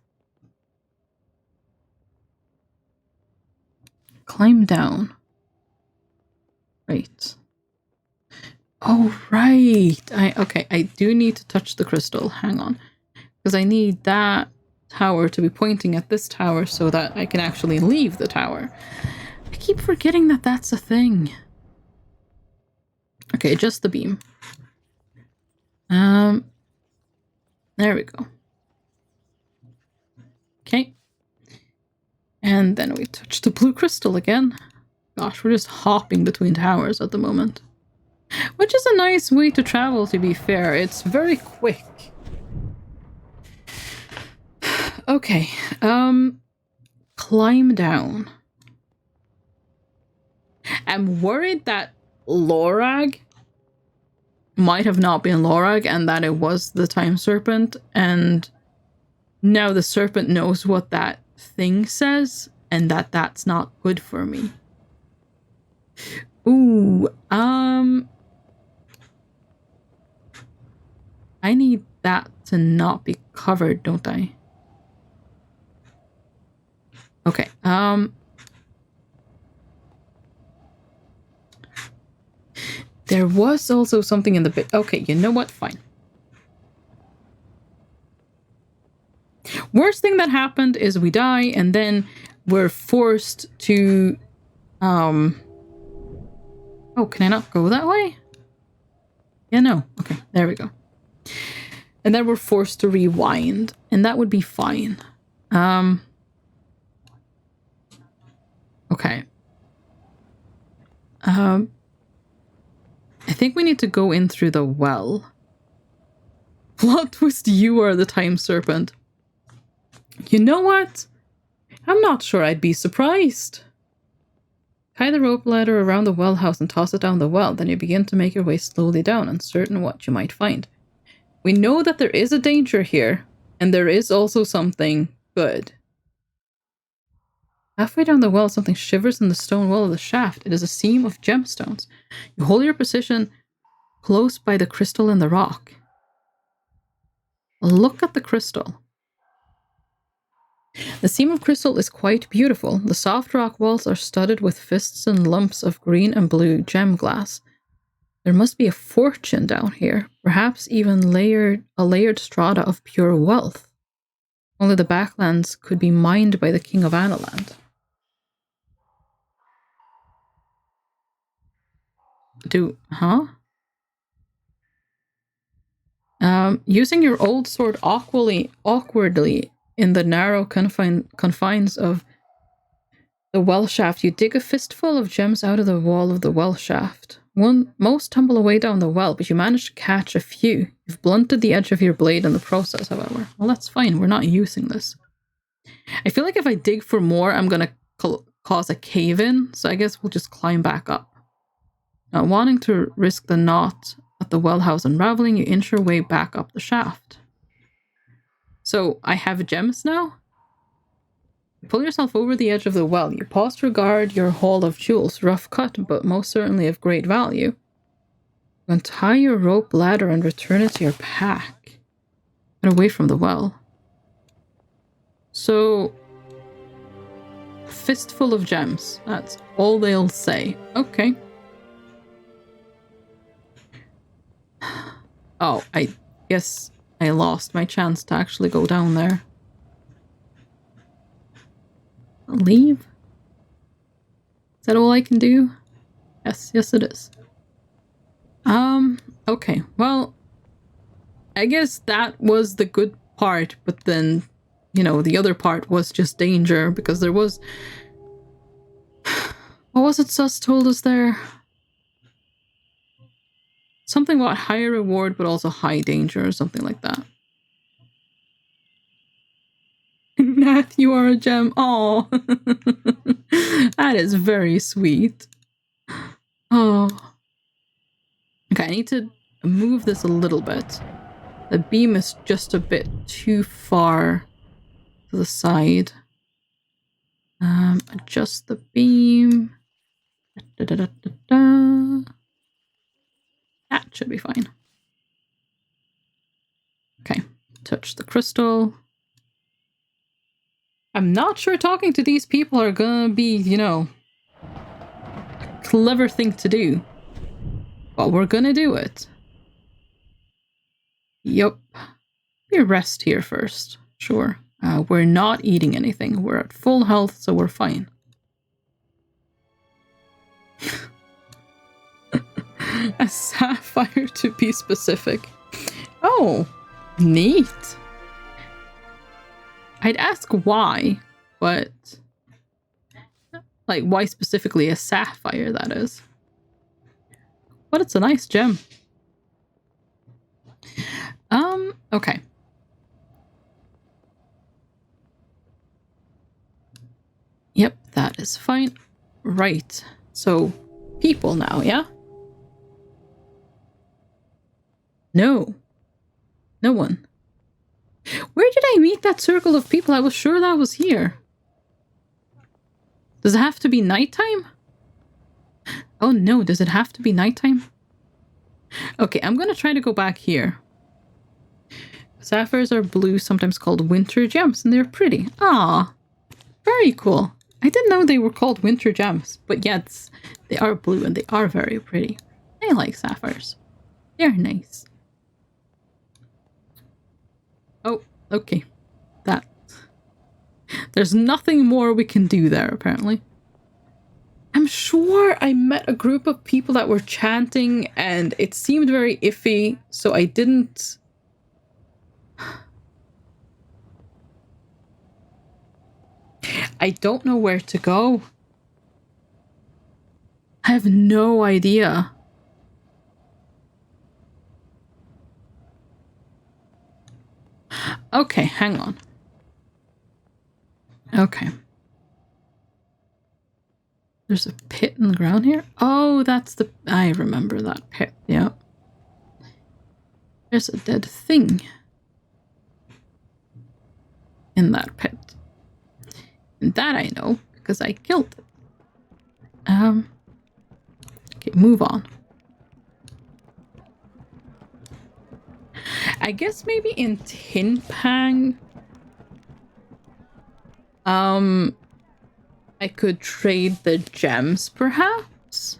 Climb down. Right. Oh, right. Okay, I do need to touch the crystal. Hang on. Because I need that tower to be pointing at this tower so that I can actually leave the tower. I keep forgetting that that's a thing. Okay, adjust the beam. There we go. Okay. And then we touch the blue crystal again. Gosh, we're just hopping between towers at the moment. Which is a nice way to travel, to be fair. It's very quick. Okay. Climb down. I'm worried that Lorag might have not been Lorag and that it was the time serpent, and now the serpent knows what that thing says and that that's not good for me. Ooh, I need that to not be covered, don't I? Okay, there was also something in the bit. Okay, you know what? Fine. Worst thing that happened is we die and then we're forced to... Oh, can I not go that way? Yeah, no. Okay, there we go. And then we're forced to rewind, and that would be fine. Okay. I think we need to go in through the well. Plot twist, you are the time serpent. You know what? I'm not sure I'd be surprised. Tie the rope ladder around the well house and toss it down the well. Then you begin to make your way slowly down, uncertain what you might find. We know that there is a danger here, and there is also something good. Halfway down the well, something shivers in the stone wall of the shaft. It is a seam of gemstones. You hold your position close by the crystal in the rock. Look at the crystal. The seam of crystal is quite beautiful. The soft rock walls are studded with fists and lumps of green and blue gem glass. There must be a fortune down here, perhaps even a layered strata of pure wealth. Only the backlands could be mined by the king of Analand. Using your old sword awkwardly in the narrow confines of the well shaft, you dig a fistful of gems out of the wall of the well shaft. Most tumble away down the well, but you manage to catch a few. You've blunted the edge of your blade in the process, however. Well, that's fine. We're not using this. I feel like if I dig for more, I'm going to cause a cave-in, so I guess we'll just climb back up. Not wanting to risk the knot at the well house unraveling, you inch your way back up the shaft. So, I have gems now? You pull yourself over the edge of the well. You pause to regard your haul of jewels, rough cut, but most certainly of great value. You untie your rope ladder and return it to your pack. Get away from the well. So, fistful of gems. That's all they'll say. Okay. Oh, I guess I lost my chance to actually go down there. Leave? Is that all I can do? Yes it is. Okay, well, I guess that was the good part, but then, you know, the other part was just danger, because there was... What was it Sus told us there? Something about high reward, but also high danger, or something like that. Nath, you are a gem. Oh, that is very sweet. Oh. Okay, I need to move this a little bit. The beam is just a bit too far to the side. Adjust the beam. That should be fine. Okay, touch the crystal. I'm not sure talking to these people are gonna be, you know, a clever thing to do. But we're gonna do it. Yup. We rest here first. Sure. We're not eating anything. We're at full health, so we're fine. A sapphire to be specific. Oh, neat. I'd ask why, but... Like, why specifically a sapphire, that is. But it's a nice gem. Okay. Yep, that is fine. Right. So, people now, yeah? No. No one. Where did I meet that circle of people? I was sure that was here. Does it have to be nighttime? Oh no, does it have to be nighttime? Okay, I'm gonna try to go back here. Sapphires are blue, sometimes called winter gems, and they're pretty. Ah, very cool. I didn't know they were called winter gems, but yes, they are blue and they are very pretty. I like sapphires. They're nice. Oh, okay. That. There's nothing more we can do there, apparently. I'm sure I met a group of people that were chanting and it seemed very iffy, so I didn't... I don't know where to go. I have no idea. Okay, hang on. Okay. There's a pit in the ground here? Oh, that's the... I remember that pit, yeah. There's a dead thing in that pit. And that I know, because I killed it. Okay, move on. I guess maybe in Tinpang, I could trade the gems, perhaps?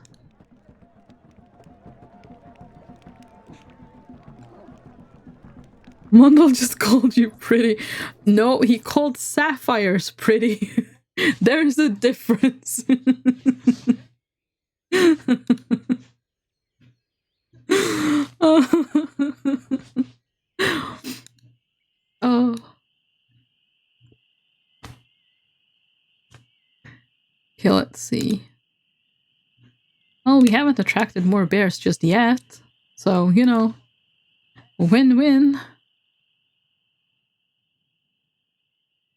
Mundell just called you pretty. No, he called sapphires pretty. There's a difference. Oh. Okay, let's see. Well, we haven't attracted more bears just yet. So, you know, win-win.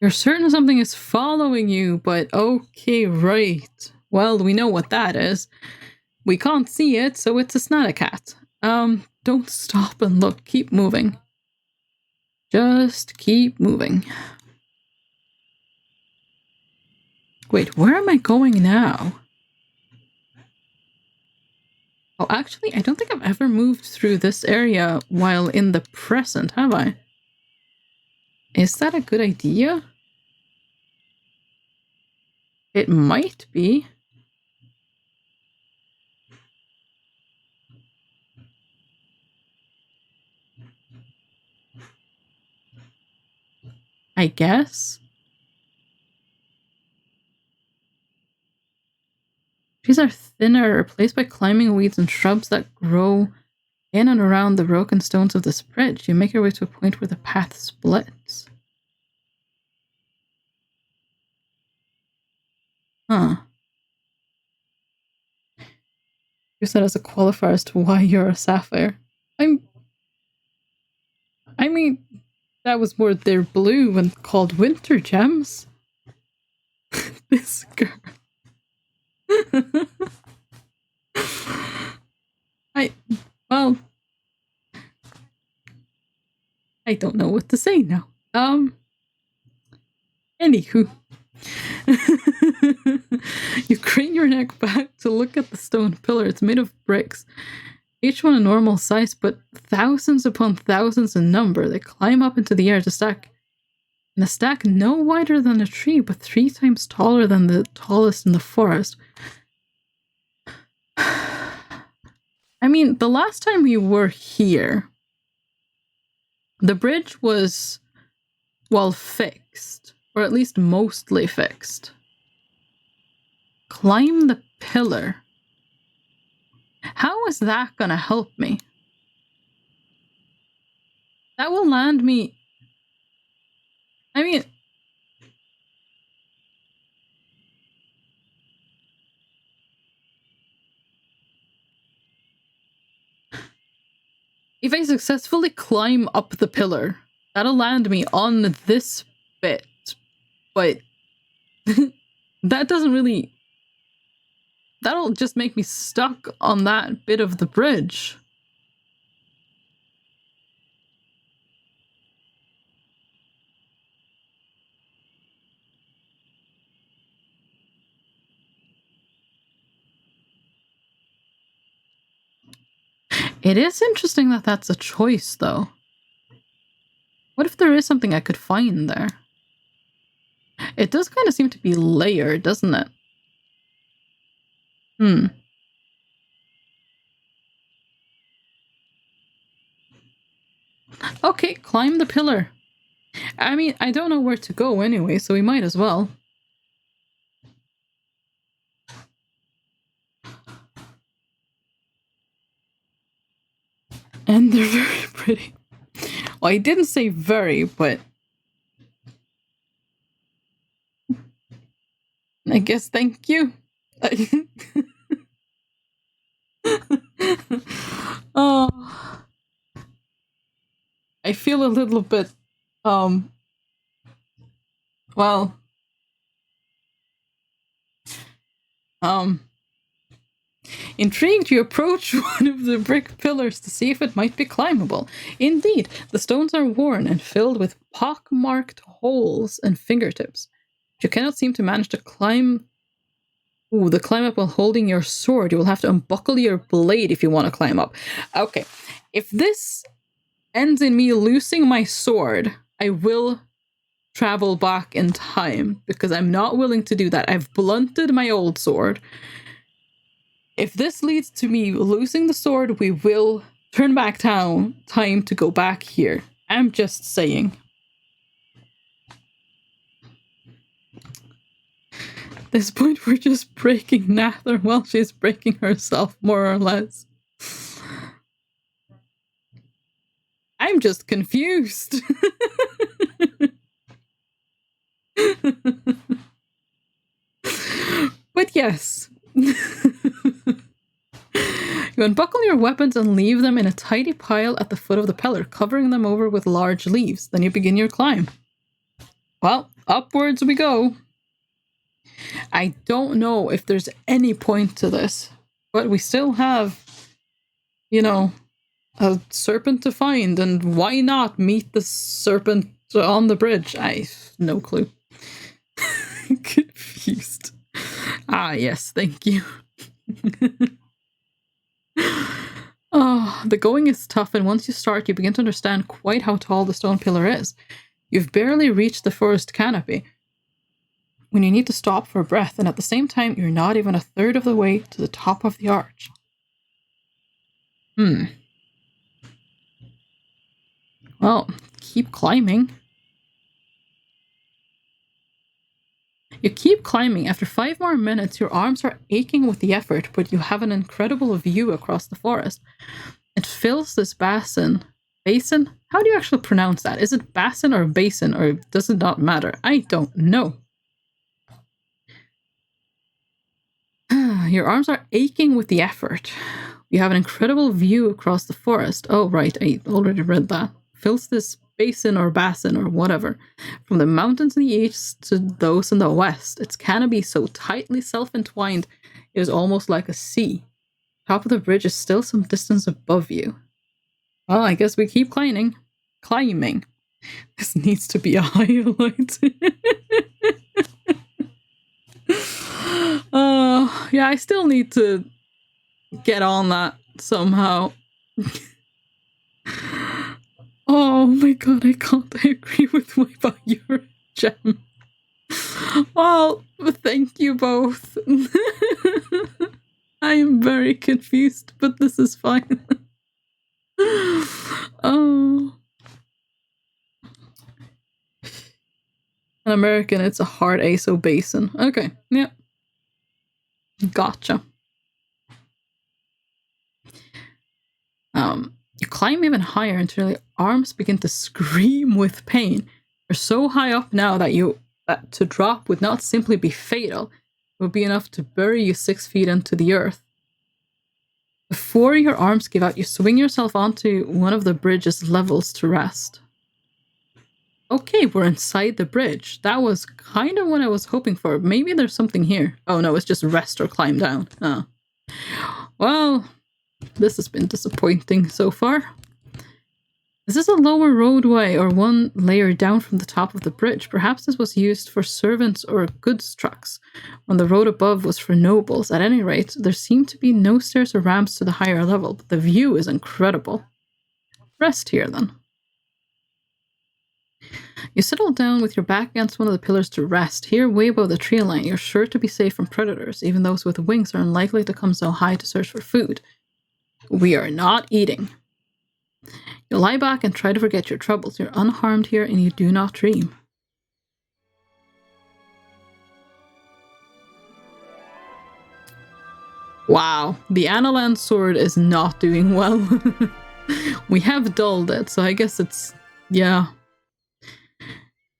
You're certain something is following you, but okay, right. Well, we know what that is. We can't see it, so it's a Snadacat. Don't stop and look. Keep moving. Just keep moving. Wait, where am I going now? Oh, actually, I don't think I've ever moved through this area while in the present, have I? Is that a good idea? It might be. I guess. Trees are thinner, replaced by climbing weeds and shrubs that grow in and around the broken stones of this bridge. You make your way to a point where the path splits. Huh. Use that as a qualifier as to why you're a sapphire. I mean, that was more they're blue and called winter gems. This girl. Well, I don't know what to say now. Anywho. You crane your neck back to look at the stone pillar. It's made of bricks, each one a normal size, but thousands upon thousands in number. They climb up into the air to stack in a stack no wider than a tree, but 3 times taller than the tallest in the forest. I mean, the last time we were here, the bridge was, well, fixed, or at least mostly fixed. Climb the pillar. How is that gonna help me? That will land me... I mean... If I successfully climb up the pillar, that'll land me on this bit. But that doesn't really... That'll just make me stuck on that bit of the bridge. It is interesting that that's a choice, though. What if there is something I could find there? It does kind of seem to be layered, doesn't it? Okay, climb the pillar. I mean, I don't know where to go anyway, so we might as well. And they're very pretty. Well, I didn't say very, but... I guess thank you. Oh... I feel a little bit, well, intrigued, you approach one of the brick pillars to see if it might be climbable. Indeed, the stones are worn and filled with pock-marked holes and fingertips. You cannot seem to manage to climb... Ooh, the climb up while holding your sword. You will have to unbuckle your blade if you want to climb up. Okay, if this ends in me losing my sword, I will travel back in time, because I'm not willing to do that. I've blunted my old sword. If this leads to me losing the sword, we will turn back time to go back here. I'm just saying. At this point, we're just breaking Nather while she's breaking herself, more or less. I'm just confused. But yes. You unbuckle your weapons and leave them in a tidy pile at the foot of the pillar, covering them over with large leaves. Then you begin your climb. Well, upwards we go. I don't know if there's any point to this, but we still have, you know, a serpent to find, and why not meet the serpent on the bridge? I have no clue. Confused. Ah, yes, thank you. Oh, the going is tough, and once you start, you begin to understand quite how tall the stone pillar is. You've barely reached the forest canopy. when you need to stop for breath, and at the same time, you're not even a third of the way to the top of the arch. Well, keep climbing. You keep climbing. After 5 more minutes, your arms are aching with the effort, but you have an incredible view across the forest. It fills this basin. Basin? How do you actually pronounce that? Is it basin or basin, or does it not matter? I don't know. Your arms are aching with the effort. You have an incredible view across the forest. Oh, right, I already read that. Fills this basin or basin or whatever. From the mountains in the east to those in the west, its canopy so tightly self-entwined it is almost like a sea. Top of the bridge is still some distance above you. Well, I guess we keep climbing. Climbing. This needs to be a highlight. Yeah, I still need to get on that somehow. Oh my god, I can't agree with my Fire Gem. Well, thank you both. I am very confused, but this is fine. Oh. An American, it's a hard ASO basin. Okay, yeah. Gotcha. You climb even higher until your arms begin to scream with pain. You're so high up now that to drop would not simply be fatal. It would be enough to bury you 6 feet into the earth. Before your arms give out, you swing yourself onto one of the bridge's levels to rest. Okay, we're inside the bridge. That was kind of what I was hoping for. Maybe there's something here. Oh no, it's just rest or climb down. Oh. Well, this has been disappointing so far. Is this a lower roadway or one layer down from the top of the bridge? Perhaps this was used for servants or goods trucks, when the road above was for nobles. At any rate, there seem to be no stairs or ramps to the higher level, but the view is incredible. Rest here, then. You settle down with your back against one of the pillars to rest. Here, way above the tree line, you're sure to be safe from predators. Even those with wings are unlikely to come so high to search for food. We are not eating. You lie back and try to forget your troubles. You're unharmed here and you do not dream. Wow, the Analan sword is not doing well. We have dulled it, so I guess it's... yeah.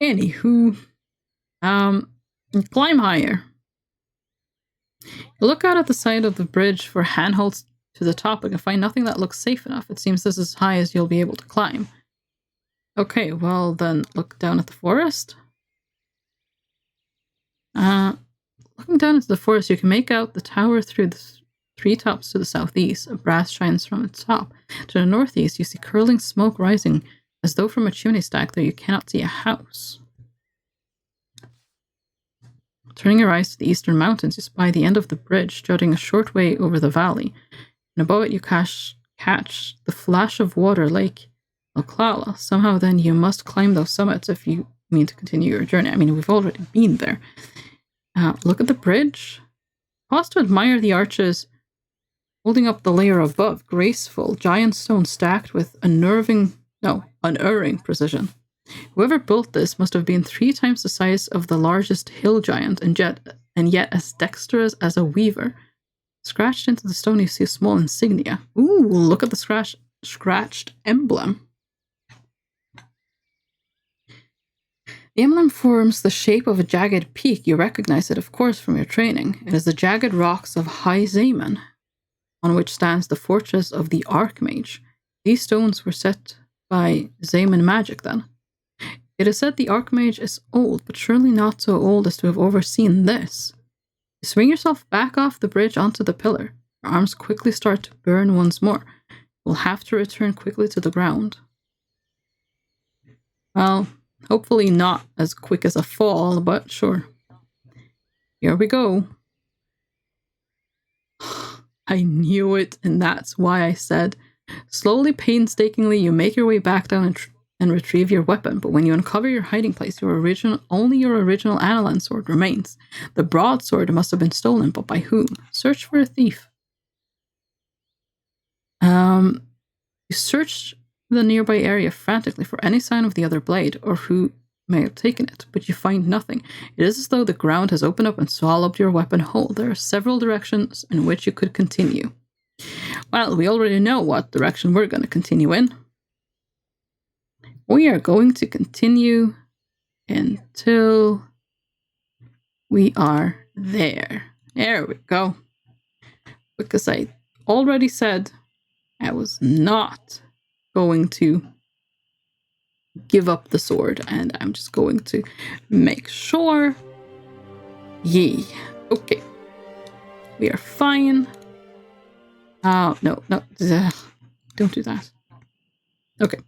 Anywho, climb higher. You look out at the side of the bridge for handholds to the top, but can find nothing that looks safe enough. It seems this is as high as you'll be able to climb. Okay, well then look down at the forest. Looking down into the forest, you can make out the tower through the treetops to the southeast. A brass shines from its top. To the northeast, you see curling smoke rising as though from a chimney stack, though you cannot see a house. Turning your eyes to the eastern mountains, you spy the end of the bridge, jutting a short way over the valley. And above it, you catch the flash of water Lake Oclala. Somehow, then, you must climb those summits if you mean to continue your journey. I mean, we've already been there. Look at the bridge. Pause to admire the arches holding up the layer above. Graceful, giant stone stacked with unerring precision. Whoever built this must have been 3 times the size of the largest hill giant, and yet as dexterous as a weaver. Scratched into the stone, you see a small insignia. Ooh, look at the scratched emblem. The emblem forms the shape of a jagged peak. You recognize it, of course, from your training. It is the jagged rocks of High Zaman, on which stands the fortress of the Archmage. These stones were set by Zaman magic, then. It is said the Archmage is old, but surely not so old as to have overseen this. You swing yourself back off the bridge onto the pillar. Your arms quickly start to burn once more. You will have to return quickly to the ground. Well, hopefully not as quick as a fall, but sure. Here we go. I knew it, and that's why I said. Slowly, painstakingly, you make your way back down and retrieve your weapon, but when you uncover your hiding place, only your original aniline sword remains. The broadsword must have been stolen, but by whom? Search for a thief. You search the nearby area frantically for any sign of the other blade, or who may have taken it, but you find nothing. It is as though the ground has opened up and swallowed your weapon whole. There are several directions in which you could continue. Well, we already know what direction we're going to continue in. We are going to continue until we are there. There we go. Because I already said I was not going to give up the sword, and I'm just going to make sure. Yee. Okay. We are fine. No. Don't do that. Okay.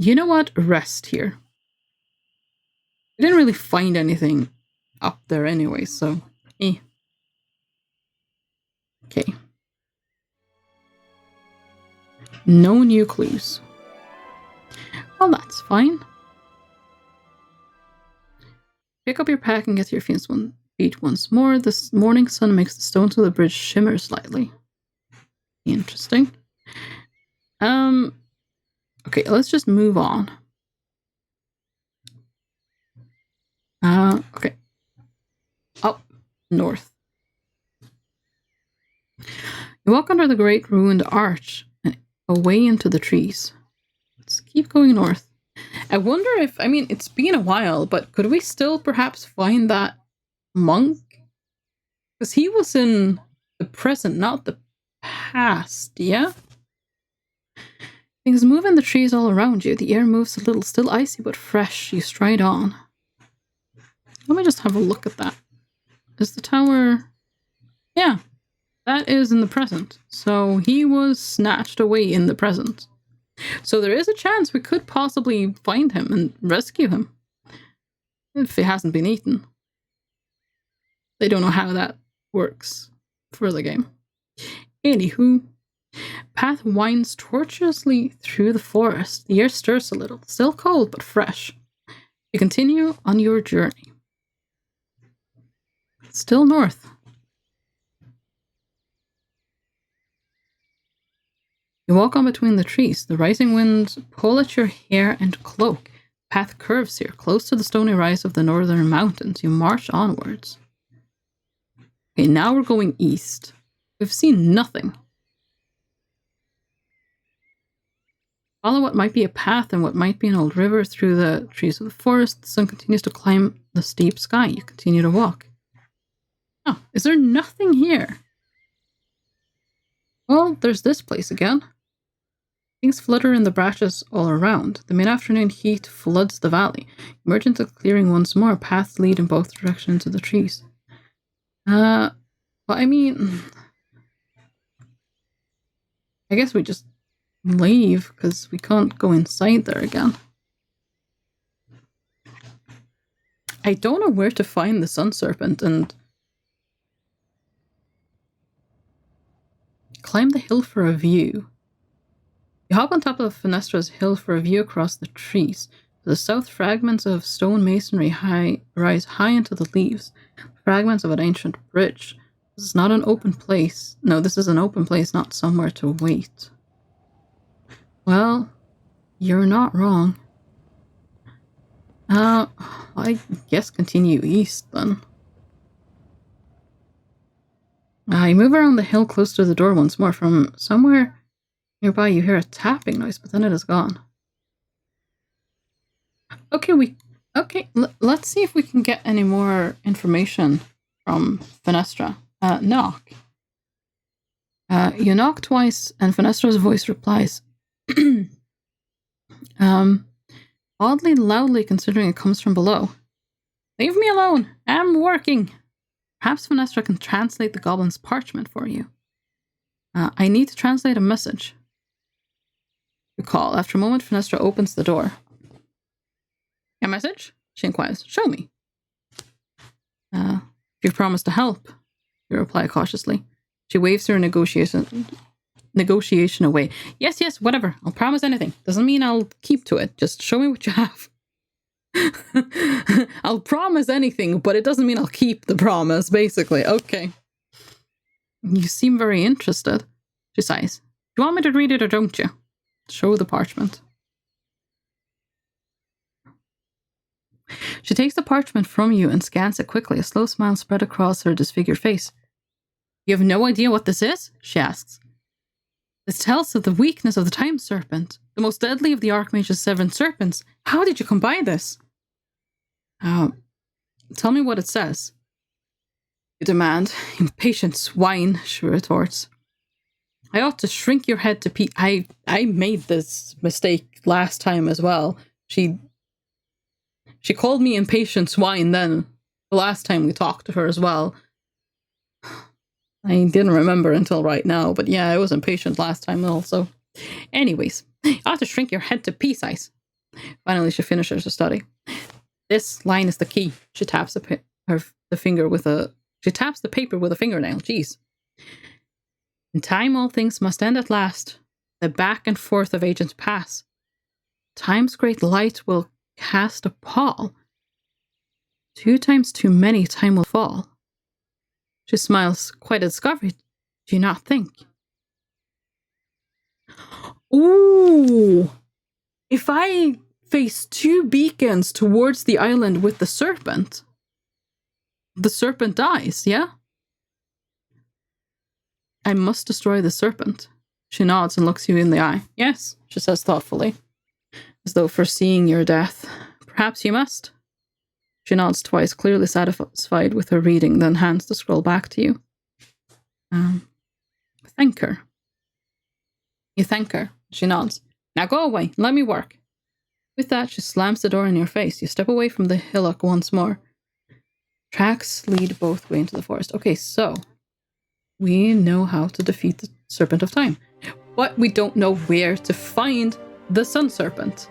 You know what? Rest here. I didn't really find anything up there anyway, so Okay. No new clues. Well, that's fine. Pick up your pack and get to your feet once more. This morning sun makes the stones of the bridge shimmer slightly. Interesting. Okay, let's just move on. Okay. Up north. You walk under the great ruined arch and away into the trees. Let's keep going north. I wonder if, it's been a while, but could we still perhaps find that monk? Because he was in the present, not the past, yeah? Things move in the trees all around you. The air moves a little, still icy but fresh. You stride on. Let me just have a look at that. Is the tower... Yeah, that is in the present. So he was snatched away in the present. So there is a chance we could possibly find him and rescue him. If he hasn't been eaten. They don't know how that works for the game. Anywho, path winds tortuously through the forest. The air stirs a little, still cold but fresh. You continue on your journey. Still north. You walk on between the trees. The rising winds pull at your hair and cloak. Path curves here, close to the stony rise of the northern mountains. You march onwards. Okay, now we're going east. We've seen nothing. Follow what might be a path and what might be an old river through the trees of the forest. The sun continues to climb the steep sky. You continue to walk. Oh, is there nothing here? Well, there's this place again. Things flutter in the branches all around. The mid-afternoon heat floods the valley. You emerge into the clearing once more. Paths lead in both directions to the trees. Well, I guess we just leave, because we can't go inside there again. I don't know where to find the sun serpent, and climb the hill for a view. You hop on top of Fenestra's hill for a view across the trees. To the south, fragments of stone masonry rise high into the leaves. Fragments of an ancient bridge. This is not an open place. No, this is an open place, not somewhere to wait. Well, you're not wrong. I guess continue east then. You move around the hill close to the door once more. From somewhere nearby you hear a tapping noise, but then it is gone. Let's see if we can get any more information from Fenestra. Knock. You knock twice, and Fenestra's voice replies, oddly loudly considering it comes from below. Leave me alone. I'm working. Perhaps Fenestra can translate the goblin's parchment for you. I need to translate a message. You call. After a moment, Fenestra opens the door. A message? She inquires. Show me. You've promised to help, you reply cautiously. She waves her negotiation negotiation away. Yes, yes, whatever. I'll promise anything. Doesn't mean I'll keep to it. Just show me what you have. I'll promise anything, but it doesn't mean I'll keep the promise, basically. Okay. You seem very interested, she sighs. Do you want me to read it or don't you? Show the parchment. She takes the parchment from you and scans it quickly, a slow smile spread across her disfigured face. You have no idea what this is? She asks. This tells of the weakness of the Time Serpent, the most deadly of the Archmage's 7 serpents. How did you come by this? Tell me what it says. You demand. Impatient swine, she retorts. I ought to shrink your head to pieces. I made this mistake last time as well. She called me impatient swine then, the last time we talked to her as well. I didn't remember until right now, but yeah, I was impatient last time also. Anyways, I ought to shrink your head to pieces. Finally, she finishes her study. This line is the key. She taps the paper with a fingernail. Jeez. In time, all things must end at last. The back and forth of agents pass. Time's great light will cast a pall. 2 times too many, time will fall. She smiles. Quite a discovery, do you not think? Ooh! If I face 2 beacons towards the island with the serpent dies, yeah? I must destroy the serpent. She nods and looks you in the eye. Yes, she says thoughtfully, as though foreseeing your death. Perhaps you must. She nods twice, clearly satisfied with her reading, then hands the scroll back to you. Thank her. You thank her. She nods. Now go away, let me work. With that, she slams the door in your face. You step away from the hillock once more. Tracks lead both way into the forest. Okay, so we know how to defeat the Serpent of Time, but we don't know where to find the Sun Serpent.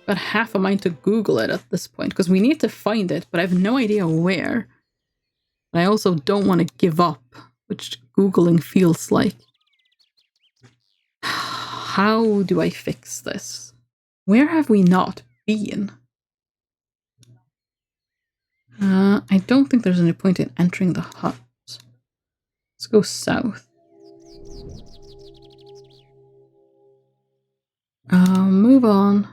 Got half a mind to Google it at this point, because we need to find it, but I have no idea where. But I also don't want to give up, which Googling feels like. How do I fix this? Where have we not been? I don't think there's any point in entering the hut. Let's go south. Move on.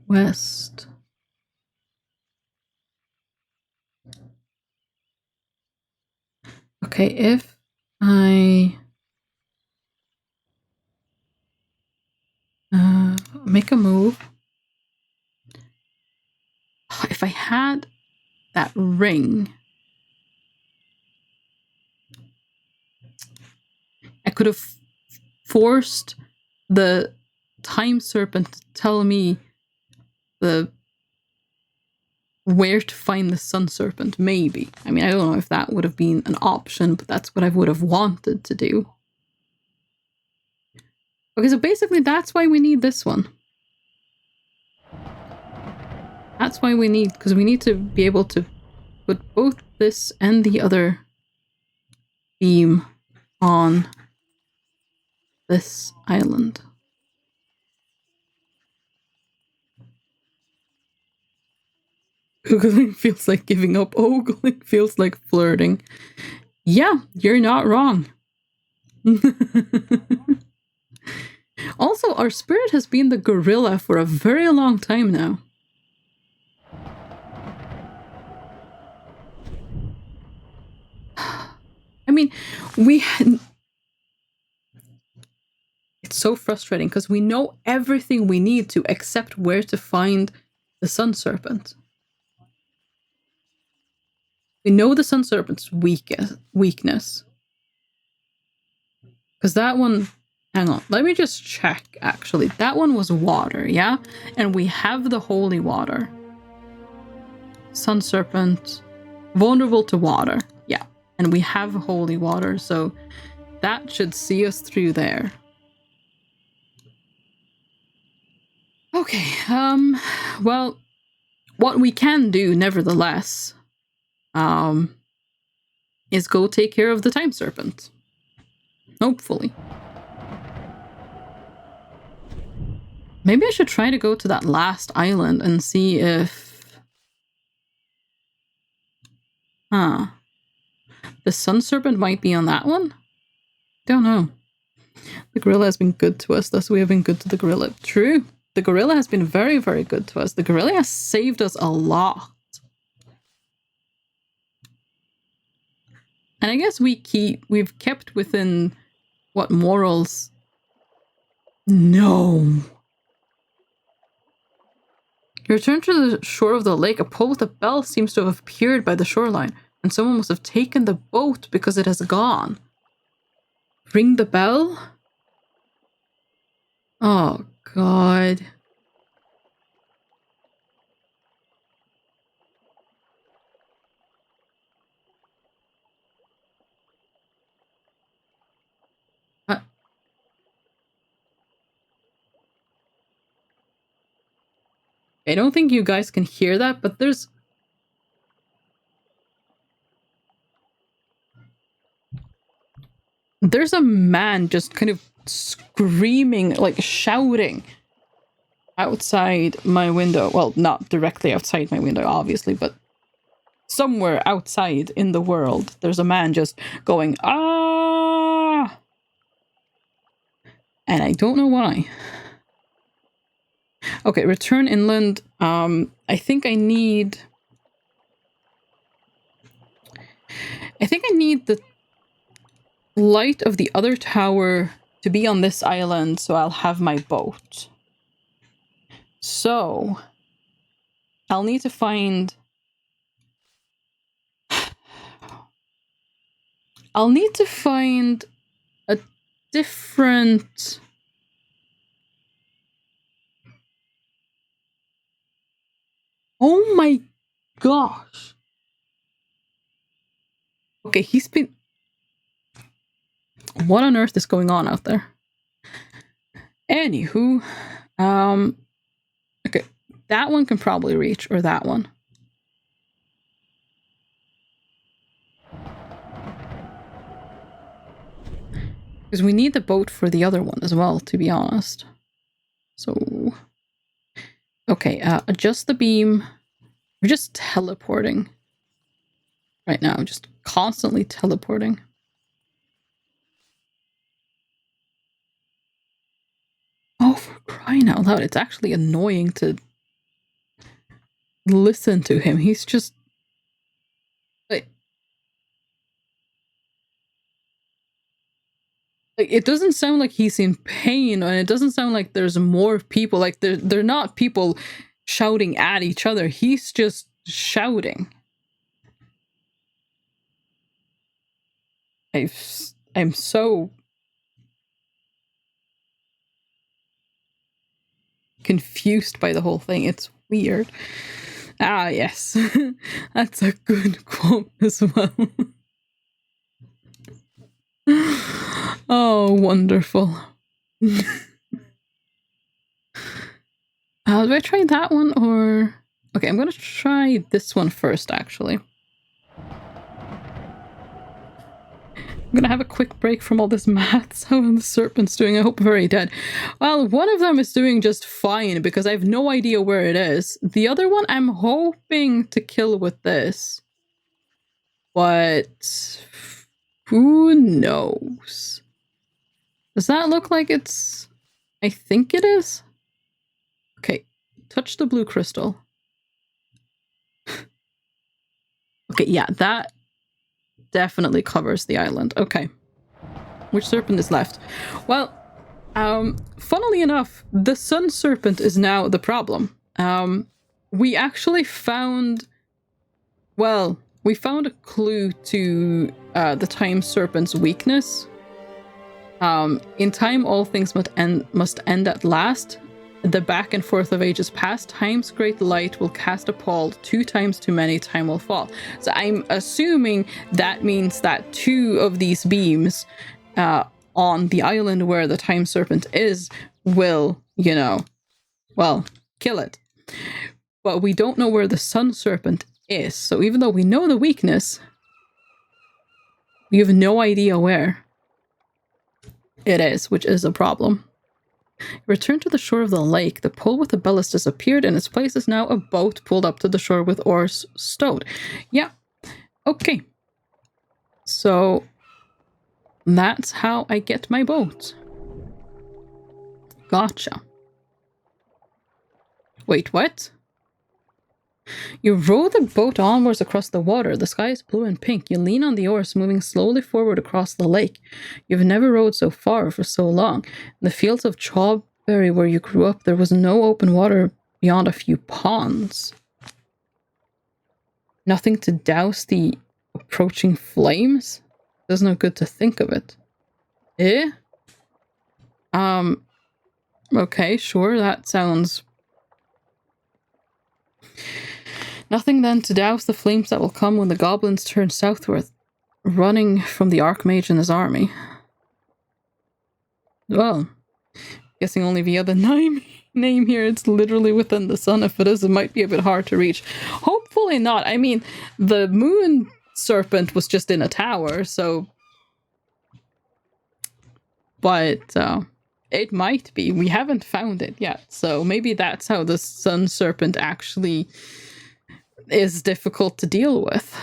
West. Okay, if I make a move, if I had that ring, I could have forced the Time Serpent to tell me where to find the Sun Serpent, maybe. I mean, I don't know if that would have been an option, but that's what I would have wanted to do. Okay, so basically that's why we need this one. That's why we need, because we need to be able to put both this and the other beam on this island. Googling feels like giving up. Ogling feels like flirting. Yeah, you're not wrong. Also, our spirit has been the gorilla for a very long time now. I mean, it's so frustrating because we know everything we need to except where to find the Sun Serpent. We know the Sun Serpent's weakness. Because that one... Hang on, let me just check, actually. That one was water, yeah? And we have the holy water. Sun Serpent, vulnerable to water. Yeah, and we have holy water, so that should see us through there. Okay, well, what we can do, nevertheless, is go take care of the time serpent. Hopefully. Maybe I should try to go to that last island and see if... Huh. The sun serpent might be on that one? Don't know. The gorilla has been good to us, thus we have been good to the gorilla. True. The gorilla has been very, very good to us. The gorilla has saved us a lot. And I guess we've kept within what morals? No. You return to the shore of the lake. A pole with a bell seems to have appeared by the shoreline, and someone must have taken the boat because it has gone. Ring the bell? Oh, God. I don't think you guys can hear that, but there's a man just kind of screaming, like shouting outside my window. Well, not directly outside my window, obviously, but somewhere outside in the world, there's a man just going, ah! And I don't know why. Okay, return inland. I think I need the light of the other tower to be on this island, so I'll have my boat. So, I'll need to find... I'll need to find a different... Oh my gosh. Okay, he's been... What on earth is going on out there? Anywho, okay, that one can probably reach, or that one. Because we need the boat for the other one as well, to be honest. So... Okay, adjust the beam. We're just teleporting. Right now, just constantly teleporting. Oh, for crying out loud, it's actually annoying to listen to him. He's just... Like, it doesn't sound like he's in pain, and it doesn't sound like there's more people. Like, they're not people shouting at each other. He's just shouting. I'm so confused by the whole thing. It's weird. Ah, yes. That's a good quote as well. Oh, wonderful. Do I try that one or... Okay, I'm gonna try this one first, actually. I'm gonna have a quick break from all this maths. How are the serpents doing? I hope very dead. Well, one of them is doing just fine because I have no idea where it is. The other one I'm hoping to kill with this. But... who knows? Does that look like it's... I think it is? Okay, touch the blue crystal. Okay, yeah, that definitely covers the island. Okay. Which serpent is left? Well, funnily enough, the sun serpent is now the problem. We actually found... Well, we found a clue to the time serpent's weakness. In time, all things must end at last. The back and forth of ages past, time's great light will cast a pall. 2 times too many, time will fall. So I'm assuming that means that 2 of these beams on the island where the time serpent is will, you know, well, kill it. But we don't know where the sun serpent is. So even though we know the weakness, we have no idea where it is, which is a problem. Return to the shore of the lake. The pole with the bell has disappeared. In its place is now a boat pulled up to the shore with oars stowed. Yeah. Okay. So that's how I get my boat. Gotcha. Wait, what? You row the boat onwards across the water. The sky is blue and pink. You lean on the oars, moving slowly forward across the lake. You've never rowed so far or for so long. In the fields of Chawberry where you grew up, there was no open water beyond a few ponds. Nothing to douse the approaching flames? There's no good to think of it. Eh? Okay, sure, that sounds... Nothing then to douse the flames that will come when the goblins turn southward, running from the Archmage and his army. Well, guessing only via the name here, it's literally within the sun. If it is, it might be a bit hard to reach. Hopefully not. I mean, the moon serpent was just in a tower, so... But, it might be. We haven't found it yet, so maybe that's how the sun serpent actually is difficult to deal with.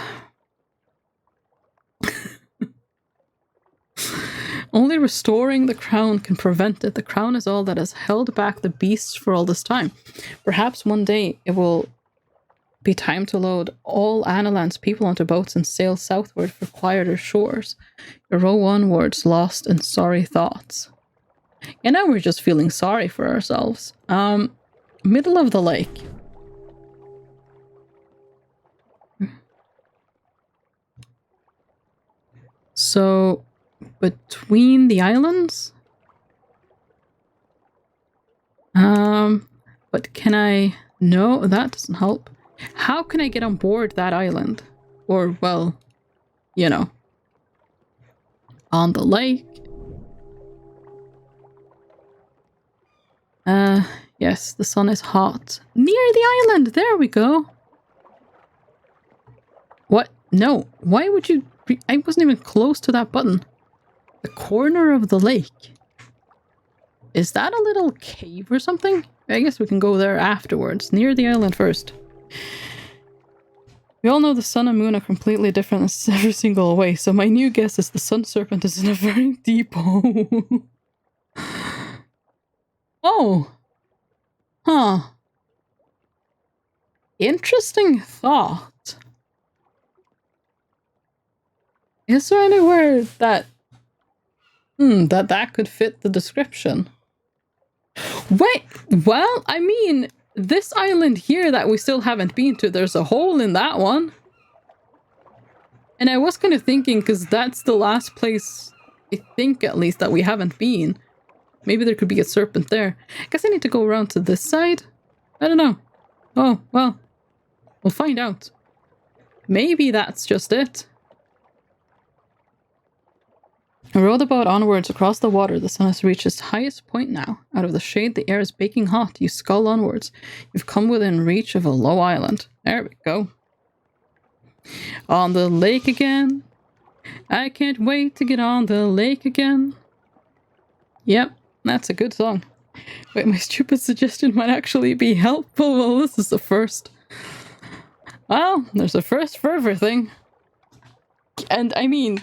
Only restoring the crown can prevent it. The crown is all that has held back the beasts for all this time. Perhaps one day it will be time to load all Analand's people onto boats and sail southward for quieter shores. You row onwards, lost in sorry thoughts. And now we're just feeling sorry for ourselves. Middle of the lake. So, between the islands? But can I... No, that doesn't help. How can I get on board that island? Or, well, you know, on the lake? Yes, the sun is hot. Near the island! There we go! What? No, why would you... I wasn't even close to that button. The corner of the lake. Is that a little cave or something? I guess we can go there afterwards. Near the island first. We all know the sun and moon are completely different in every single way, so my new guess is the sun serpent is in a very deep hole. Oh. Huh. Interesting thought. Is there anywhere that... that could fit the description? Wait, well, I mean, this island here that we still haven't been to, there's a hole in that one. And I was kind of thinking, because that's the last place, I think at least, that we haven't been. Maybe there could be a serpent there. I guess I need to go around to this side? I don't know. Oh, well, we'll find out. Maybe that's just it. Row the boat onwards across the water. The sun has reached its highest point now. Out of the shade, the air is baking hot. You scull onwards. You've come within reach of a low island. There we go. On the lake again. I can't wait to get on the lake again. Yep, that's a good song. Wait, my stupid suggestion might actually be helpful. Well, this is the first. Well, there's a first for everything. And I mean...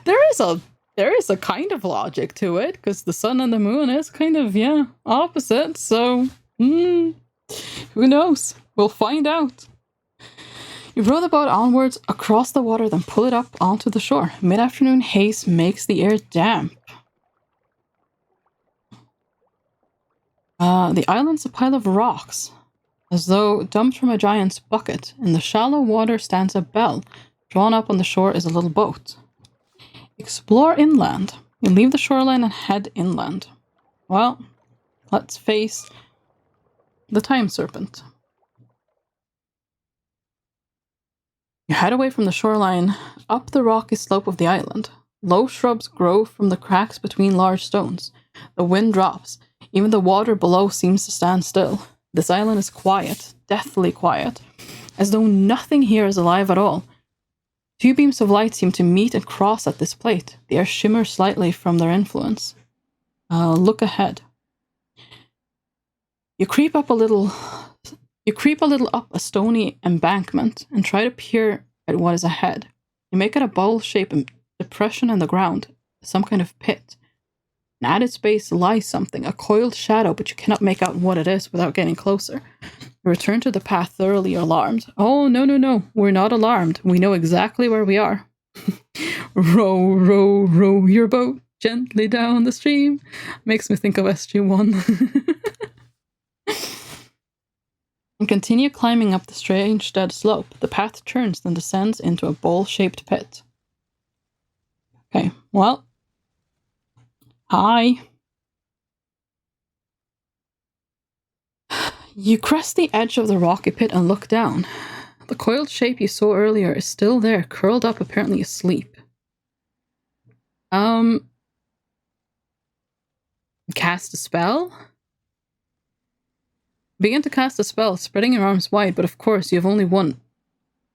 There is a kind of logic to it, because the sun and the moon is kind of, yeah, opposite, so, who knows? We'll find out. You row the boat onwards across the water, then pull it up onto the shore. Mid-afternoon haze makes the air damp. The island's a pile of rocks, as though dumped from a giant's bucket. In the shallow water stands a bell. Drawn up on the shore is a little boat. Explore inland. You leave the shoreline and head inland. Well, let's face the time serpent. You head away from the shoreline, up the rocky slope of the island. Low shrubs grow from the cracks between large stones. The wind drops. Even the water below seems to stand still. This island is quiet, deathly quiet, as though nothing here is alive at all. Two beams of light seem to meet and cross at this plate. The air shimmers slightly from their influence. Look ahead. You creep up a little up a stony embankment and try to peer at what is ahead. You make out a bowl-shaped depression in the ground, some kind of pit. And at its base lies something, a coiled shadow, but you cannot make out what it is without getting closer. You return to the path thoroughly alarmed. Oh, no, we're not alarmed. We know exactly where we are. Row, row, row your boat gently down the stream. Makes me think of SG-1. And continue climbing up the strange dead slope. The path turns and descends into a bowl-shaped pit. Okay, well. Hi. You crest the edge of the rocky pit and look down. The coiled shape you saw earlier is still there, curled up, apparently asleep. Cast a spell? Begin to cast a spell, spreading your arms wide, but of course you have only one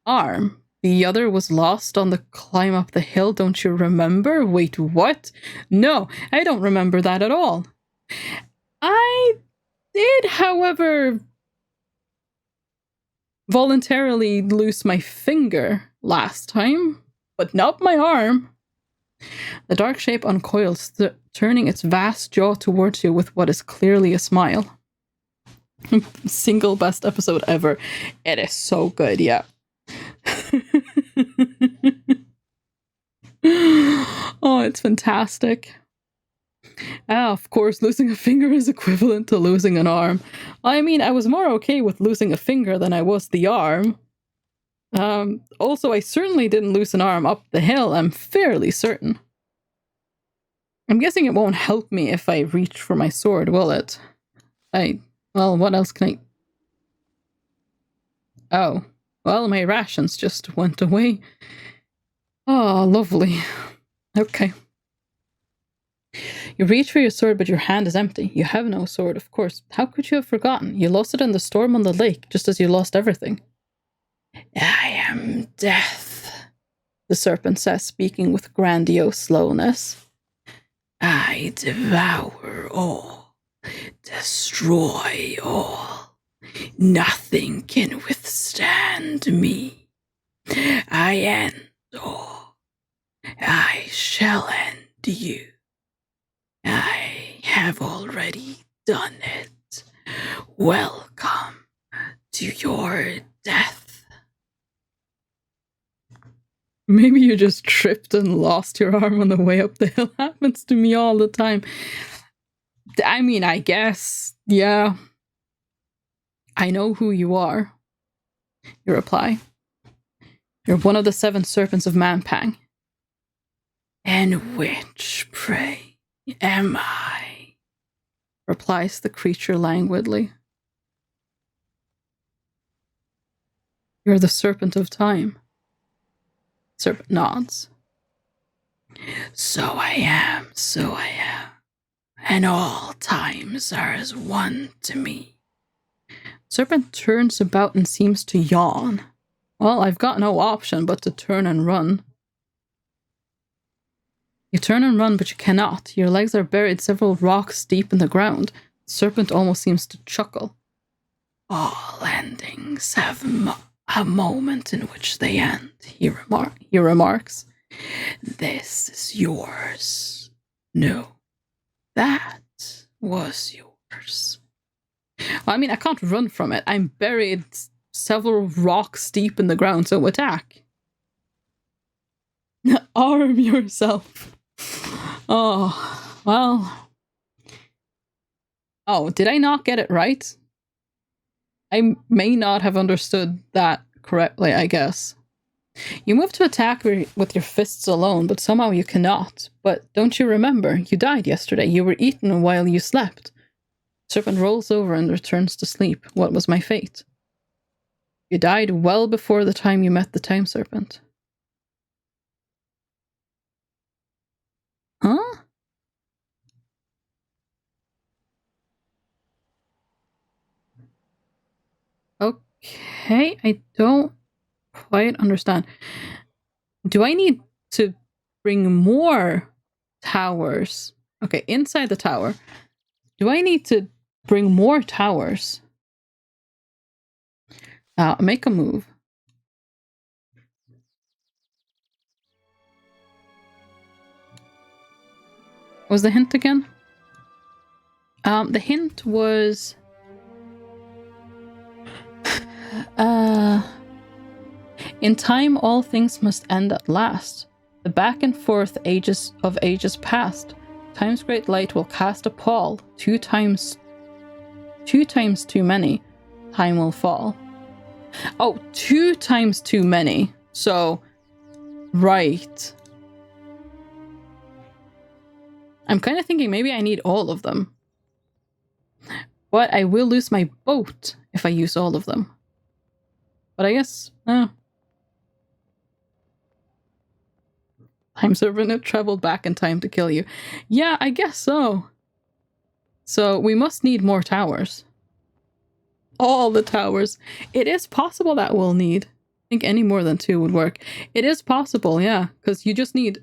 arm. The other was lost on the climb up the hill, don't you remember? Wait, what? No, I don't remember that at all. I did, however, voluntarily lose my finger last time, but not my arm. The dark shape uncoils, turning its vast jaw towards you with what is clearly a smile. Single best episode ever. It is so good, yeah. Oh, it's fantastic. Of course, losing a finger is equivalent to losing an arm. I mean, I was more okay with losing a finger than I was the arm. Also, I certainly didn't lose an arm up the hill, I'm fairly certain. I'm guessing it won't help me if I reach for my sword, will it? Well, what else can I... Oh. Well, my rations just went away. Oh, lovely. Okay. You reach for your sword, but your hand is empty. You have no sword, of course. How could you have forgotten? You lost it in the storm on the lake, just as you lost everything. I am death, the serpent says, speaking with grandiose slowness. I devour all, destroy all. Nothing can withstand me. I end all. I shall end you. I have already done it. Welcome to your death. Maybe you just tripped and lost your arm on the way up the hill. Happens to me all the time. I mean, I guess, yeah. I know who you are. You reply. You're one of the 7 serpents of Manpang. And which, pray, am I? Replies the creature languidly. You're the serpent of time. Serpent nods. So I am. And all times are as one to me. Serpent turns about and seems to yawn. Well, I've got no option but to turn and run. You turn and run, but you cannot. Your legs are buried several rocks deep in the ground. The serpent almost seems to chuckle. All endings have a moment in which they end, he remarks. This is yours. No, that was yours. Well, I mean, I can't run from it. I'm buried several rocks deep in the ground, so attack. Arm yourself. Oh, well. Oh, did I not get it right? I may not have understood that correctly, I guess. You move to attack with your fists alone, but somehow you cannot. But don't you remember? You died yesterday. You were eaten while you slept. Serpent rolls over and returns to sleep. What was my fate? You died well before the time you met the time serpent. Huh? Okay, I don't quite understand. Do I need to bring more towers? Okay, inside the tower. Do I need to bring more towers? Make a move. What was the hint again? The hint was... in time, all things must end at last. The back and forth ages past. Time's great light will cast a pall. Two times too many. Time will fall. Oh, 2 times too many. So, right. I'm kind of thinking maybe I need all of them. But I will lose my boat if I use all of them. But I guess... Time Servant traveled back in time to kill you. Yeah, I guess so. So we must need more towers. All the towers. It is possible that we'll need. I think any more than 2 would work. It is possible, yeah. Because you just need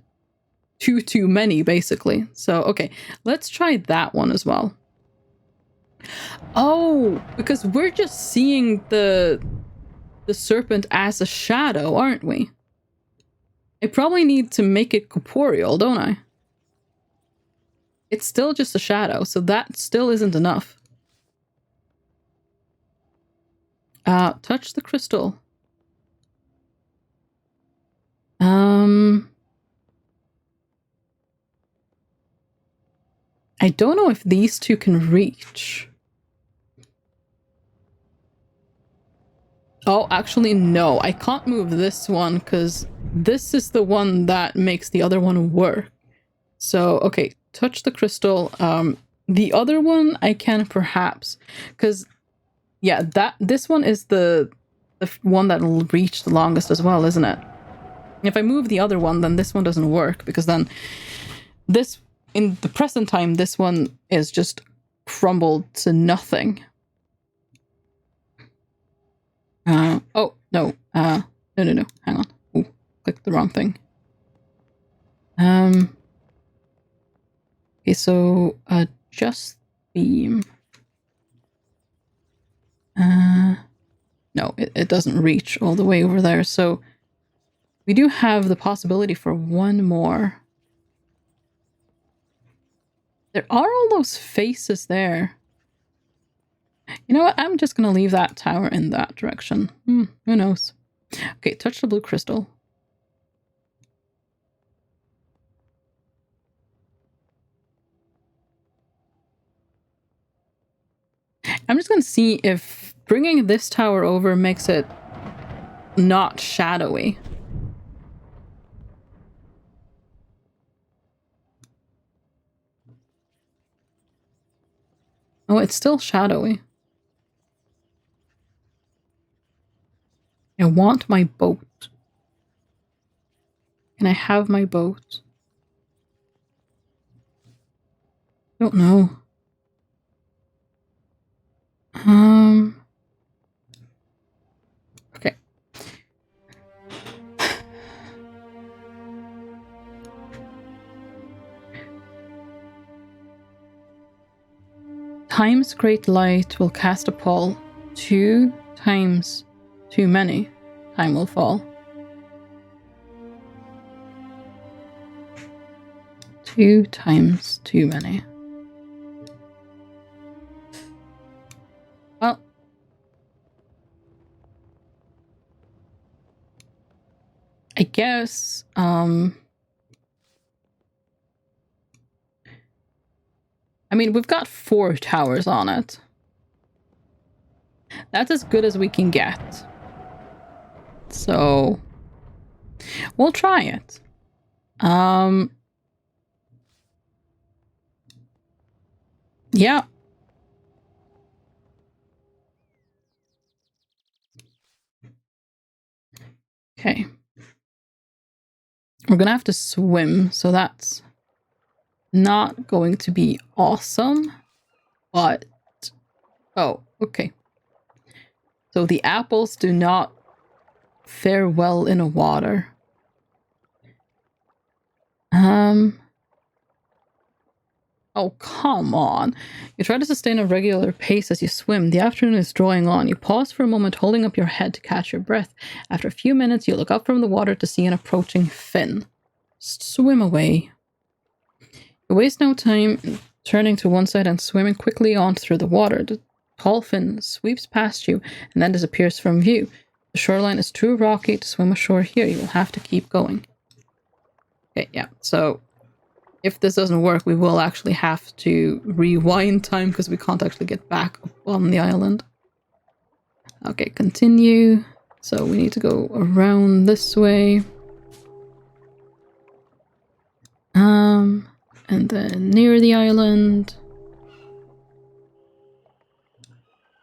2 too many, basically. So, okay. Let's try that one as well. Oh, because we're just seeing the serpent as a shadow, aren't we? I probably need to make it corporeal, don't I? It's still just a shadow, so that still isn't enough. Touch the crystal. I don't know if these 2 can reach. Oh, actually, no. I can't move this one because this is the one that makes the other one work. So, okay, touch the crystal. The other one I can perhaps, because yeah, this one is the one that'll reach the longest as well, isn't it? If I move the other one, then this one doesn't work because then this, in the present time, this one is just crumbled to nothing. Oh, no. No. Hang on. Ooh, clicked the wrong thing. Okay, so, just beam. No, it doesn't reach all the way over there, so we do have the possibility for one more. There are all those faces there. You know what? I'm just gonna leave that tower in that direction. Who knows? Okay, touch the blue crystal. I'm just gonna see if bringing this tower over makes it not shadowy. Oh, it's still shadowy. I want my boat. Can I have my boat? Don't know. Okay. Time's great light will cast a pall. 2 times too many. Time will fall. 2 times too many. Well, I guess, I mean, we've got 4 towers on it. That's as good as we can get. So, we'll try it. Yeah. Okay. We're gonna have to swim, so that's not going to be awesome. But, oh, okay. So the apples do not fare well in a water. Oh, come on. You try to sustain a regular pace as you swim. The afternoon is drawing on. You pause for a moment, holding up your head to catch your breath. After a few minutes, you look up from the water to see an approaching fin. Swim away. You waste no time turning to one side and swimming quickly on through the water. The tall fin sweeps past you and then disappears from view. The shoreline is too rocky to swim ashore here. You will have to keep going. Okay, yeah, so if this doesn't work, we will actually have to rewind time because we can't actually get back up on the island. Okay, continue. So we need to go around this way. And then near the island.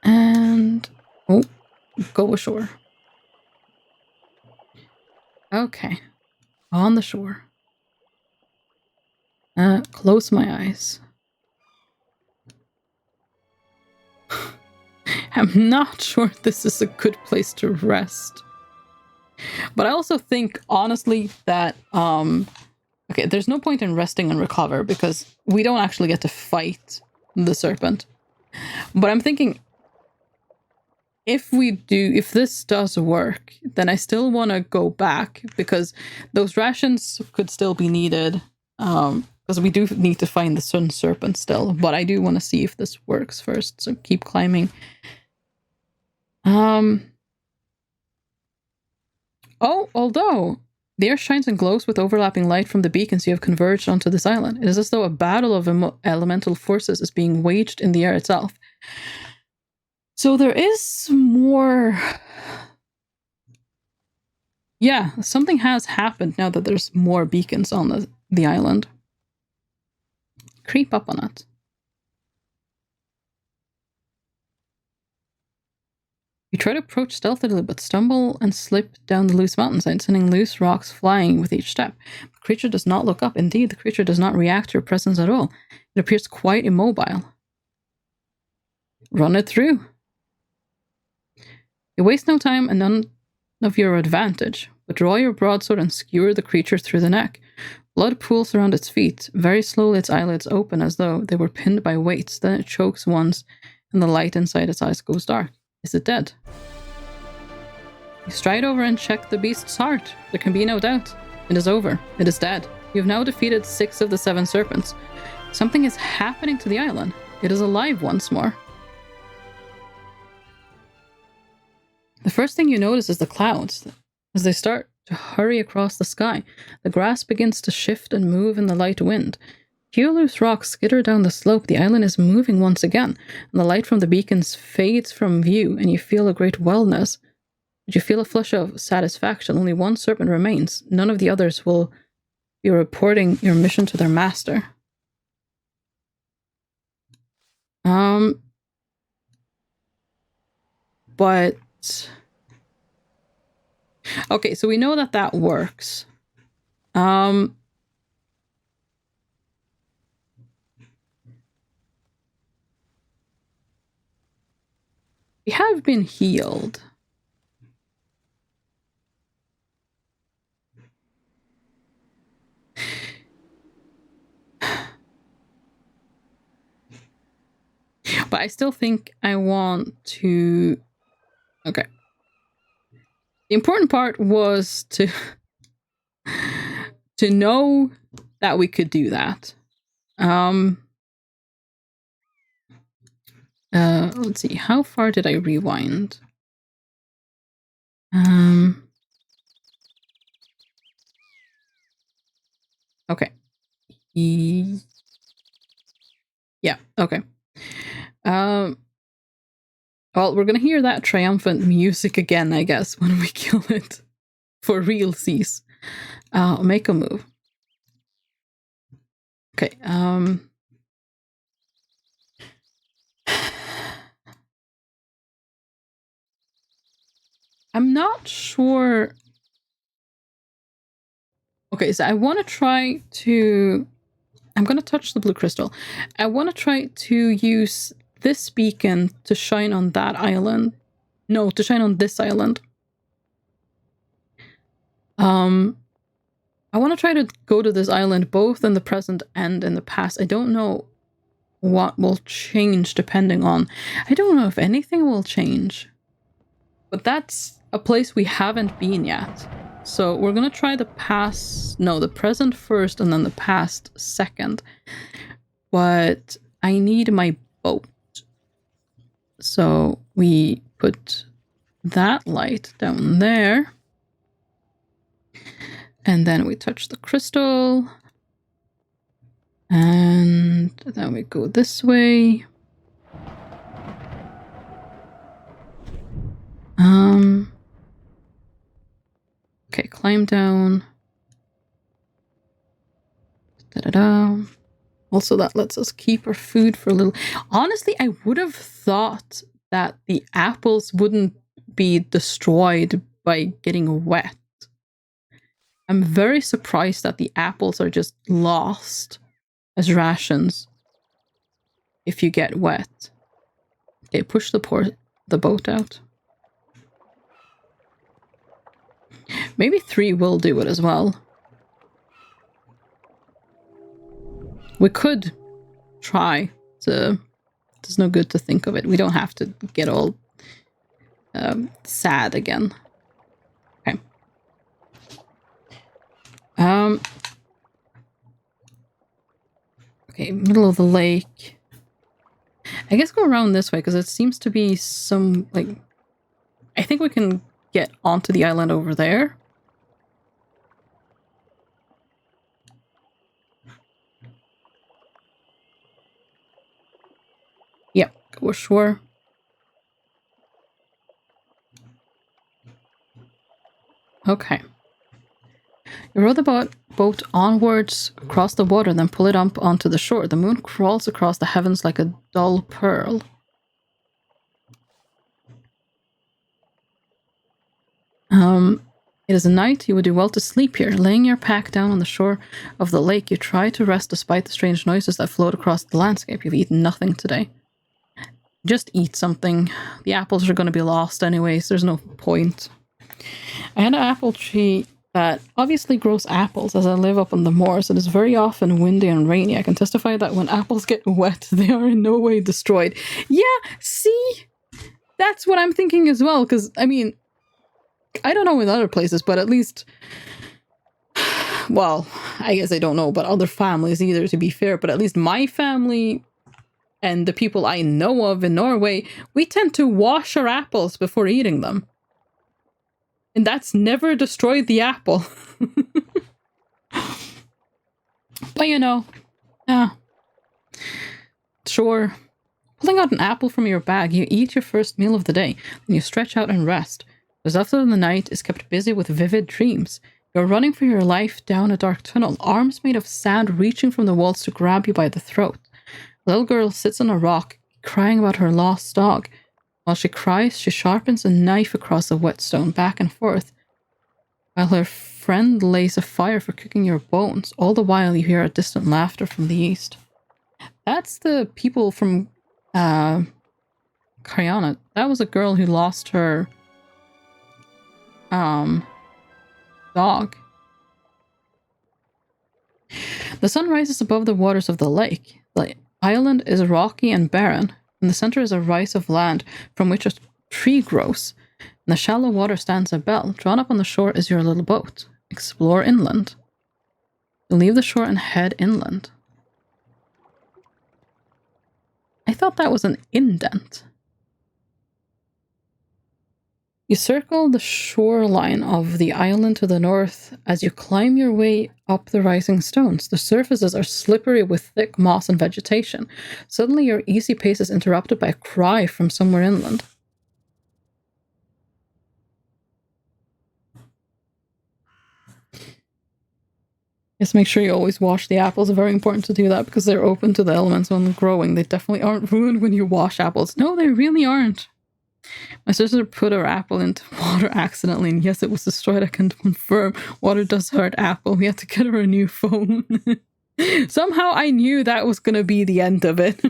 And oh, go ashore. Okay, on the shore. Close my eyes. I'm not sure this is a good place to rest. But I also think, honestly, that, okay, there's no point in resting and recover because we don't actually get to fight the serpent. But I'm thinking, if this does work, then I still want to go back because those rations could still be needed. Because we do need to find the sun serpent still, but I do want to see if this works first, so keep climbing. Oh, although the air shines and glows with overlapping light from the beacons you have converged onto this island. It is as though a battle of elemental forces is being waged in the air itself. So there is more... Yeah, something has happened now that there's more beacons on the island. Creep up on it. You try to approach stealthily, but stumble and slip down the loose mountainside, sending loose rocks flying with each step. The creature does not look up. Indeed, the creature does not react to your presence at all. It appears quite immobile. Run it through. You waste no time and none of your advantage, but draw your broadsword and skewer the creature through the neck. Blood pools around its feet. Very slowly its eyelids open as though they were pinned by weights. Then it chokes once, and the light inside its eyes goes dark. Is it dead? You stride over and check the beast's heart. There can be no doubt. It is over. It is dead. You have now defeated 6 of the 7 serpents. Something is happening to the island. It is alive once more. The first thing you notice is the clouds. As they start to hurry across the sky, the grass begins to shift and move in the light wind. Few loose rocks skitter down the slope. The island is moving once again, and the light from the beacons fades from view, and you feel a great wellness. But you feel a flush of satisfaction. Only one serpent remains. None of the others will be reporting your mission to their master. But... Okay, so we know that works. We have been healed. But I still think I want to... Okay. The important part was to know that we could do that. Let's see. How far did I rewind? Okay. Yeah, okay. Well, we're gonna hear that triumphant music again, I guess, when we kill it. For realsies. Make a move. Okay, I'm not sure... Okay, so I want to try to... I'm going to touch the blue crystal. I want to try to use this beacon to shine on that island No, to shine on this island. I want to try to go to this island both in the present and in the past. I don't know what will change depending on... I don't know if anything will change. But that's a place we haven't been yet. So we're going to try the past... No, the present first and then the past second. But I need my boat. So we put that light down there. And then we touch the crystal. And then we go this way. Okay, climb down. Da-da-da. Also, that lets us keep our food for a little... Honestly, I would have thought that the apples wouldn't be destroyed by getting wet. I'm very surprised that the apples are just lost as rations if you get wet. Okay, push the boat out. Maybe 3 will do it as well. We could try to... There's no good to think of it. We don't have to get all sad again. Okay. Okay, middle of the lake. I guess go around this way because it seems to be some, like... I think we can get onto the island over there. Yep, go ashore. Okay. You row the boat onwards across the water, then pull it up onto the shore. The moon crawls across the heavens like a dull pearl. It is a night. You would do well to sleep here. Laying your pack down on the shore of the lake, you try to rest despite the strange noises that float across the landscape. You've eaten nothing today. Just eat something. The apples are going to be lost anyways. There's no point. I had an apple tree that obviously grows apples as I live up on the moors. It is very often windy and rainy. I can testify that when apples get wet, they are in no way destroyed. Yeah, see? That's what I'm thinking as well, because, I mean, I don't know in other places, but at least... Well, I guess I don't know about other families either, to be fair, but at least my family and the people I know of in Norway, we tend to wash our apples before eating them. And that's never destroyed the apple. But you know, sure. Pulling out an apple from your bag, you eat your first meal of the day. Then you stretch out and rest. The rest of the night is kept busy with vivid dreams. You're running for your life down a dark tunnel, arms made of sand reaching from the walls to grab you by the throat. A little girl sits on a rock, crying about her lost dog. While she cries, she sharpens a knife across the whetstone, back and forth, while her friend lays a fire for cooking your bones. All the while, you hear a distant laughter from the east. That's the people from Kariana. That was a girl who lost her dog. The sun rises above the waters of the lake. The island is rocky and barren. In the center is a rise of land from which a tree grows. In the shallow water stands a bell. Drawn up on the shore is your little boat. Explore inland. You leave the shore and head inland. I thought that was an indent. You circle the shoreline of the island to the north as you climb your way up the rising stones. The surfaces are slippery with thick moss and vegetation. Suddenly your easy pace is interrupted by a cry from somewhere inland. Just make sure you always wash the apples. It's very important to do that because they're open to the elements when growing. They definitely aren't ruined when you wash apples. No, they really aren't. My sister put her apple into water accidentally, and yes, it was destroyed. I can confirm. Water does hurt apple. We had to get her a new phone. Somehow I knew that was going to be the end of it.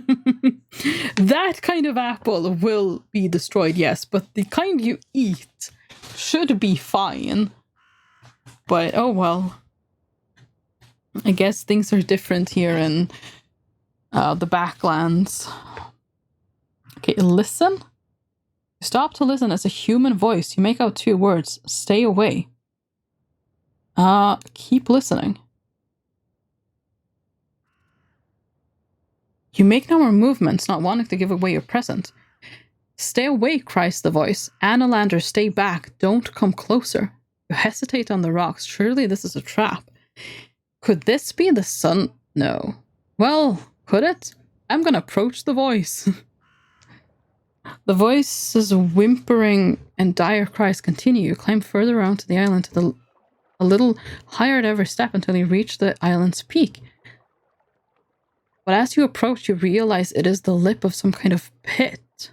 That kind of apple will be destroyed, yes, but the kind you eat should be fine. But oh well. I guess things are different here in the backlands. Okay, listen. Stop to listen as a human voice. You make out 2 words. Stay away. Keep listening. You make no more movements, not wanting to give away your present. Stay away, cries the voice. Annalander, stay back. Don't come closer. You hesitate on the rocks. Surely this is a trap. Could this be the sun? No. Well, could it? I'm gonna approach the voice. The voice's whimpering and dire cries continue. You climb further around to the island to a little higher at every step until you reach the island's peak. But as you approach, you realize it is the lip of some kind of pit.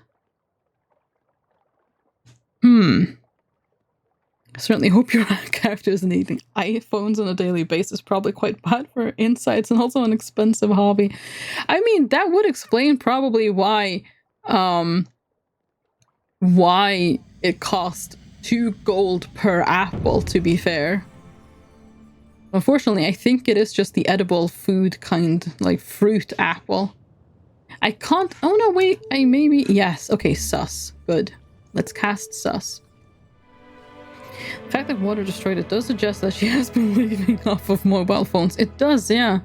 I certainly hope your character isn't eating iPhones on a daily basis. Probably quite bad for insights and also an expensive hobby. I mean, that would explain probably why it cost 2 gold per apple, to be fair. Unfortunately, I think it is just the edible food kind, like fruit apple. I can't... Oh no, wait, I maybe... Yes, okay, sus. Good. Let's cast sus. The fact that water destroyed it does suggest that she has been living off of mobile phones. It does, yeah.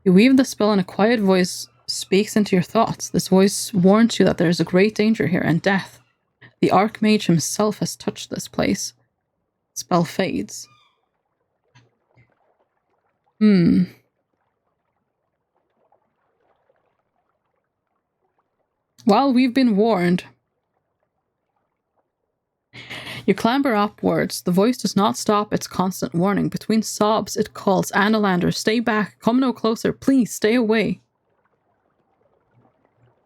You weave the spell and a quiet voice speaks into your thoughts. This voice warns you that there is a great danger here and death. The Archmage himself has touched this place. Spell fades. Well, we've been warned. You clamber upwards. The voice does not stop its constant warning. Between sobs, it calls, Annalander, stay back. Come no closer. Please, stay away.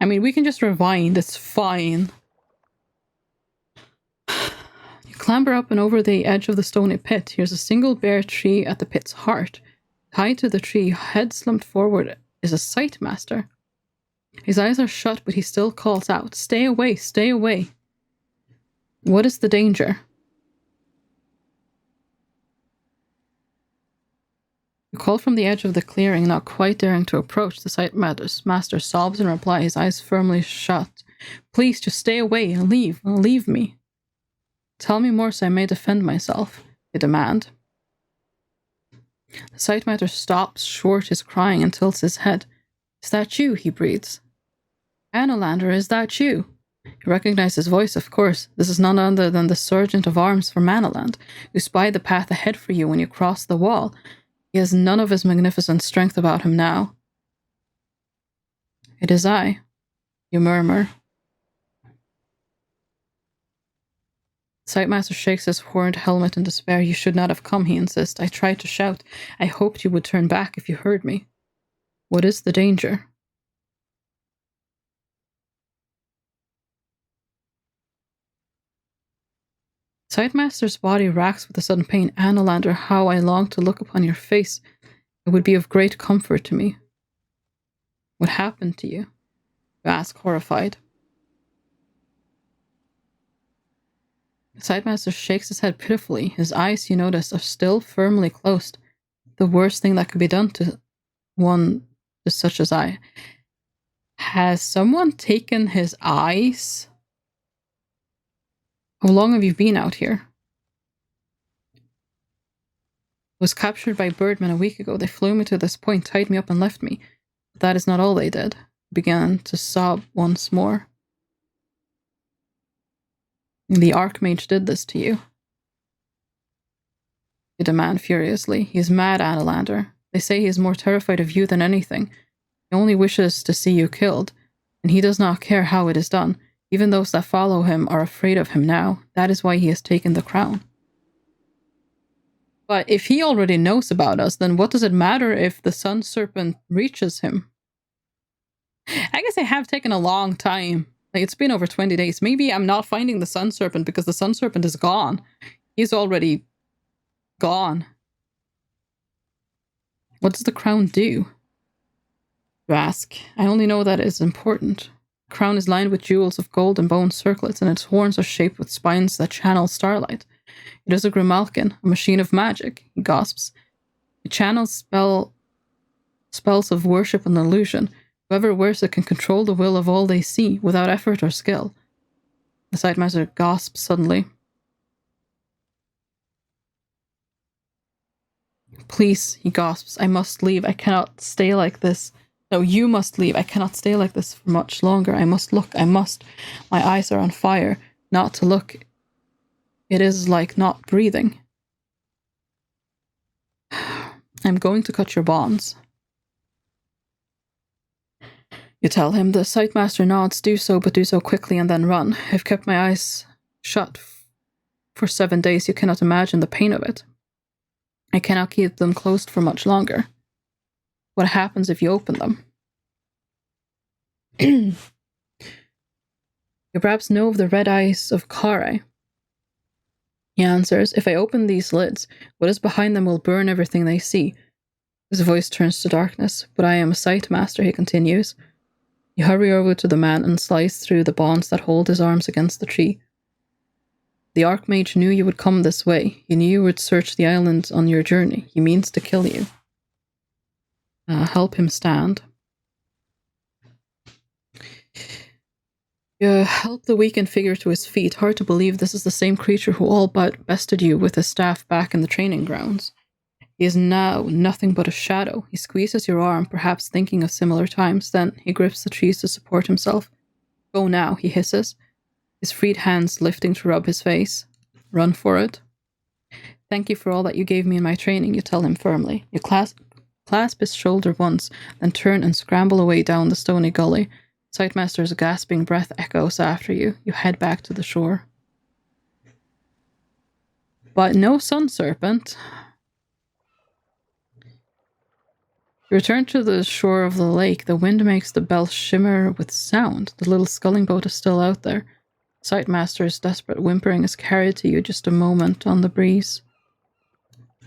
I mean, we can just rewind. It's fine. You clamber up and over the edge of the stony pit. Here's a single bare tree at the pit's heart. Tied to the tree, head slumped forward, is a Sightmaster. His eyes are shut, but he still calls out, stay away, stay away. What is the danger? You call from the edge of the clearing, not quite daring to approach. The Sightmaster sobs in reply, his eyes firmly shut. Please, just stay away and leave me. Tell me more so I may defend myself, you demand. The Sightmaster stops short his crying and tilts his head. Is that you? He breathes. Annalander, is that you? You recognize his voice, of course. This is none other than the Sergeant of Arms for Manaland, who spied the path ahead for you when you crossed the wall. He has none of his magnificent strength about him now. It is I, you murmur. Sightmaster shakes his horned helmet in despair. You should not have come, he insists. I tried to shout. I hoped you would turn back if you heard me. What is the danger? Sightmaster's body racks with a sudden pain. Annalander, how I long to look upon your face. It would be of great comfort to me. What happened to you? You ask, horrified. The Sightmaster shakes his head pitifully. His eyes, you notice, are still firmly closed. The worst thing that could be done to one such as I. Has someone taken his eyes? How long have you been out here? Was captured by birdmen a week ago. They flew me to this point, tied me up and left me. But that is not all they did. Began to sob once more. The Archmage did this to you. You demand furiously. He is mad, Annalander. They say he is more terrified of you than anything. He only wishes to see you killed, and he does not care how it is done. Even those that follow him are afraid of him now. That is why he has taken the crown. But if he already knows about us, then what does it matter if the Sun Serpent reaches him? I guess I have taken a long time. Like, it's been over 20 days. Maybe I'm not finding the Sun Serpent because the Sun Serpent is gone. He's already gone. What does the crown do? You ask. I only know that it is important. The crown is lined with jewels of gold and bone circlets, and its horns are shaped with spines that channel starlight. It is a grimalkin, a machine of magic, he gasps. It channels spells of worship and illusion. Whoever wears it can control the will of all they see, without effort or skill. The Sightmaster gasps suddenly. Please, he gasps. I must leave. I cannot stay like this. No, you must leave. I cannot stay like this for much longer. I must look. I must. My eyes are on fire. Not to look. It is like not breathing. I'm going to cut your bonds. You tell him. The Sightmaster nods. Do so, but do so quickly and then run. I've kept my eyes shut for 7 days. You cannot imagine the pain of it. I cannot keep them closed for much longer. What happens if you open them? You perhaps know of the red eyes of Kare. He answers, if I open these lids, what is behind them will burn everything they see. His voice turns to darkness. But I am a Sightmaster, he continues. You hurry over to the man and slice through the bonds that hold his arms against the tree. The Archmage knew you would come this way. He knew you would search the island on your journey. He means to kill you. Help him stand. You help the weakened figure to his feet. Hard to believe this is the same creature who all but bested you with his staff back in the training grounds. He is now nothing but a shadow. He squeezes your arm, perhaps thinking of similar times. Then he grips the trees to support himself. Go now, he hisses, his freed hands lifting to rub his face. Run for it. Thank you for all that you gave me in my training, you tell him firmly. You clasp his shoulder once, then turn and scramble away down the stony gully. Sightmaster's gasping breath echoes after you. You head back to the shore. But no sun serpent. You return to the shore of the lake. The wind makes the bell shimmer with sound. The little sculling boat is still out there. Sightmaster's desperate whimpering is carried to you just a moment on the breeze.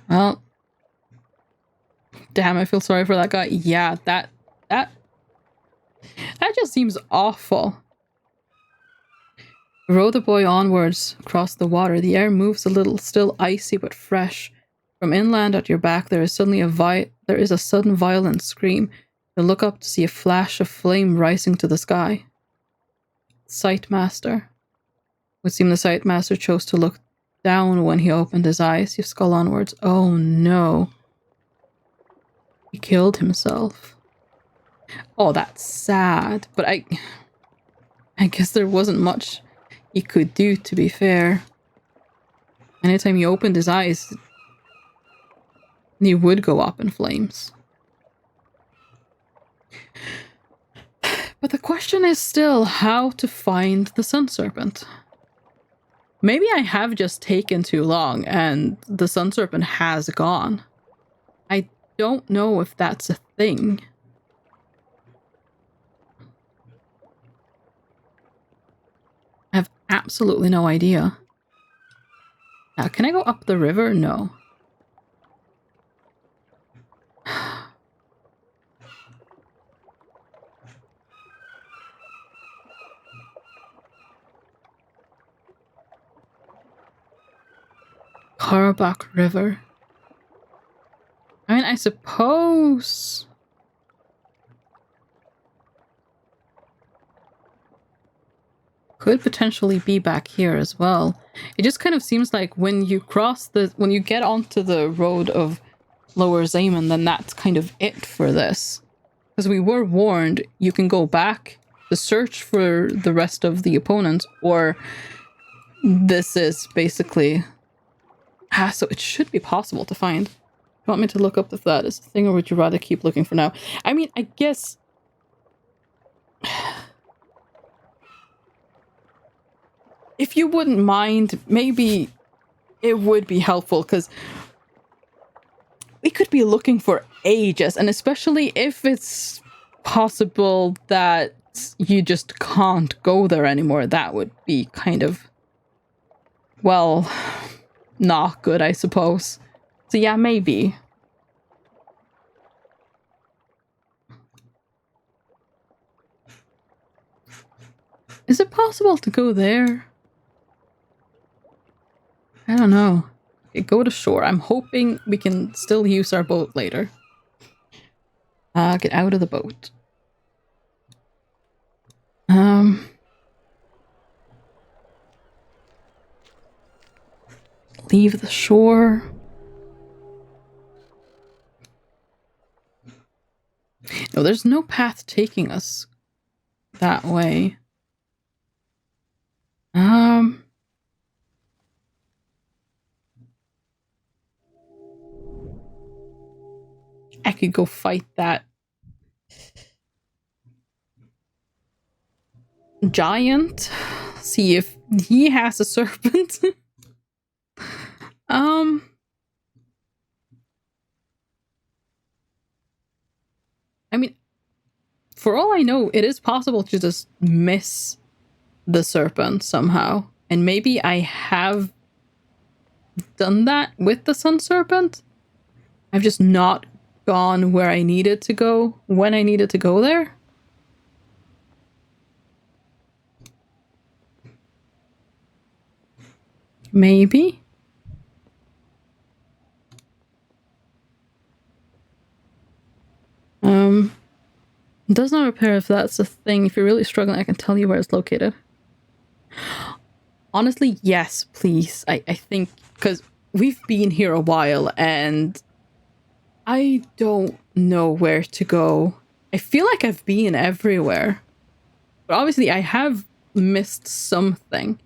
Well, damn, I feel sorry for that guy. Yeah, that just seems awful. Row the boy onwards across the water. The air moves a little, still icy but fresh. From inland at your back, there is suddenly a sudden violent scream. You look up to see a flash of flame rising to the sky. Sightmaster. It would seem the Sightmaster chose to look down when he opened his eyes. You scull onwards. Oh no. He killed himself. Oh, that's sad. But I guess there wasn't much he could do, to be fair. Anytime he opened his eyes, he would go up in flames. But the question is still how to find the Sun Serpent. Maybe I have just taken too long and the Sun Serpent has gone. I don't know if that's a thing. I have absolutely no idea. Now, can I go up the river? No. Karbach River. I mean, I suppose... could potentially be back here as well. It just kind of seems like when you get onto the road of Lower Zaman, then that's kind of it for this. Because we were warned, you can go back to search for the rest of the opponents, or this is basically... so it should be possible to find. You want me to look up if that is a thing, or would you rather keep looking for now? I mean, I guess... if you wouldn't mind, maybe it would be helpful, because we could be looking for ages, and especially if it's possible that you just can't go there anymore, that would be kind of, well, not good, I suppose. So yeah, maybe. Is it possible to go there? I don't know. Okay, go to shore. I'm hoping we can still use our boat later. Get out of the boat. Leave the shore. No, there's no path taking us that way. I could go fight that giant. See if he has a serpent. I mean, for all I know, it is possible to just miss the serpent somehow. And maybe I have done that with the sun serpent. I've just not gone where I needed to go when I needed to go there. Maybe. Does not repair if that's a thing. If you're really struggling, I can tell you where it's located. Honestly, yes, please. I think, because we've been here a while and I don't know where to go. I feel like I've been everywhere. But obviously I have missed something.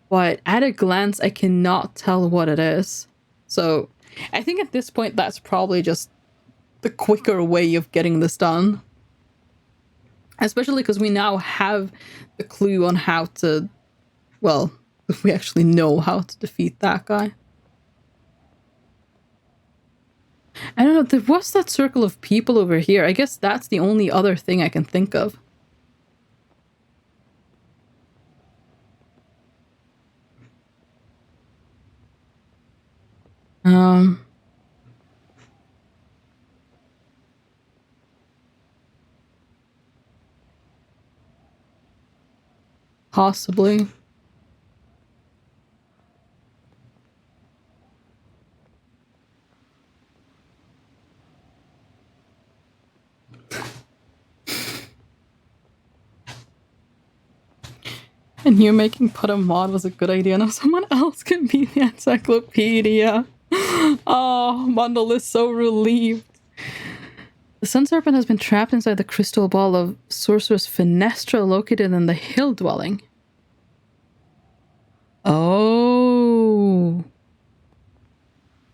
But at a glance, I cannot tell what it is. So I think at this point, that's probably just the quicker way of getting this done. Especially because we now have the clue on how to, well, we actually know how to defeat that guy. I don't know, there was that circle of people over here. I guess that's the only other thing I can think of. Possibly. And you making put a mod was a good idea. Now someone else can be the encyclopedia. Oh, Mundle is so relieved. The sun serpent has been trapped inside the crystal ball of Sorcerer's Fenestra located in the hill dwelling. Oh.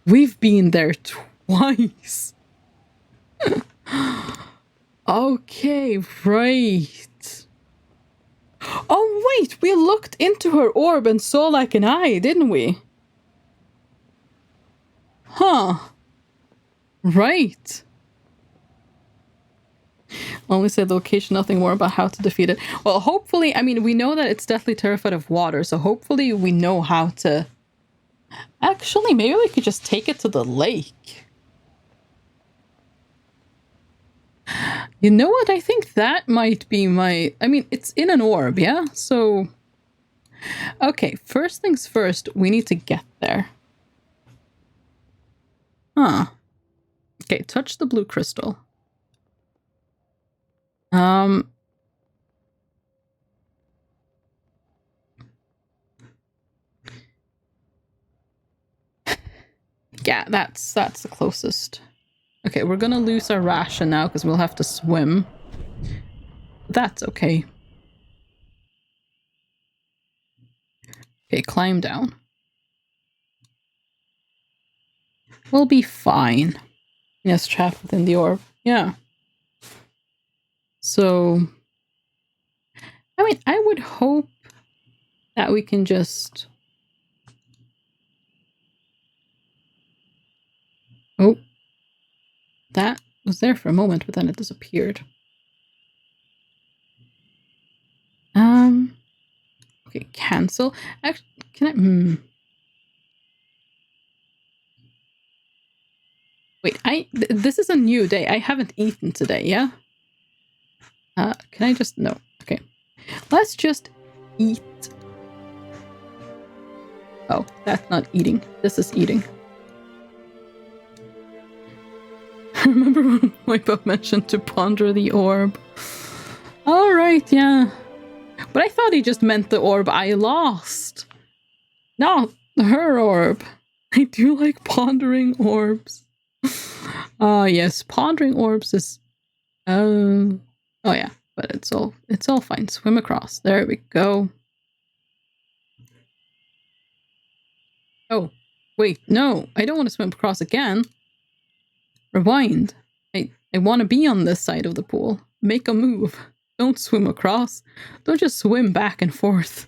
We've been there twice. Okay, right. Oh, wait, we looked into her orb and saw like an eye, didn't we? Huh. Right. Only said the location, nothing more about how to defeat it. Well, hopefully, I mean, we know that it's deathly terrified of water, so hopefully we know how to... Actually, maybe we could just take it to the lake. You know what? I think that might be my... I mean, it's in an orb, yeah? So... Okay, first things first, we need to get there. Huh. Okay, touch the blue crystal. Yeah, that's the closest. Okay, we're gonna lose our ration now because we'll have to swim. That's okay. Okay, climb down. We'll be fine. Yes, trapped within the orb. Yeah. So, I mean, I would hope that we can just... Oh. That was there for a moment, but then it disappeared. Okay, cancel. Actually, can I... Wait, this is a new day. I haven't eaten today, yeah? Can I just... No. Let's just eat. Oh, that's not eating. This is eating. I remember when Wipeout mentioned to ponder the orb. Alright, yeah. But I thought he just meant the orb I lost. Not her orb. I do like pondering orbs. Yes, pondering orbs is... Oh yeah, but it's all fine. Swim across. There we go. Oh, wait, no. I don't want to swim across again. Rewind. I want to be on this side of the pool. Make a move. Don't swim across. Don't just swim back and forth.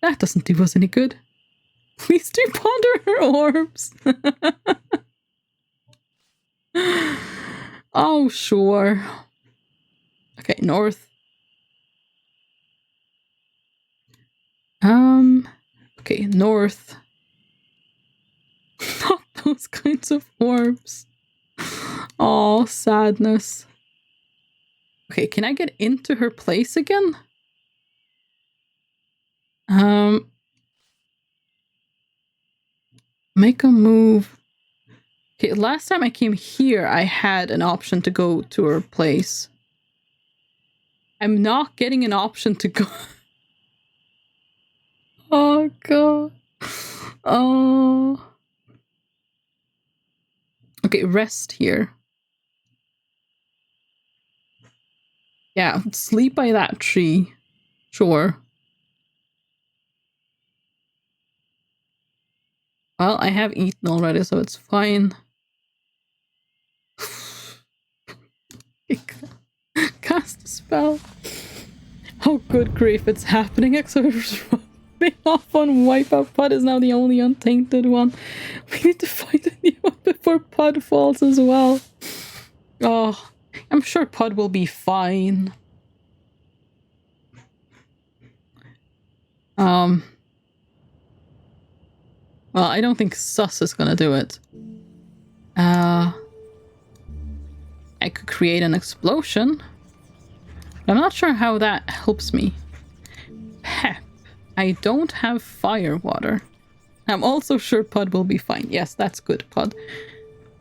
That doesn't do us any good. Please do ponder her orbs. Oh, sure. Okay, north. Okay, north. Not those kinds of orbs. Oh, sadness. Okay, can I get into her place again? Make a move. Okay, last time I came here, I had an option to go to her place. I'm not getting an option to go. Oh, God. Oh. Okay, rest here. Yeah, sleep by that tree. Sure. Well, I have eaten already, so it's fine. Cast a spell. Oh, good grief, it's happening. Exodus rubbing off on Wipeout. Pud is now the only untainted one. We need to find a new one before Pud falls as well. Oh, I'm sure Pud will be fine. Well, I don't think Sus is gonna do it. I could create an explosion. I'm not sure how that helps me. Pep. I don't have fire water. I'm also sure Pud will be fine. Yes, that's good, Pud.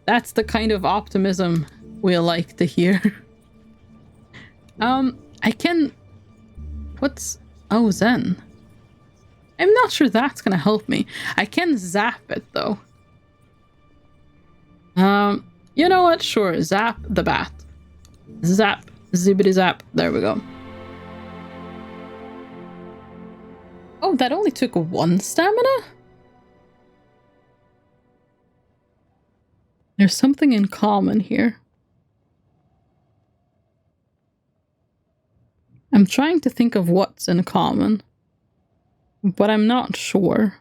That's the kind of optimism we like to hear. I can... What's... Oh, Zen. I'm not sure that's gonna help me. I can zap it, though. You know what? Sure, zap the bat. Zap. Zibbity zap. There we go. Oh, that only took 1 stamina? There's something in common here. I'm trying to think of what's in common, but I'm not sure.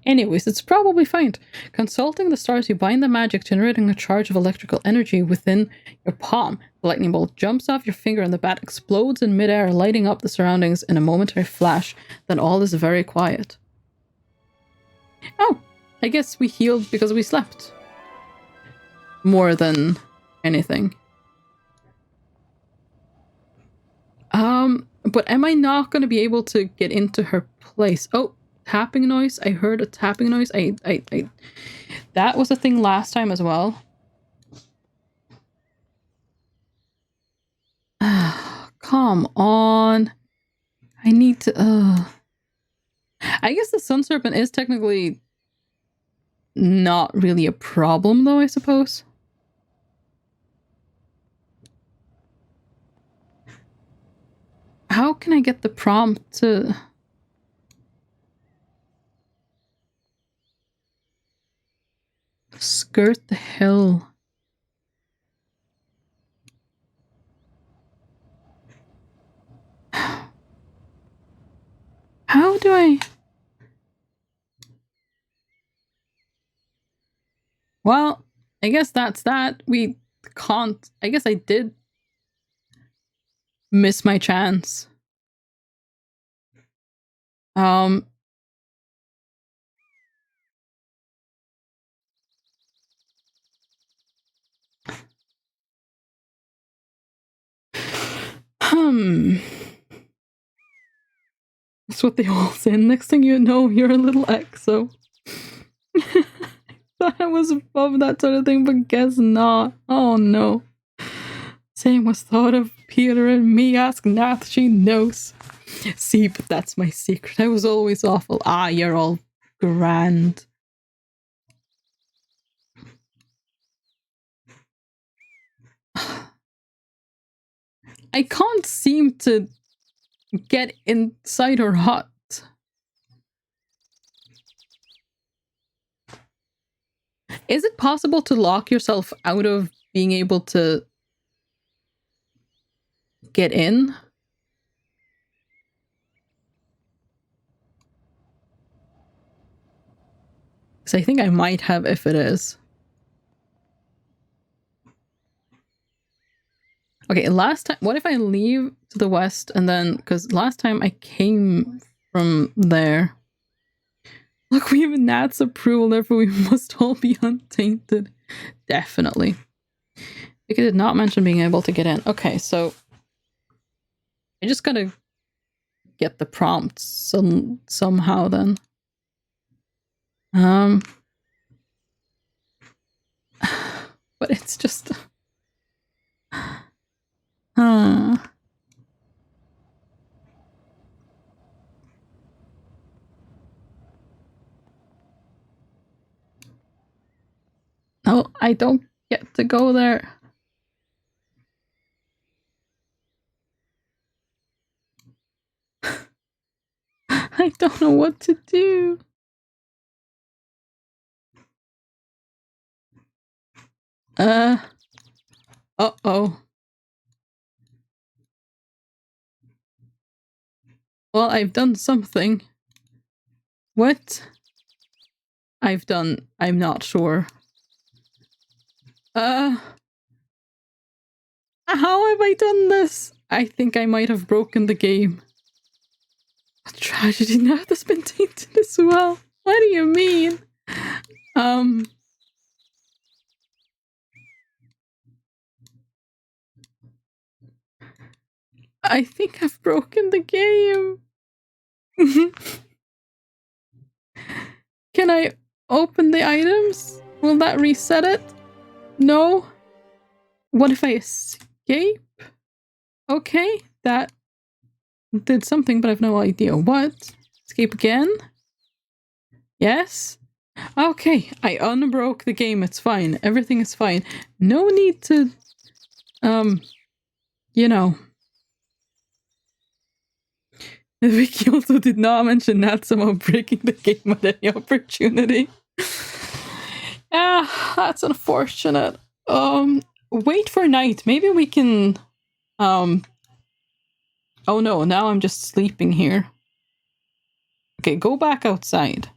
Anyways, it's probably fine. Consulting the stars, you bind the magic, generating a charge of electrical energy within your palm. The lightning bolt jumps off your finger and the bat explodes in midair, lighting up the surroundings in a momentary flash. Then all is very quiet. Oh, I guess we healed because we slept. More than anything. But am I not going to be able to get into her place? Oh, tapping noise. I heard a tapping noise. That was a thing last time as well. Come on. I need to, I guess the sun serpent is technically not really a problem, though, I suppose. How can I get the prompt to... skirt the hill? How do I... Well, I guess that's that. We can't... I guess I did miss my chance. That's what they all say. Next thing you know, you're a little exo. Thought I was above that sort of thing, but guess not. Oh no. Same was thought of Peter and me. Ask Nath, she knows. See, but that's my secret. I was always awful. Ah, you're all grand. I can't seem to get inside her hut. Is it possible to lock yourself out of being able to get in? Because I think I might have if it is. Okay, last time, what if I leave to the west and then, because last time I came from there. Look, we have Nat's approval, therefore we must all be untainted. Definitely. Because it did not mention being able to get in. Okay, so I just gotta get the prompts somehow then. But it's just... No, I don't get to go there. I don't know what to do. Uh-oh. Well, I've done something. What? I'm not sure. How have I done this? I think I might have broken the game. A tragedy, now that's been tainted as well. What do you mean? I think I've broken the game. Can I open the items? Will that reset it? No? What if I escape? Okay, that did something, but I've no idea what. Escape again? Yes? Okay, I unbroke the game, it's fine. Everything is fine. No need to, you know. Vicky also did not mention that somehow breaking the game at any opportunity. Ah, that's unfortunate. Wait for night. Maybe we can, oh no, now I'm just sleeping here. Okay, go back outside.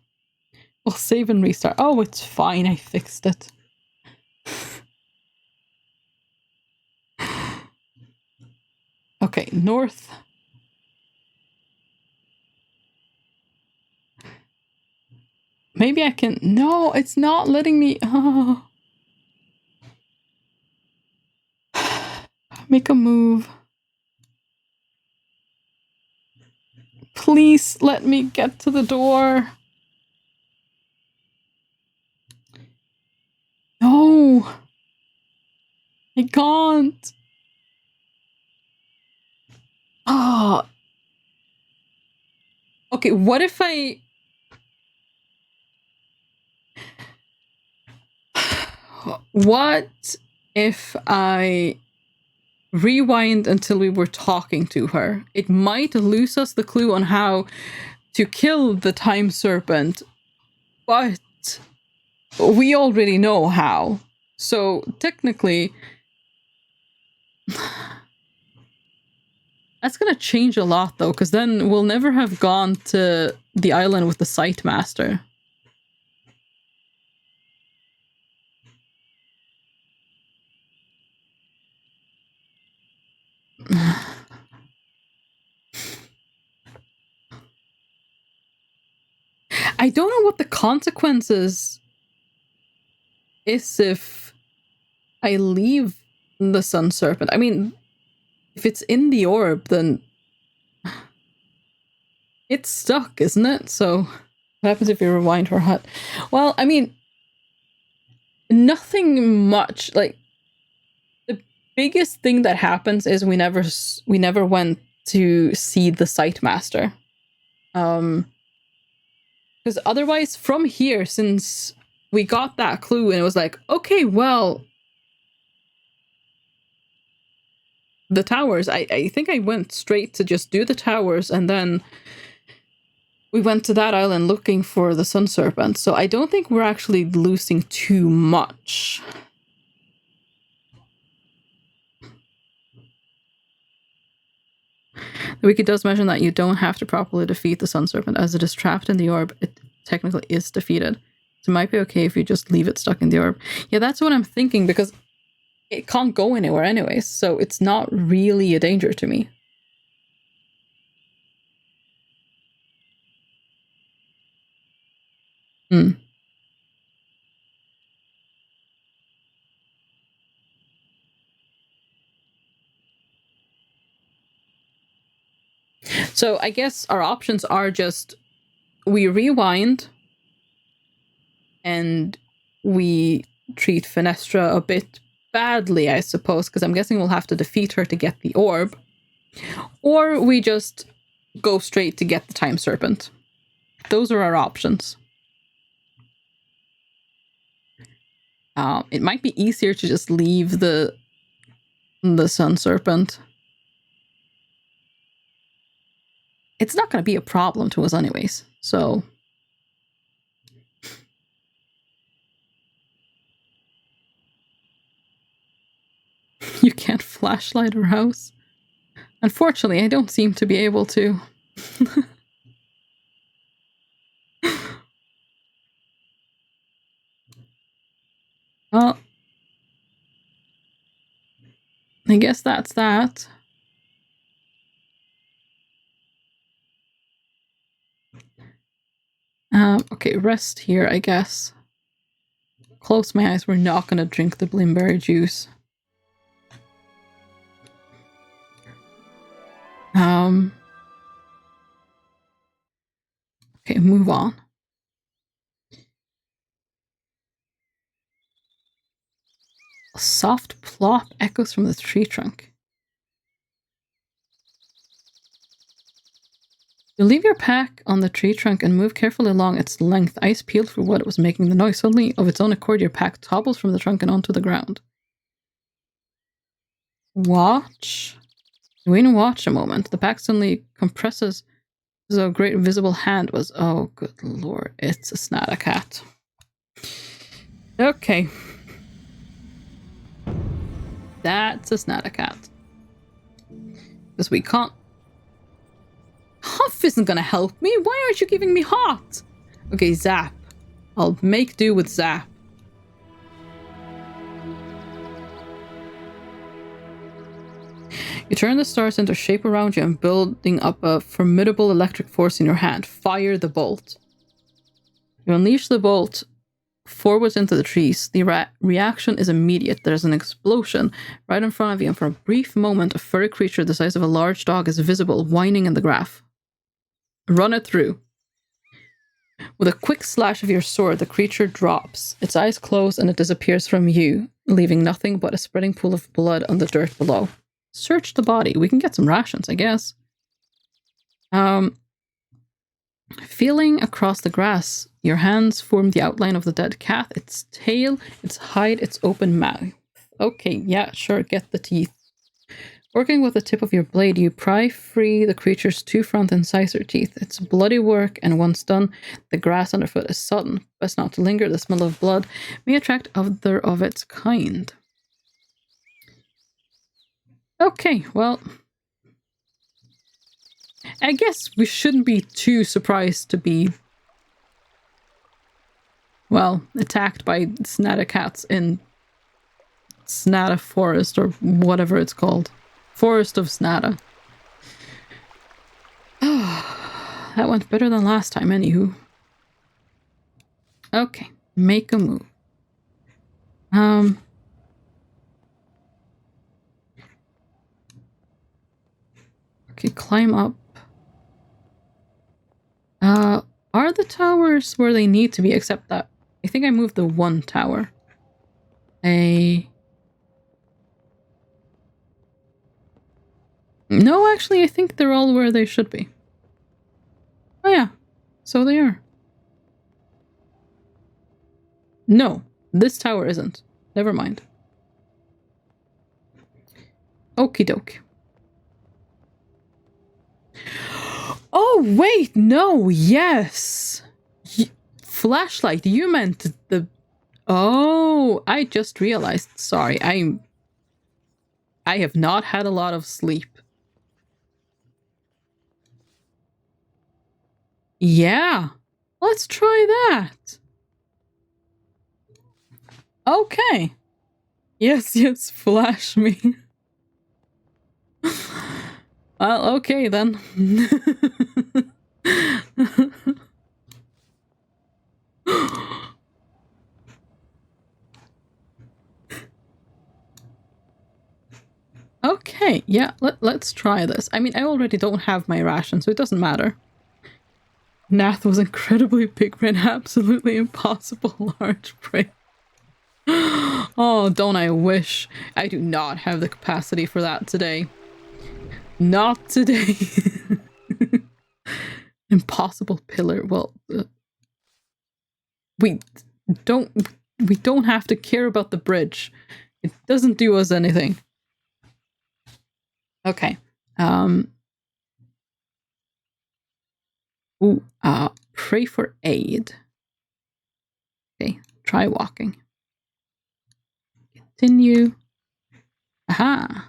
We'll save and restart. Oh, it's fine. I fixed it. Okay, north. Maybe I can... No, it's not letting me... Oh. Make a move. Please let me get to the door. No. I can't. Ah. Oh. Okay, what if I... What if I rewind until we were talking to her? It might lose us the clue on how to kill the time serpent, but we already know how. So technically, that's gonna change a lot though, because then we'll never have gone to the island with the Sight Master. I don't know what the consequences is if I leave the Sun Serpent. I mean, If it's in the orb, then it's stuck, isn't it? So what happens if you rewind her hut? Well, I mean, nothing much. Like, the biggest thing that happens is we never went to see the site master. Because otherwise, from here, since we got that clue and it was like, okay, well, the towers, I think I went straight to just do the towers, and then we went to that island looking for the sun serpent. So I don't think we're actually losing too much. The wiki does mention that you don't have to properly defeat the sun serpent, as it is trapped in the orb. It technically is defeated. So it might be okay if you just leave it stuck in the orb. Yeah, that's what I'm thinking, because it can't go anywhere anyways, so it's not really a danger to me. Hmm. So I guess our options are just we rewind and we treat Fenestra a bit badly, I suppose, because I'm guessing we'll have to defeat her to get the orb. Or we just go straight to get the time serpent. Those are our options. It might be easier to just leave the sun serpent. It's not going to be a problem to us anyways, so... You can't flashlight her house? Unfortunately, I don't seem to be able to. Well, I guess that's that. Okay, rest here, I guess. Close my eyes. We're not going to drink the blimberry juice. Okay, move on. A soft plop echoes from the tree trunk. You leave your pack on the tree trunk and move carefully along its length. Ice peeled through what was making the noise. Suddenly, of its own accord, your pack topples from the trunk and onto the ground. Watch. Wayne watched a moment. The pack suddenly compresses as though a great invisible hand was... Oh, good lord. It's a Snata cat. Okay. That's a Snata cat. Because we can't... Huff isn't gonna help me. Why aren't you giving me hot? Okay, zap. I'll make do with zap. You turn the stars into shape around you and building up a formidable electric force in your hand. Fire the bolt. You unleash the bolt forwards into the trees. The reaction is immediate. There's an explosion right in front of you, and for a brief moment, a furry creature the size of a large dog is visible, whining in the grass. Run it through. With a quick slash of your sword, the creature drops. Its eyes close and it disappears from you, leaving nothing but a spreading pool of blood on the dirt below. Search the body. We can get some rations, I guess. Feeling across the grass, your hands form the outline of the dead cat, its tail, its hide, its open mouth. Okay, yeah, sure, get the teeth. Working with the tip of your blade, you pry free the creature's two front incisor teeth. It's bloody work, and once done, the grass underfoot is sodden. Best not to linger. The smell of blood may attract other of its kind. Okay, well... I guess we shouldn't be too surprised to be... well, attacked by Snata cats in Snata Forest, or whatever it's called. Forest of Snata. That went better than last time, anywho. Okay, make a move. Okay, climb up. Are the towers where they need to be, except that I think I moved the one tower. No, actually, I think they're all where they should be. Oh yeah, so they are. No, this tower isn't. Never mind. Okie doke. Oh, wait, no, yes. Flashlight, you meant the... Oh, I just realized. Sorry, I have not had a lot of sleep. Yeah, let's try that. Okay. Yes, yes, flash me. Well, okay then. Okay, yeah, let's try this. I mean, I already don't have my ration, so it doesn't matter. Nath was incredibly big brain, absolutely impossible large brain. Oh, don't I wish. I do not have the capacity for that today. Not today. Impossible pillar. Well, we don't have to care about the bridge. It doesn't do us anything. Okay. Pray for aid. Okay, try walking. Continue. Aha.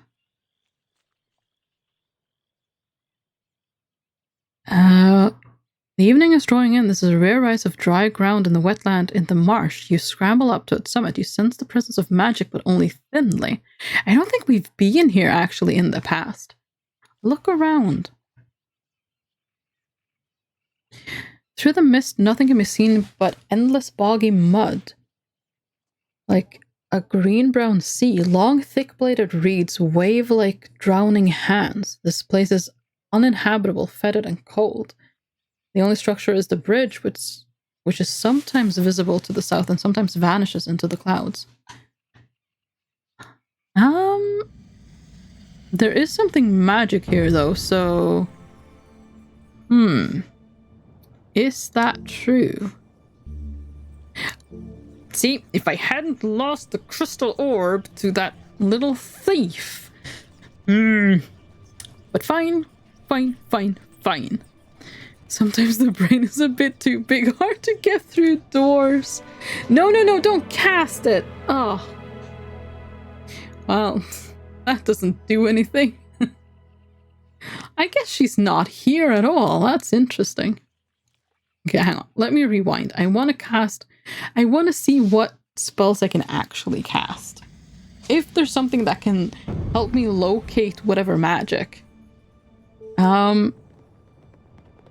The evening is drawing in. This is a rare rise of dry ground in the wetland in the marsh. You scramble up to its summit. You sense the presence of magic, but only thinly. I don't think we've been here actually in the past. Look around. Through the mist, nothing can be seen but endless boggy mud. Like a green-brown sea. Long, thick-bladed reeds wave like drowning hands. This place is uninhabitable, fetid, and cold. The only structure is the bridge, which is sometimes visible to the south and sometimes vanishes into the clouds. There is something magic here, though, so... Is that true? See, if I hadn't lost the crystal orb to that little thief... But fine. Sometimes the brain is a bit too big, hard to get through doors. No, don't cast it. Oh. Well, that doesn't do anything. I guess she's not here at all. That's interesting. Okay, hang on. Let me rewind. I want to see what spells I can actually cast. If there's something that can help me locate whatever magic.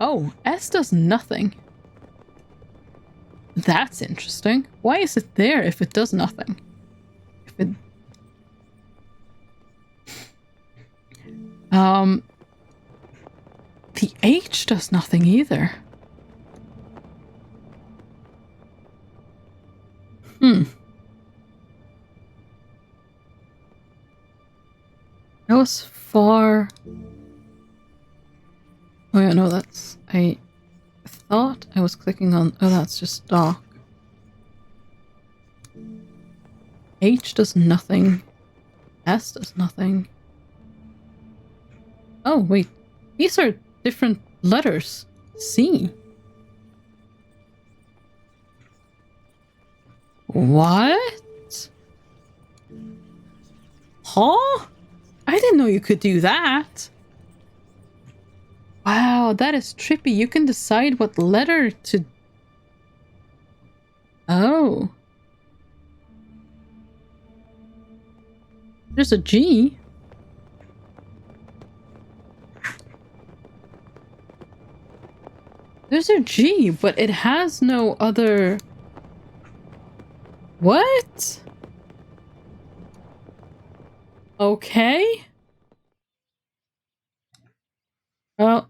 Oh, S does nothing. That's interesting. Why is it there if it does nothing? If it... The H does nothing either. That was far... Oh yeah, no, that's... I thought I was clicking on... Oh, that's just dock. H does nothing. S does nothing. Oh, wait. These are different letters. C. What? Huh? I didn't know you could do that. Wow, that is trippy. You can decide what letter to... Oh. There's a G. There's a G, but it has no other... What? Okay. Well,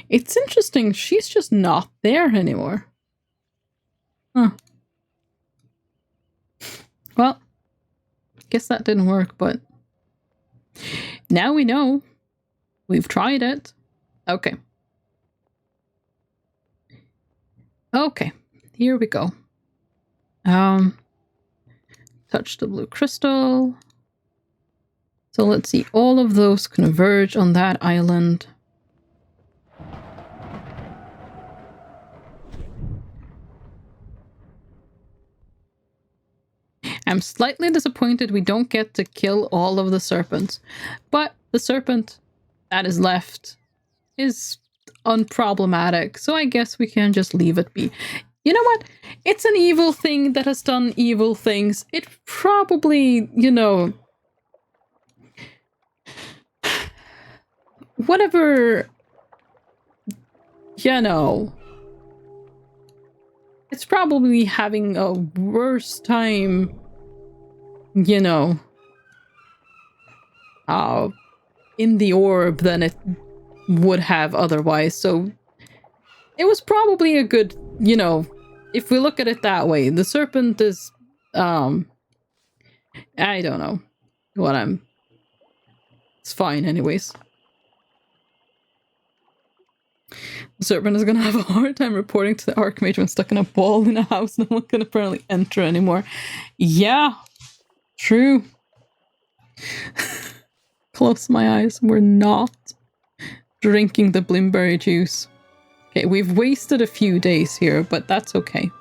it's interesting. She's just not there anymore. Huh. Well, guess that didn't work, but now we know. We've tried it. Okay. Okay, here we go. Touch the blue crystal. So let's see, all of those converge on that island. I'm slightly disappointed we don't get to kill all of the serpents, but the serpent that is left is unproblematic, so I guess we can just leave it be. You know what? It's an evil thing that has done evil things. It probably, you know, whatever, you know, it's probably having a worse time, you know, in the orb than it would have otherwise. So it was probably a good, you know, if we look at it that way, the serpent is, I don't know what it's fine anyways. The serpent is gonna have a hard time reporting to the Archmage when stuck in a ball in a house no one can apparently enter anymore. Yeah, true. Close my eyes. We're not drinking the blimberry juice. Okay, we've wasted a few days here, but that's okay.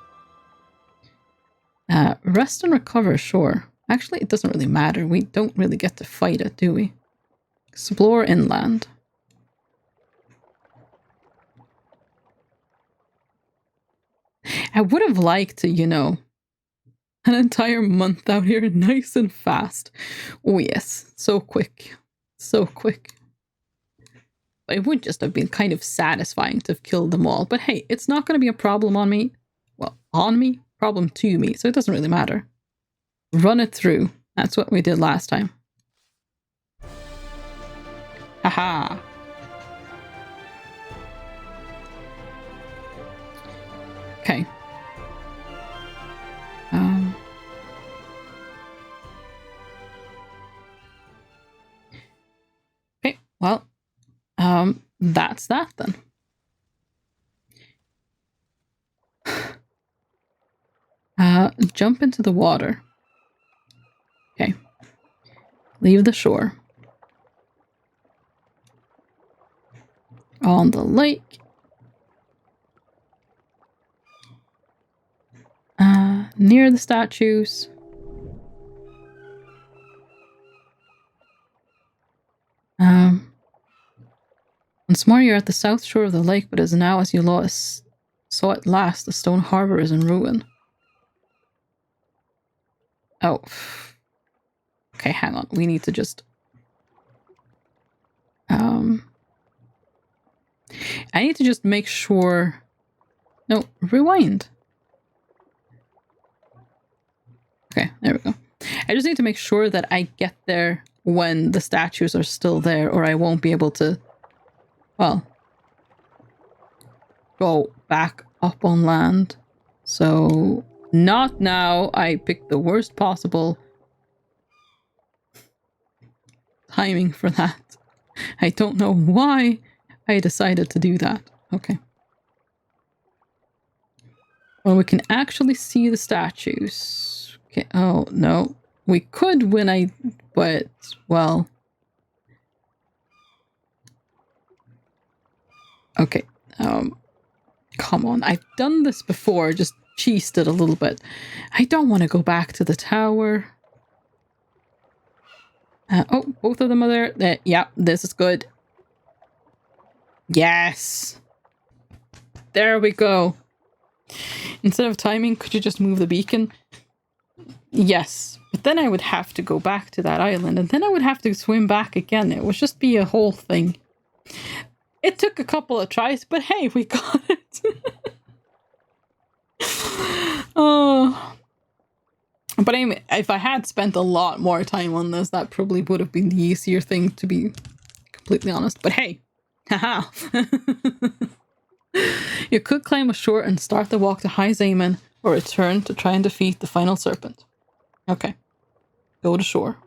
Rest and recover, sure. Actually, it doesn't really matter. We don't really get to fight it, do we? Explore inland. I would have liked to, you know, an entire month out here nice and fast. Oh yes, so quick. So quick. But it would just have been kind of satisfying to have killed them all. But hey, it's not going to be a problem on me. Well, on me? Problem to me, so it doesn't really matter. Run it through. That's what we did last time. Haha. Okay. Okay, well, that's that then. Jump into the water. Okay. Leave the shore. On the lake. Near the statues. Once more you're at the south shore of the lake, but as now as you saw it last, the stone harbor is in ruin. Oh. Okay, hang on. We need to just... I need to just make sure... No, rewind. Okay, there we go. I just need to make sure that I get there when the statues are still there, or I won't be able to, well, go back up on land. So, not now. I picked the worst possible timing for that. I don't know why I decided to do that. Okay. Well, we can actually see the statues. Okay. Oh, no. We could when but, well. Okay. Come on. I've done this before, just cheesed it a little bit. I don't want to go back to the tower. Oh, both of them are there. Yeah, this is good. Yes. There we go. Instead of timing, could you just move the beacon? Yes. But then I would have to go back to that island, and then I would have to swim back again. It would just be a whole thing. It took a couple of tries, but hey, we got it. Oh. But anyway, if I had spent a lot more time on this, that probably would have been the easier thing to be completely honest. But hey, haha. You could climb ashore and start the walk to High Zaman, or return to try and defeat the final serpent. Okay. Go to shore.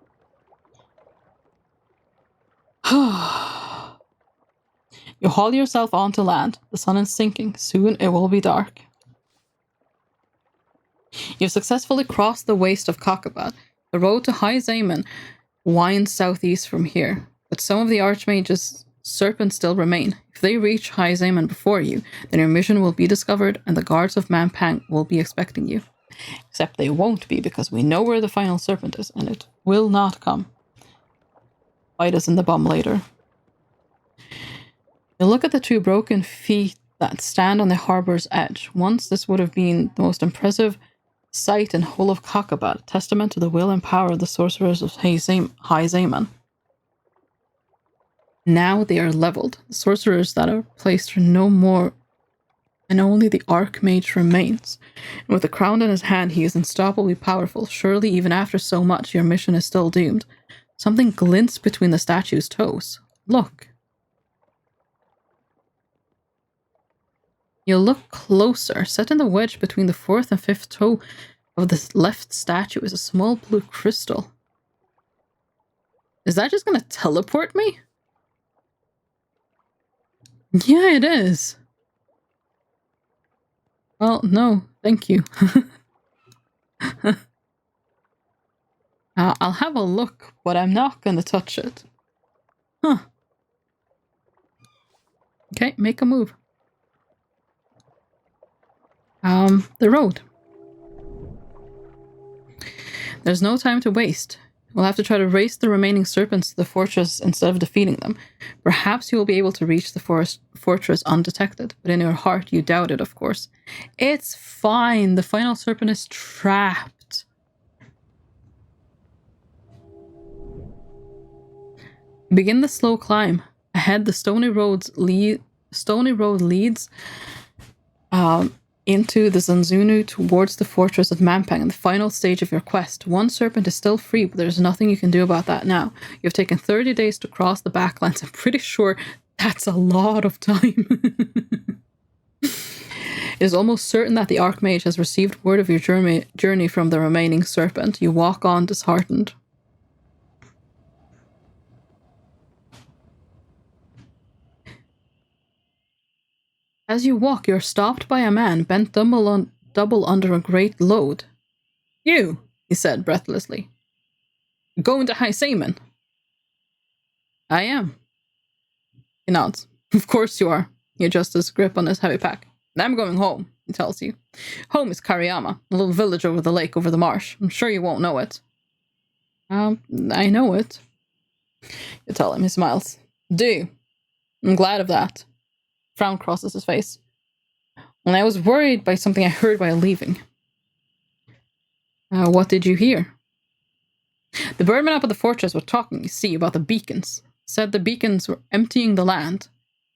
You haul yourself onto land. The sun is sinking. Soon it will be dark. You've successfully crossed the waste of Kakabad. The road to High Zaman winds southeast from here, but some of the Archmage's serpents still remain. If they reach High Zaman before you, then your mission will be discovered and the guards of Mampang will be expecting you. Except they won't be, because we know where the final serpent is, and it will not come. Bite us in the bum later. You look at the two broken feet that stand on the harbor's edge. Once this would have been the most impressive sight in whole of Kakabad, testament to the will and power of the sorcerers of High Zaman. Now they are leveled. The sorcerers that are placed are no more, and only the Archmage remains. And with the crown in his hand, he is unstoppably powerful. Surely, even after so much, your mission is still doomed. Something glints between the statue's toes. Look. You look closer. Set in the wedge between the fourth and fifth toe of the left statue is a small blue crystal. Is that just going to teleport me? Yeah, it is. Well, no, thank you. I'll have a look, but I'm not going to touch it. Huh. Okay, make a move. The road. There's no time to waste. We'll have to try to race the remaining serpents to the fortress instead of defeating them. Perhaps you will be able to reach the fortress undetected, but in your heart you doubt it, of course. It's fine. The final serpent is trapped. Begin the slow climb. Ahead, the stony road leads into the Zanzunu towards the fortress of Mampang, the final stage of your quest. One serpent is still free, but there's nothing you can do about that now. You've taken 30 days to cross the backlands. I'm pretty sure that's a lot of time. It is almost certain that the Archmage has received word of your journey from the remaining serpent. You walk on disheartened. As you walk, you're stopped by a man bent double under a great load. You, he said breathlessly. Going to High Zaman? I am. He nods. Of course you are. He adjusts his grip on his heavy pack. I'm going home, he tells you. Home is Kariyama, a little village over the lake, over the marsh. I'm sure you won't know it. I know it. You tell him, he smiles. Do you? I'm glad of that. Frown crosses his face. And I was worried by something I heard while leaving. What did you hear? The birdmen up at the fortress were talking, you see, about the beacons. Said the beacons were emptying the land.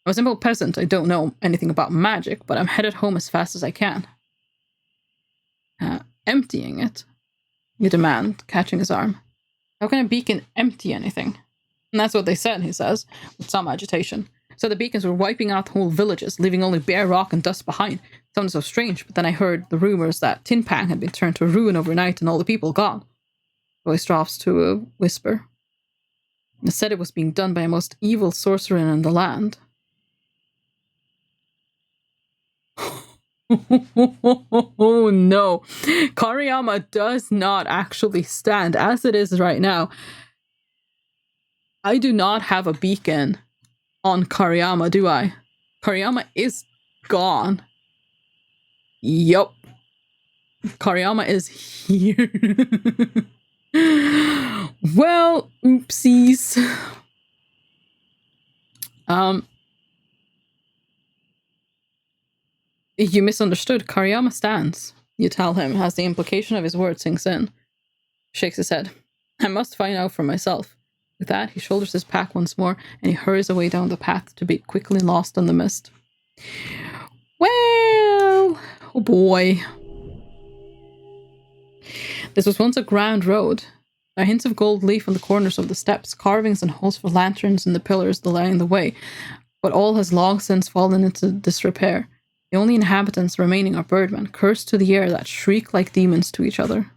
I'm a simple peasant. I don't know anything about magic, but I'm headed home as fast as I can. Emptying it? You demand, catching his arm. How can a beacon empty anything? And that's what they said, he says, with some agitation. So the beacons were wiping out whole villages, leaving only bare rock and dust behind. It sounded so strange, but then I heard the rumors that Tinpang had been turned to a ruin overnight and all the people gone. Voice drops to a whisper. It said it was being done by a most evil sorcerer in the land. Oh no. Kariyama does not actually stand as it is right now. I do not have a beacon on Kariyama, do I? Kariyama is gone. Yup. Kariyama is here. Well, oopsies. You misunderstood. Kariyama stands, you tell him, as the implication of his words sinks in. Shakes his head. I must find out for myself. With that, he shoulders his pack once more, and he hurries away down the path to be quickly lost in the mist. Well, oh boy. This was once a grand road. There are hints of gold leaf on the corners of the steps, carvings and holes for lanterns in the pillars that lie in the way, but all has long since fallen into disrepair. The only inhabitants remaining are birdmen, cursed to the air that shriek like demons to each other.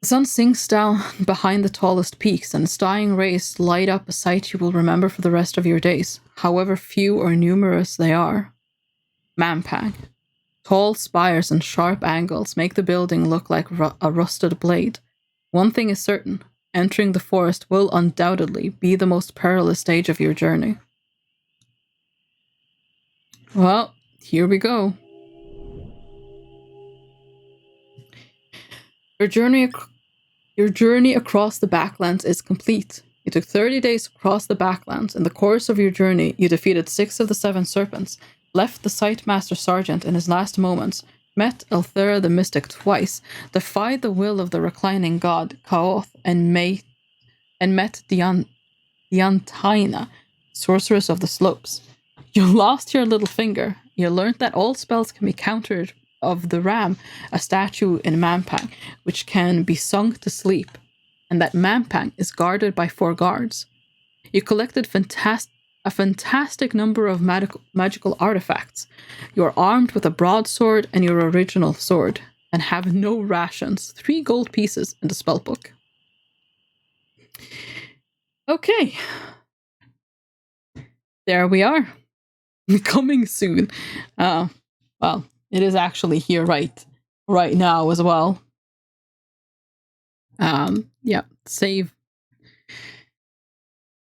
The sun sinks down behind the tallest peaks, and its dying rays light up a sight you will remember for the rest of your days, however few or numerous they are. Mampang. Tall spires and sharp angles make the building look like a rusted blade. One thing is certain, entering the forest will undoubtedly be the most perilous stage of your journey. Well, here we go. Your journey across the Backlands is complete. You took 30 days to cross the Backlands. In the course of your journey, you defeated 6 of the 7 serpents, left the Sightmaster Sergeant in his last moments, met Elthera the Mystic twice, defied the will of the reclining god Kaoth, and met Diantaina, Sorceress of the Slopes. You lost your little finger. You learned that all spells can be countered of the ram, a statue in Mampang, which can be sung to sleep, and that Mampang is guarded by 4 guards. You collected a fantastic number of magical artifacts. You are armed with a broadsword and your original sword, and have no rations, 3 gold pieces in the spellbook. Okay. There we are. Coming soon. Well, it is actually here right now as well. Yeah, save.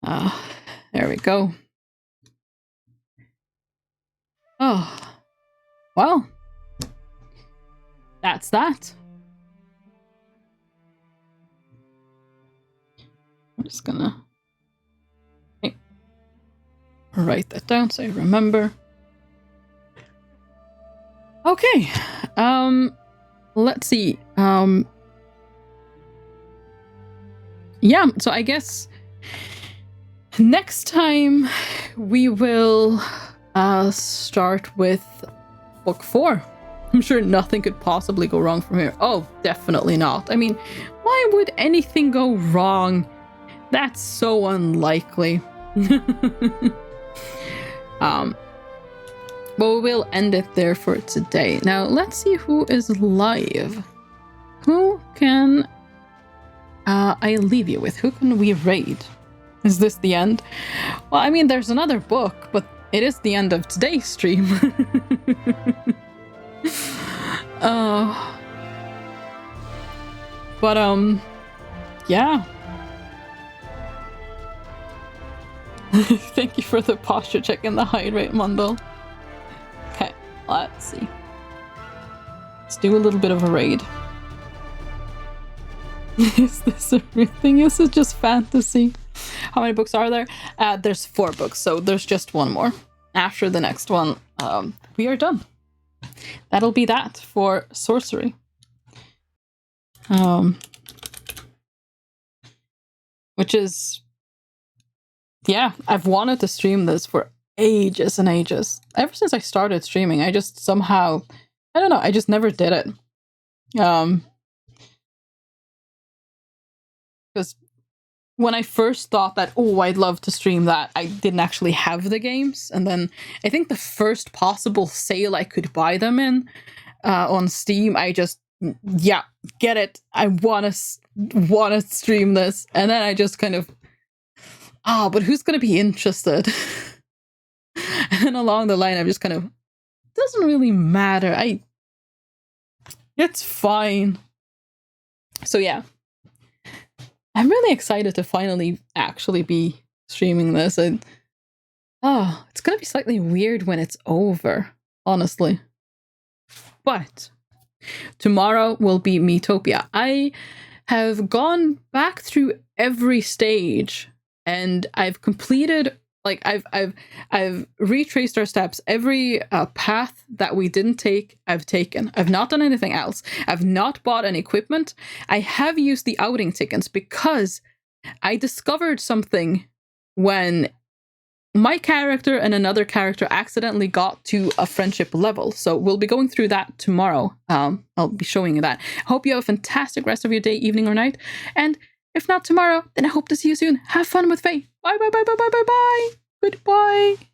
There we go. Oh, well, that's that. I'm just gonna write that down so I remember. Okay, let's see. Yeah, so I guess next time we will start with book 4. I'm sure nothing could possibly go wrong from here. Oh, definitely not. I mean, why would anything go wrong? That's so unlikely. But we'll end it there for today. Now, let's see who is live. Who can I leave you with? Who can we raid? Is this the end? Well, I mean, there's another book, but it is the end of today's stream. But yeah. Thank you for the posture check and the height rate, Mundle. Okay, let's see. Let's do a little bit of a raid. Is this a real thing? Is it just fantasy? How many books are there? There's 4 books, so there's just 1 more. After the next one, we are done. That'll be that for Sorcery. Which is... yeah, I've wanted to stream this for ages and ages. Ever since I started streaming, I just somehow... I don't know, I just never did it. Because when I first thought that, oh, I'd love to stream that, I didn't actually have the games. And then I think the first possible sale I could buy them in on Steam, I just, yeah, get it. I want to stream this. And then I just kind of, but who's going to be interested? And along the line, I'm just kind of, doesn't really matter. It's fine. So yeah. I'm really excited to finally actually be streaming this, and it's gonna be slightly weird when it's over, honestly. But tomorrow will be Metopia. I have gone back through every stage, and I've completed, like, I've retraced our steps. Every path that we didn't take, I've taken. I've not done anything else. I've not bought any equipment. I have used the outing tickets because I discovered something when my character and another character accidentally got to a friendship level. So we'll be going through that tomorrow. I'll be showing you that. I hope you have a fantastic rest of your day, evening, or night. And if not tomorrow, then I hope to see you soon. Have fun with Faye. Bye, bye, bye, bye, bye, bye, bye. Goodbye.